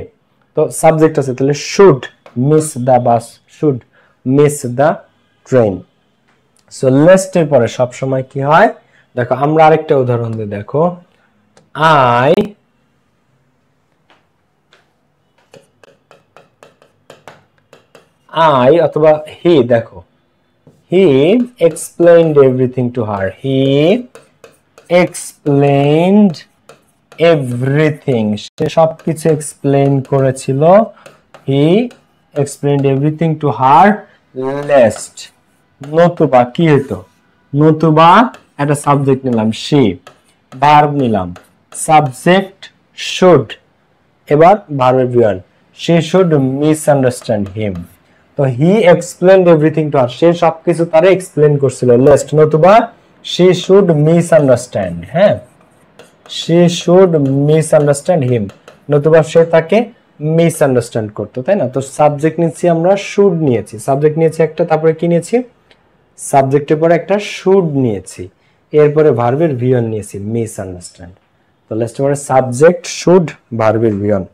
তো সাবজেক্ট আছে তাহলে should miss the bus, should miss the train. So লেস্টের পরে সব সময় কি হয়, দেখো আমরা আরেকটা উদাহরণ দিই। দেখো, আই অথবা হি, দেখো he explained everything to her, he explained everything, সে সবকিছু এক্সপ্লেইন করেছিল, he explained everything to her lest. নতুবা কি হতো, নতুবা একটা সাবজেক্ট নিলাম শি, ভার্ব নিলাম, সাবজেক্ট শুড এবার ভার্বের V one, she should misunderstand him, তো he explained everything to her, সে সবকিছু তারে এক্সপ্লেন করছিল, লেস্ট নতুবা she should misunderstand, হ্যাঁ she should misunderstand him, নতুবা সে তাকে মিসআন্ডারস্ট্যান্ড করতো, তাই না? তো সাবজেক্ট নিয়েছি আমরা, শুড নিয়েছি, সাবজেক্ট নিয়েছি একটা, তারপরে কি নিয়েছি, সাবজেক্টের পরে একটা শুড নিয়েছি, এরপরে ভার্বের ভিওন নিয়েছি মিসআন্ডারস্ট্যান্ড। তো লেস্টের পরে সাবজেক্ট শুড ভার্বের ভিওন,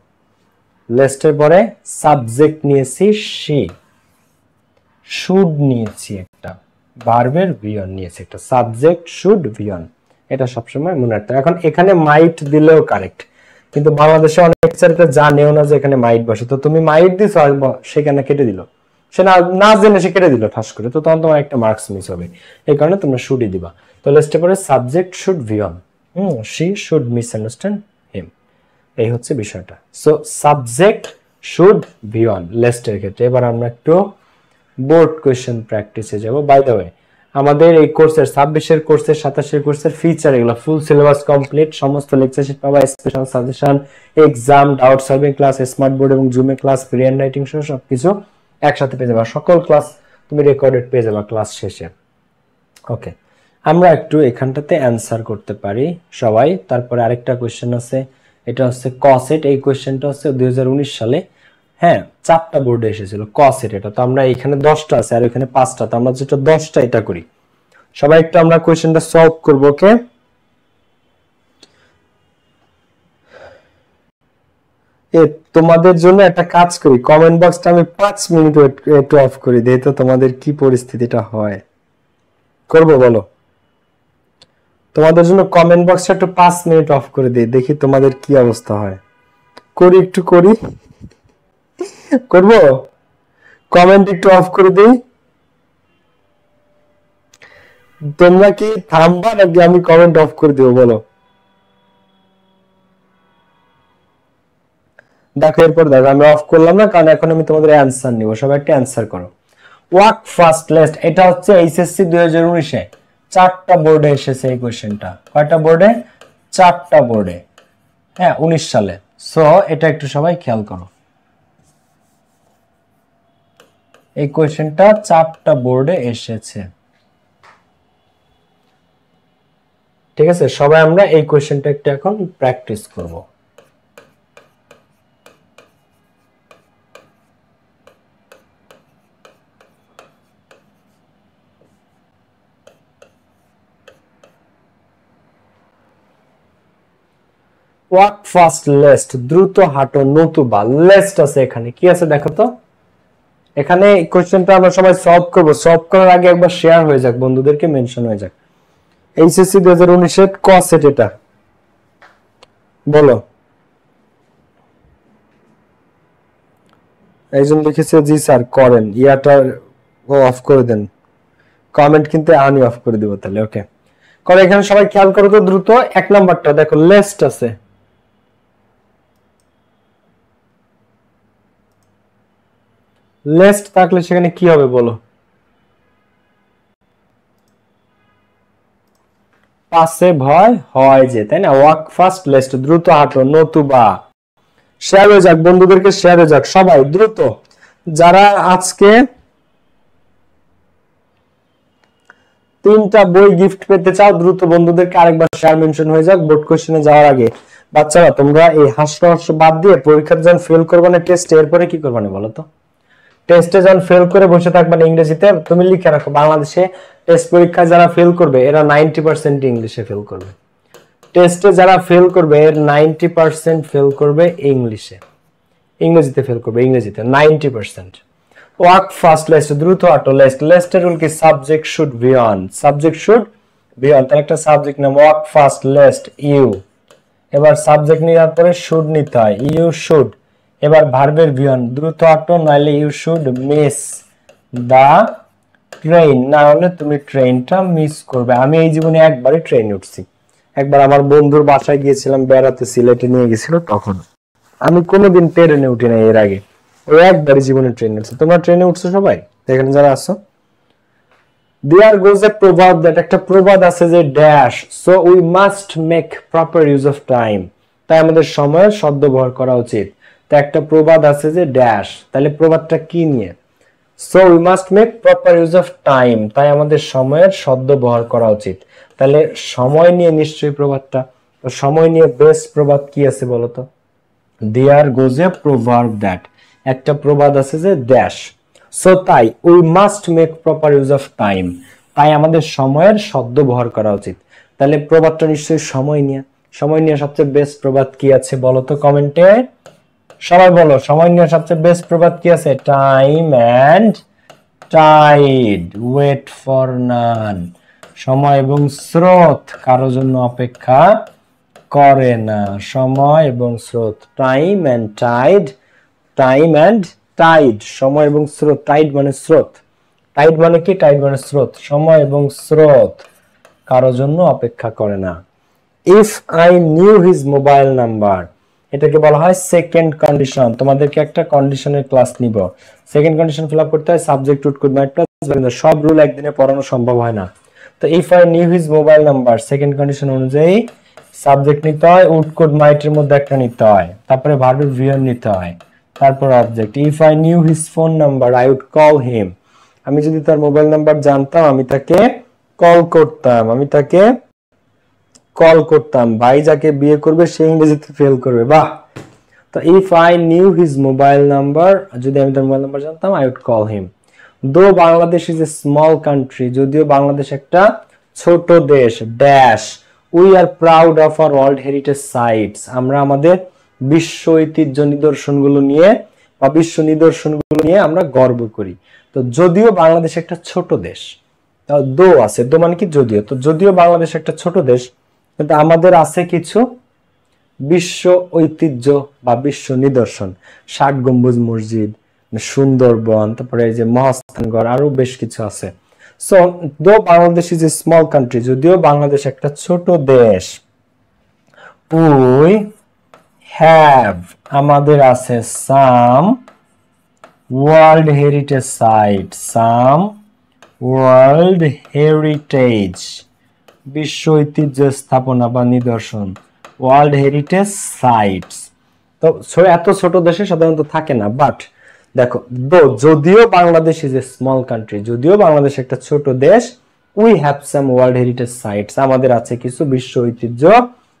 লেস্টের পরে সাবজেক্ট নিয়েছি she, শুড নিয়েছি একটা, ভার্বের ভিওন নিয়েছি একটা, সাবজেক্ট শুড ভিওন, এটা সবসময় মনে রাখতে। এখন এখানে মাইট দিলেও কারেক্ট, কিন্তু বাংলাদেশে অনেক এটা জানেও না যে এখানে মাইট বসে, তো তুমি মাইট দিছো আর সেখানে কেটে দিল, সে না জেনে সে কেটে দিল ঠাস করে, তো তখন তোমার একটা মার্কস মিস হবে, এই কারণে তোমরা শুডই দিবা। তো লেস্টে পরে subject should ভিওন, she should misunderstand him, এই হচ্ছে বিষয়টা। সো সাবজেক্ট শুড ভিওন লেস্টের ক্ষেত্রে। এবার আমরা একটু বোর্ড কোয়েশ্চেন প্র্যাকটিসে যাব। বাই দ্য ওয়ে, আমাদের এই কোর্সের 26-এর কোর্সের 27-এর কোর্সের ফিচার এগুলো, ফুল সিলেবাস কমপ্লিট, সমস্ত লেকচার শিট পাবা, special suggestion, exam, doubt solving class, smart board এবং জুমে ক্লাস, ফ্রি হ্যান্ড রাইটিং সহ সবকিছু একসাথে পেয়ে যাবা, সকল ক্লাস তুমি রেকর্ডেড পেয়ে যাবা ক্লাস শেষে। ওকে, আমরা একটু এখানটাতে অ্যানসার করতে পারি সবাই। তারপরে আরেকটা কোয়েশ্চেন আছে, এটা হচ্ছে কসেট, এই কোয়েশ্চেনটা হচ্ছে 2019 সালে, হ্যাঁ 4টা বোর্ডে এসেছিল কসেট, এটা তো আমরা এখানে 10টা আছে আর এখানে 5টা, তো আমরা যেটা 10টা এটা করি সবাই, একটু আমরা কোয়েশ্চেনটা সলভ করব। ওকে, তোমাদের জন্য একটা কাজ করি, কমেন্ট বক্সটা আমি 5 মিনিট একটু অফ করে দিই, তো তোমাদের কি পরিস্থিতিটা হয়, করব বলো? তোমাদের জন্য কমেন্ট বক্সটা একটু 5 মিনিট অফ করে দিই, দেখি তোমাদের কি অবস্থা হয়, করি একটু করি, করব? কমেন্ট একটু অফ করে দিই, তোমরা কি থামবা নাকি আমি কমেন্ট অফ করে দিব বলো? দেখো এরপর দেখো আমি অফ করলাম না, কারণ এখন আমি তোমাদের অ্যানসার নিব, সবাই একটা অ্যানসার করো। ওয়ার্ক ফার্স্ট লিস্ট, এটা হচ্ছে এইচএসসি 2019-এ 4টা বোর্ডে এসেছে এই কোশ্চেনটা, কয়টা বোর্ডে? 4টা বোর্ডে, হ্যাঁ 19 সালে। সো এটা একটু সবাই খেয়াল করো, এই কোশ্চেনটা 4টা বোর্ডে এসেছে, ঠিক আছে? সবাই আমরা এই কোশ্চেনটা একটু এখন প্র্যাকটিস করব। ওয়াক ফাস্ট লেস্ট, দ্রুত হাঁটো, নতুবা লেস্ট আছে এখানে, কি আছে দেখো তো, এখানে কোশ্চেনটা আমরা সবাই সলভ করব। সলভ করার আগে একবার শেয়ার হয়ে যাক, বন্ধুদেরকে মেনশন হয়ে যাক। এইচএসসি 2019-এর ক সেট এটা, বলো? একজন লিখেছে জি স্যার করেন, ইয়াটা অফ করে দেন, কমেন্ট কিন্তু আমি অফ করে দিব তাহলে। ওকে, করে এখানে সবাই খেয়াল করো তো দ্রুত, 1 নাম্বারটা দেখো, লেস্ট আছে, লেস্ট থাকলে সেখানে কি হবে বলো? পাশে ভয় হয় যে, তাই না? ওয়াক ফাস্ট লেস্ট, দ্রুত হাঁটো, নতুবা। শেয়ার হয়ে যাক, বন্ধুদেরকে শেয়ার হয়ে যাক সবাই দ্রুত। যারা আজকে 3টা বই গিফট পেতে চাও, দ্রুত বন্ধুদেরকে আরেকবার শেয়ার মেনশন হয়ে যাক বোর্ড কোশ্চেনে যাওয়ার আগে। বাচ্চারা তোমরা এই হাস্য বাদ দিয়ে পরীক্ষা যখন ফেল করবে না টেস্ট, এরপরে কি করবে না বলো তো? টেস্টে যখন ফেল করে বসে থাকবে না ইংরেজিতে, তুমি লিখে রাখো বাংলাদেশে টেস্ট পরীক্ষায় যারা ফেল করবে এরা 90% ইংলিশে ফেল করবে। টেস্টে যারা ফেল করবে এর 90% ফেল করবে ইংলিশে, ইংরেজিতে ফেল করবে, ইংরেজিতে 90%। ওয়ার্ক ফাস্ট লেস্ট, দ্রুত হাঁটো, লেস্ট, লেস্টের রুল কি? Subject should be on, subject should be on, তার একটা সাবজেক্ট নাম ওয়ার্ক ফাস্ট লেস্ট ইউ। এবার সাবজেক্ট নেওয়ার পরে শুড নিতে হয়, ইউ শুড। এবার ভার্বের বি অন, দ্রুত হাঁটো, নাহলে you should miss the train, না হলে তুমি ট্রেনটা মিস করবে। আমি এই জীবনে একবারই ট্রেনে উঠছি, একবার আমার বন্ধুর বাসায় গিয়েছিলাম বেড়াতে, সিলেটে নিয়ে গেছিল, তখন আমি কোনোদিন ট্রেনে উঠি না এর আগে, ওই একবারই জীবনে ট্রেনে উঠছে। তোমরা ট্রেনে উঠছো সবাই এখানে যারা আছো? There goes a proverb, that একটা প্রবাদ আছে যে dash, so we must make proper use of time, তাই আমাদের সময়ের সদ্ব্যবহার করা উচিত। তো একটা প্রবাদ আছে যে ড্যাশ, তাহলে প্রবাদটা কি নিয়ে? So we must make proper use of time, তাই আমাদের সময়ের সদ্ব্যবহার করা উচিত। তাহলে সময় নিয়ে নিশ্চয়ই প্রবাদটা। তো সময় নিয়ে বেস্ট প্রবাদ কি আছে বলতো? দেয়ার গোজ এ প্রোভার্ব দ্যাট, একটা প্রবাদ আছে যে ড্যাশ। সো তাই we must make proper use of time, তাই আমাদের সময়ের সদ্ব্যবহার করা উচিত। তাহলে প্রবাদটা নিশ্চয়ই সময় নিয়ে। সময় নিয়ে সবচেয়ে বেস্ট প্রবাদ কি আছে বলো তো কমেন্টে, সবাই বলো সময় নিয়ে সবচেয়ে বেস্ট প্রবাদ কি আছে? Time and tide wait for none, সময় এবং স্রোত কারোর জন্য অপেক্ষা করে না। সময় এবং স্রোত, time and tide, time and tide, সময় এবং স্রোত। টাইড মানে স্রোত, টাইড মানে কি? টাইড মানে স্রোত। সময় এবং স্রোত কারোর জন্য অপেক্ষা করে না। If I knew his mobile number, এটাকে বলা হয় সেকেন্ড কন্ডিশন। তোমাদেরকে একটা কন্ডিশনের ক্লাস নিব। সেকেন্ড কন্ডিশন ফিল আপ করতে হয় subject would could might plus, সব রুল একদিনে পড়ানো সম্ভব হয় না। তো if I knew his mobile number, second condition অনুযায়ী সাবজেক্ট নিতে হয়, উড কুড মাইট এর মধ্যে একটা নিতে হয়, তারপরে ভার্বের ভিএন নিতে হয়, তারপর object. If I knew his phone number I would call him, আমি যদি তার মোবাইল নাম্বার জানতাম আমি তাকে কল করতাম, আমি তাকে কল করতাম। ভাই যাকে বিয়ে করবে সে ইংরেজিতে ফেল করবে, বাহ। তো if I knew his mobile number, যদি আমি তার মোবাইল নাম্বার জানতাম, আই উড কল হিম। দো Bangladesh is a small country, যদিও বাংলাদেশ একটা ছোট দেশ, dash we are proud of our world heritage sites, আমরা আমাদের বিশ্ব ঐতিহ্য নিদর্শনগুলো নিয়ে বা বিশ্ব নিদর্শনগুলো নিয়ে আমরা গর্ব করি। তো যদিও বাংলাদেশ একটা ছোট দেশ, দো আছে, দো মানে কি? যদিও। তো যদিও বাংলাদেশ একটা ছোট দেশ, কিন্তু আমাদের আছে কিছু বিশ্ব ঐতিহ্য বা বিশ্ব নিদর্শন, ৬০ গম্বুজ মসজিদ, সুন্দরবন, তারপরে এই যে মহাস্থানগড়, আরো বেশ কিছু আছে। সো দো Bangladesh is a small country, যদিও বাংলাদেশ একটা ছোট দেশ, উই হ্যাভ, আমাদের আছে সাম ওয়ার্ল্ড হেরিটেজ সাইট, সাম ওয়ার্ল্ড হেরিটেজ, বিশ্ব ঐতিহ্য স্থাপনা বা নিদর্শন, ওয়ার্ল্ড হেরিটেজ সাইটস। তো এত ছোট দেশে সাধারণত থাকে না, বাট দেখো যদিও Bangladesh is a small country, যদিও বাংলাদেশ একটা ছোট দেশ, we have some world heritage sites, আমাদের আছে কিছু বিশ্ব ঐতিহ্য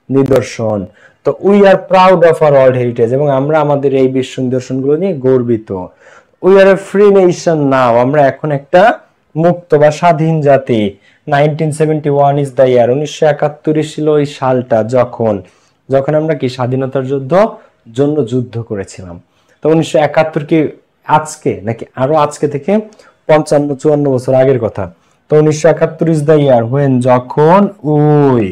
নিদর্শন। তো we are proud of our world heritage, এবং আমরা আমাদের এই বিশ্ব নিদর্শনগুলো নিয়ে গর্বিত। We are a free nation now, আমরা এখন একটা মুক্ত বা স্বাধীন জাতি। 1971 ইজ দ্য ইয়ার, 1971 ছিল ওই সালটা যখন যখন আমরা কি স্বাধীনতার জন্য যুদ্ধ করেছিলাম। তো 1971 কি আজকে নাকি আরো আজকে থেকে 55-54 বছর আগের কথা। তো 1971 ইজ দ্য ইয়ার হোয়েন, যখন উই,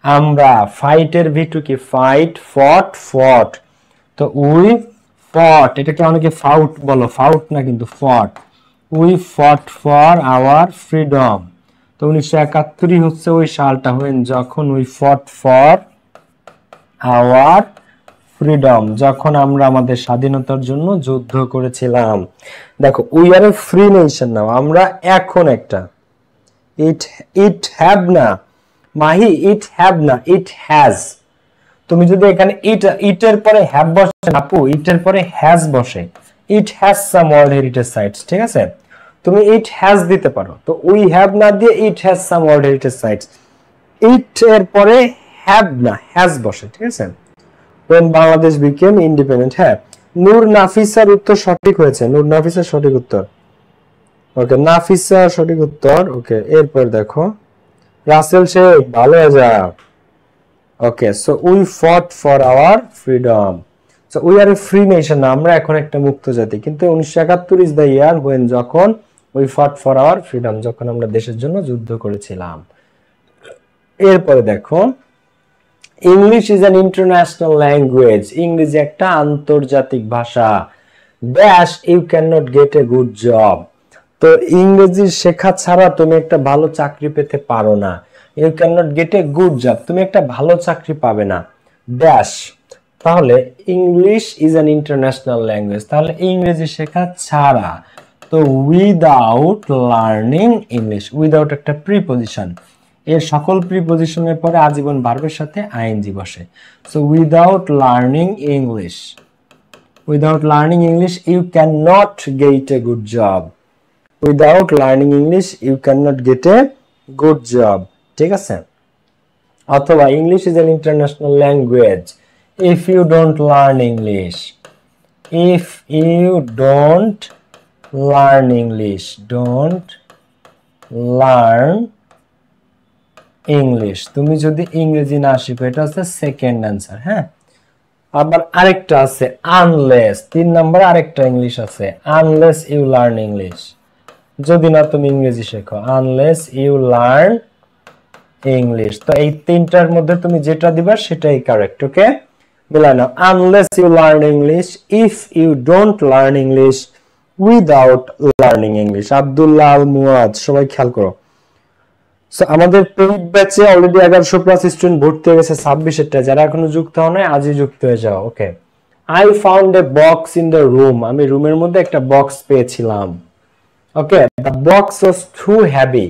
আমরা, ফাইটের ভিটু কি? ফাইট, ফট। তো উই ফট, এটাকে অনেকে ফাউট বলো, ফাউট না কিন্তু ফট। We fought for our freedom. তো 1971 হচ্ছে ওই সালটা হোয়েন, যখন we fought for our freedom, যখন আমরা আমাদের স্বাধীনতার জন্য যুদ্ধ করেছিলাম। দেখো we are a free nation now, আমরা এখন একটা, ইট হ্যাভ না মাহি, ইট হ্যাভ না, ইট হ্যাজ। তুমি যদি এখানে ইটের পরে হ্যাভ বসে, আপু ইটের পরে হ্যাজ বসে, ইট has some world heritage sites, ঠিক আছে? তুমি ইট হ্যাজ দিতে পারো। তো উই হ্যাভ না দিয়ে it has some world heritage sites, it এর পরে হ্যাভ না হ্যাজ বসে, ঠিক আছে? when Bangladesh became independent। হ্যাঁ, নূর নাফিসার উত্তর সঠিক হয়েছে, নূর নাফিসার সঠিক উত্তর। ওকে, নাফিসা সঠিক উত্তর। ওকে, এরপর দেখো রাসেল শেখ, ভালো হয়ে যাও। Okay, so we fought for our freedom. So we are a free nation, আমরা এখন একটা মুক্ত জাতি। কিন্তু 1971 ইজ দ্য ইয়ার হোয়েন, যখন we fought for our freedom, যখন আমরা দেশের জন্য যুদ্ধ করেছিলাম। এরপরে দেখো English is an international language, ইংরেজি একটা আন্তর্জাতিক ভাষা। Dash you can not get a good job, তো ইংরেজি শেখা ছাড়া তুমি একটা ভালো চাকরি পেতে পারো না। You can not get a good job, তুমি একটা ভালো চাকরি পাবে না। ড্যাশ, তাহলে English is an international language, তাহলে ইংরেজি শেখা ছাড়া। তো উইদাউট লার্নিং ইংলিশ, উইদাউট একটা প্রিপজিশন, এর সকল প্রিপজিশনের পরে আজীবন ভার্বের সাথে আইএনজি বসে। So without learning English, without learning English you cannot get a good job. Without learning English you cannot get a good job. ঠিক আছে? অথবা English is an international language. If you don't learn English, if you don't learn English, don't learn English, তুমি যদি ইংরেজি না শিখো, এটা হচ্ছে সেকেন্ড অ্যান্সার। হ্যাঁ, আবার আরেকটা আছে আনলেস, 3 নাম্বার আরেকটা ইংলিশ আছে, আনলেস ইউ লার্ন ইংলিশ, যদি না তুমি ইংরেজি শেখো, আনলেস ইউ লার্ন ইংলিশ। তো এই তিনটার মধ্যে তুমি যেটা দিবা সেটাই কারেক্ট। ওকে, মিলাই নাও, unless you learn English, if you don't learn English, without learning English. Abdullah Al Muad, সবাই খেয়াল করো। সো আমাদের পেইড ব্যাচে অলরেডি 1100 প্লাস স্টুডেন্ট ভর্তি হয়ে গেছে 26 টা, যারা এখনো যুক্ত হও নাই আজই যুক্ত হয়ে যাও। Okay, I found a box in the room, আমি রুমের মধ্যে একটা বক্স পেয়েছিলাম। Okay, the box was too heavy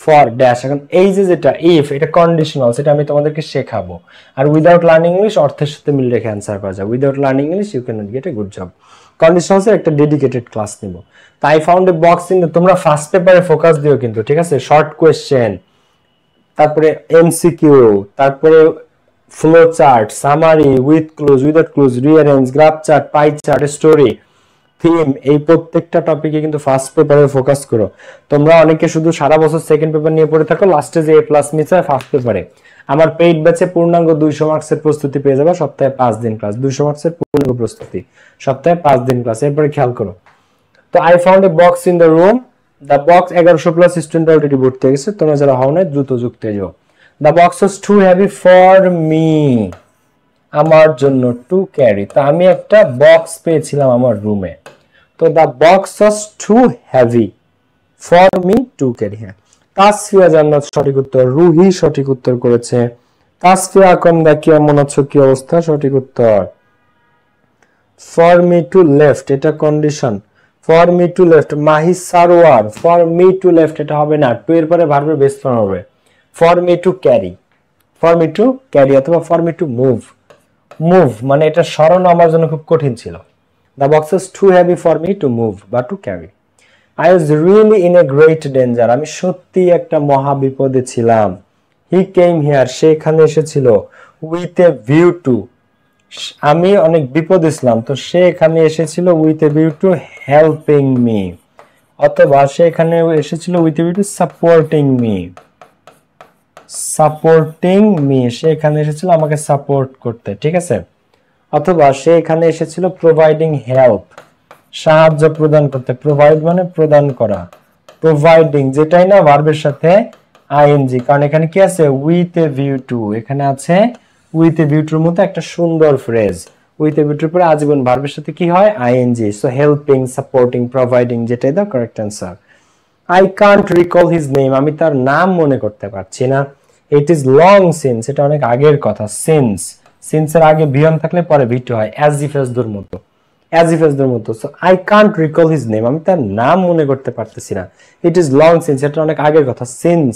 for dash. এখন এই যে যেটা ইফ, এটা কন্ডিশনাল, সেটা আমি তোমাদেরকে শেখাবো। আর উইদাউট লার্নিং ইংলিশ অর্থের সাথে মিল রেখে অ্যান্সার করা যায়। Without learning English you cannot get a good job. কন্ডিশনালসের একটা ডেডিকেটেড ক্লাস নিব। তাই ফাউন্ড এ বক্স ইন, তোমরা ফার্স্ট পেপারে ফোকাস দিও কিন্তু, ঠিক আছে? শর্ট কোয়েশ্চেন, তারপরে এমসিকিউ, তারপরে flow chart, summary, with cloze, without cloze, rearrange, graph chart, pie chart, story, theme, এই প্রত্যেকটা টপিকে কিন্তু ফার্স্ট পেপারে ফোকাস করো। তোমরা অনেকে শুধু সারা বছর সেকেন্ড পেপার নিয়ে পড়ে থাকো, লাস্টে যে এ প্লাস মিস হয় ফার্স্ট পেপারে। আমার পেইড ব্যাচে পূর্ণাঙ্গ 200 মার্কসের প্রস্তুতি পেয়ে যাবে, সপ্তাহে 5 দিন ক্লাস, 200 মার্কসের পূর্ণাঙ্গ প্রস্তুতি, সপ্তাহে 5 দিন ক্লাস। এরপরে খেয়াল করো, তো I found a box in the room, the box 1100 plus student already ভর্তি হয়ে গেছে, তোমরা যারা হও না দ্রুত যুক্ত হয়ে যাও। The box was too heavy for me, আমার জন্য, টু ক্যারি। তো আমি একটা বক্স পেয়েছিলাম আমার রুমে, তো the box was too heavy for me to carry. হ্যাঁ, তাসফিয়া জান্নাত সঠিক উত্তর, রুহি সঠিক উত্তর করেছে, তাসফিয়া আকন্দা কেমন আছো, কি অবস্থা, সঠিক উত্তর। ফর মি টু লেফট, এটা condition, for me to left. Mahi Sarwar, for me to left, এটা হবে না, টু এর পরে ভার্বের বেস ফর্ম হবে। For me to carry, for me to carry, অথবা for me to move, move মানে এটা সরানো আমার জন্য খুব কঠিন ছিল। The box is too heavy for me to move বা to carry. I was really in a great danger, আমি সত্যি একটা মহা বিপদে ছিলাম। হি কেম হিয়ার, সে এখানে এসেছিল। উইথ এ ভিউ টু, আমি অনেক বিপদে ছিলাম, তো সে এখানে এসেছিল with a view to helping me, অথবা সে এখানে এসেছিল with a view to supporting me, supporting me, সে এখানে এসেছিল আমাকে সাপোর্ট করতে, ঠিক আছে? অথবা সে এখানে এসেছিল প্রোভাইডিং হেল্প, সাহায্য প্রদান করতে। প্রোভাইড মানে প্রদান করা, প্রোভাইডিং যেটাই না ভার্বের সাথে আইএনজি, কারণ এখানে কি আছে, উইথ এ ভিউ টু, এখানে আছে উইথ এ ভিউ টুর মতো একটা সুন্দর ফ্রেজ। উইথ এ ভিউ টুর পরে আজীবন ভার্বের সাথে কি হয়, ING. So helping, supporting, providing, যেটাই দাও correct answer. I can't recall his name, আমি তার নাম মনে করতে পারছি না। ইট ইজ লং সিন্স, এটা অনেক আগের কথা। সিন্স, সিন্সের আগে ভিয়ন থাকলে পরে ভিটু হয়, অ্যাজ ইফ এস দর মতো, অ্যাজ ইফ এস দর মতো। So I can't recall his name, আমি তার নাম মনে করতে পারতেছি না। ইট ইজ লং সিন্স, এটা অনেক আগের কথা। সিন্স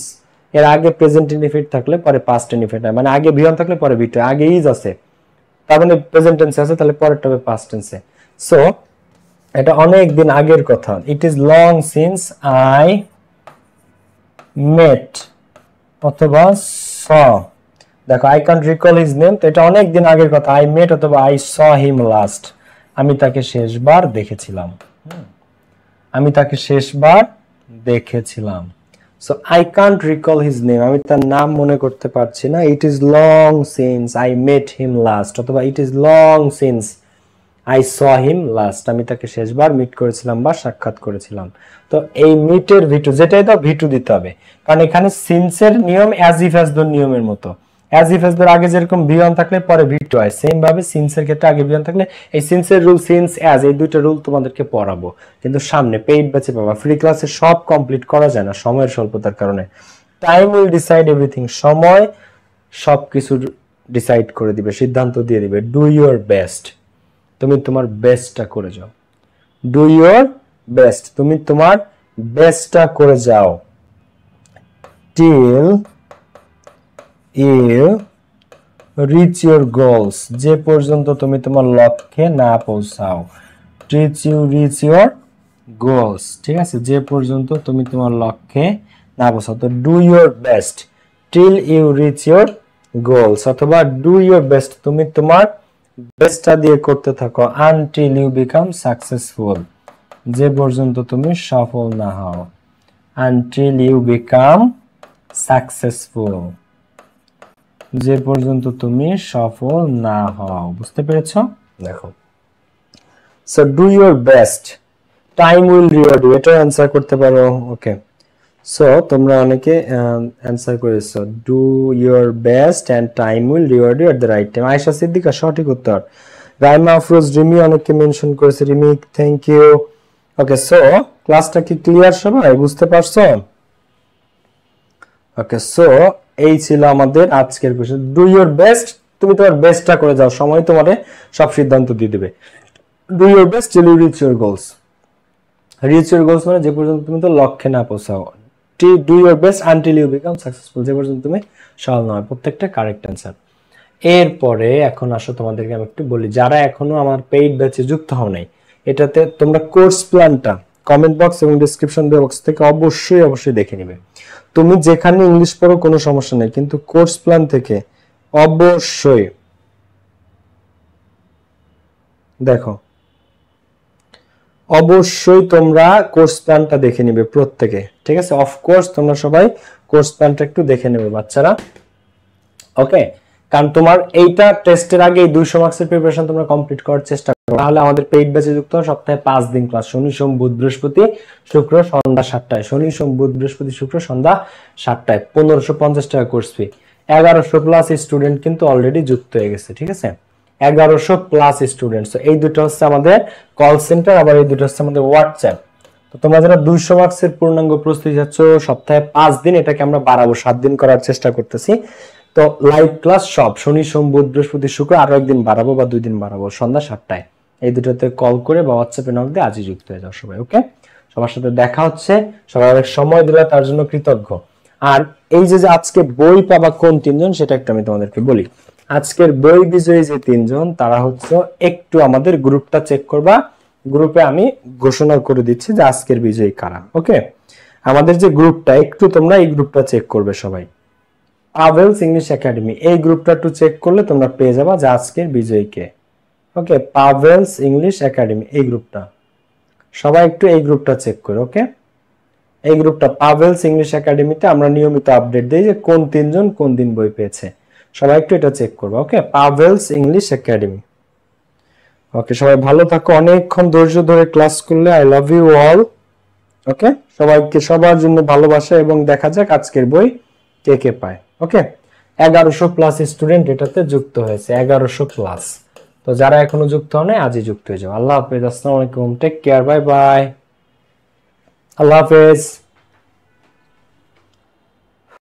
এর আগে প্রেজেন্ট ইনডিফিনিট থাকলে পরে পাস্ট ইনডিফিনিট হয়, মানে আগে ভিয়ন থাকলে পরে ভিটু, আগে ইজ আছে তার মানে প্রেজেন্ট টেন্সে আছে, তাহলে পরেরটা হবে পাস্ট টেন্সে। সো এটা অনেক দিন আগের কথা। ইট ইজ লং সিন্স আই মেট, অথবা স, দেখো I can't recall his name, তো এটা অনেক দিন আগের কথা। আই মেট অথবা আই স হিম লাস্ট, আমি তাকে শেষবার দেখেছিলাম, আমি তাকে শেষবার দেখেছিলাম। So I can't recall his name, আমি তার নাম মনে করতে পারছি না। It is long since I met him last, অথবা it is long since I saw him last, আমি তাকে শেষবার মিট করেছিলাম বা সাক্ষাৎ করেছিলাম। তো এই মিটের ভিটু, যেটাই তো ভিটু দিতে হবে, কারণ এখানে সিন্সের নিয়ম অ্যাজ ইফ অ্যাজ দর নিয়মের মতো। অ্যাজ ইফ অ্যাজ দর আগে যেরকম বিয়ন থাকলে পরে ভিটু হয়, সেম ভাবে সিন্সের ক্ষেত্রে আগে বিয়ন থাকলে, এই সিন্সের রুল, সিন্স, অ্যাজ, এই দুইটা রুল তোমাদেরকে পড়াবো, কিন্তু সামনে পেইড ব্যাচে পাবা। ফ্রি ক্লাসে সব কমপ্লিট করা যায় না সময়ের স্বল্পতার কারণে। টাইম উইল ডিসাইড এভরিথিং, সময় সবকিছু ডিসাইড করে দিবে, সিদ্ধান্ত দিয়ে দিবে। ডু ইউর বেস্ট, তুমি তোমার বেস্টটা করে যাও। ডু ইউর বেস্ট, তুমি তোমার বেস্টটা করে যাও। Till you reach your goals, যে পর্যন্ত তুমি তোমার লক্ষ্যে না পৌঁছাও। রিচ ইউর গোলস, ঠিক আছে, যে পর্যন্ত তুমি তোমার লক্ষ্যে না পৌঁছাও। তো do your best till you reach your goals, অথবা ডু ইউর বেস্ট, তুমি তোমার বেস্টটা দিয়ে করতে থাকো, আনটিল ইউ বিকাম সাকসেসফুল, যে পর্যন্ত তুমি সফল না হও। আনটিল ইউ বিকাম সাকসেসফুল, যে পর্যন্ত তুমি সফল না হও। বুঝতে পেরেছো? দেখো, so do your best, time will reward you, এটা অ্যান্সার করতে পারো। ওকে, সো তোমরা অনেকে অ্যান্সার করেছো, do your best and time will reward you at the right time. Ayesha Siddiqa সঠিক উত্তর। রাইমা আফরোজ, রিমি অনেককে মেনশন করেছে, Rimi thank you. Okay, so ক্লাসটা কি ক্লিয়ার সবাই? বুঝতে পারছো? ওকে, সো এই ছিল আমাদের আজকের কোশ্চেন। ডু ইউর বেস্ট, তুমি তোমার বেস্টটা করে যাও, সময় তোমারে সব সিদ্ধান্ত দিয়ে দিবে। Do your best till you reach your goals, reach your goals মানে যে পর্যন্ত তুমি তো লক্ষ্যে না পৌঁছাও। Do your best until you become successful, যে পর্যন্ত তুমি সফল নয়। প্রত্যেকটা কারেক্ট অ্যান্সার। এরপরে এখন আসো তোমাদেরকে আমি একটু বলি, যারা এখনো আমার পেইড ব্যাচে যুক্ত হও নাই, এটাতে তোমরা কোর্স প্ল্যানটা কমেন্ট বক্স এবং ডেসক্রিপশন বক্স থেকে অবশ্যই দেখে নিবে। তুমি যেখানে ইংলিশ পড়ো কোনো সমস্যা নেই, কিন্তু কোর্স প্ল্যান থেকে অবশ্যই দেখো, অবশ্যই তোমরা কোর্স প্ল্যানটা দেখে নিবে প্রত্যেকে, ঠিক আছে? অফকোর্স তোমরা সবাই কোর্স প্ল্যানটা একটু দেখে নেবে বাচ্চারা। ওকে, কারণ তোমার এইটা টেস্টের আগে 200 মার্কসের প্রিপারেশন তোমরা কমপ্লিট করার চেষ্টা করো। তাহলে আমাদের পেইড ব্যাচে যুক্ত হও, সপ্তাহে 5 দিন ক্লাস, শনি সোম বুধ বৃহস্পতি শুক্র সন্ধ্যা 7টায়, শনি সোম বুধ বৃহস্পতি শুক্র সন্ধ্যা 7টায়। 1550 টাকা কোর্স ফি। 1100 প্লাস স্টুডেন্ট কিন্তু অলরেডি যুক্ত হয়ে গেছে, ঠিক আছে? 1100 প্লাস স্টুডেন্টস। এই দুটো হচ্ছে আমাদের কল সেন্টার, আবার এই দুটো হচ্ছে আমাদের হোয়াটসঅ্যাপ। তো তোমরা যারা 200 মার্কসের পূর্ণাঙ্গ প্রস্তুতি যাচ্ছ, সপ্তাহে 5 দিন, এটাকে আমরা বাড়াবো 7 দিন করার চেষ্টা করতেছি। তো লাইভ ক্লাস সব শনি সোম বুধ বৃহস্পতি শুক্র, আরো একদিন বাড়াবো বা 2 দিন বাড়াবো সন্ধ্যা 7টায়। এই দুটোতে কল করে বা হোয়াটসঅ্যাপে নক দিয়ে আজই যুক্ত হয়ে যাও সবাই। ওকে, সবার সাথে দেখা হচ্ছে, সবাই অনেক সময় দিলে তার জন্য কৃতজ্ঞ। আর এই যে আজকে বই পাবা কোন 3 জন, সেটা একটু আমি তোমাদেরকে বলি। আজকের বই বিজয়ী যে 3 জন, তারা হচ্ছে, একটু আমাদের গ্রুপটা চেক করবা, গ্রুপে আমি ঘোষণা করে দিচ্ছি যে আজকের বিজয়ী কারা। ওকে, আমাদের যে গ্রুপটা, একটু তোমরা এই গ্রুপটা চেক করবে সবাই। পাভেলস ইংলিশ একাডেমি, এই গ্রুপটা একটু চেক করলে তোমরা পেয়ে যাবা যে আজকের বিজয়ী কে। ওকে, পাভেলস ইংলিশ একাডেমি, এই গ্রুপটা সবাই একটু এই গ্রুপটা চেক করো। ওকে, এই গ্রুপটা পাভেলস ইংলিশ একাডেমিতে আমরা নিয়মিত আপডেট দেই যে কোন 3 জন কোন দিন বই পেয়েছে। সবাই একটু এটা চেক করবে। ওকে, পাভেলস ইংলিশ একাডেমি। ওকে, সবাই ভালো থাকো, অনেকক্ষণ ধৈর্য ধরে ক্লাস করলে। I love you all. Okay, সবাইকে সবার জন্য ভালোবাসা, এবং দেখা যাক আজকের বই কে কে পায়। ওকে, 1100 প্লাস স্টুডেন্ট এটাতে যুক্ত হয়েছে, 1100 প্লাস। তো যারা এখনো যুক্ত হয় নাই, আজই যুক্ত হয়ে যাও। আল্লাহ হাফেজ, আসসালামু আলাইকুম, টেক কেয়ার, বাই বাই, আল্লাহ হাফেজ।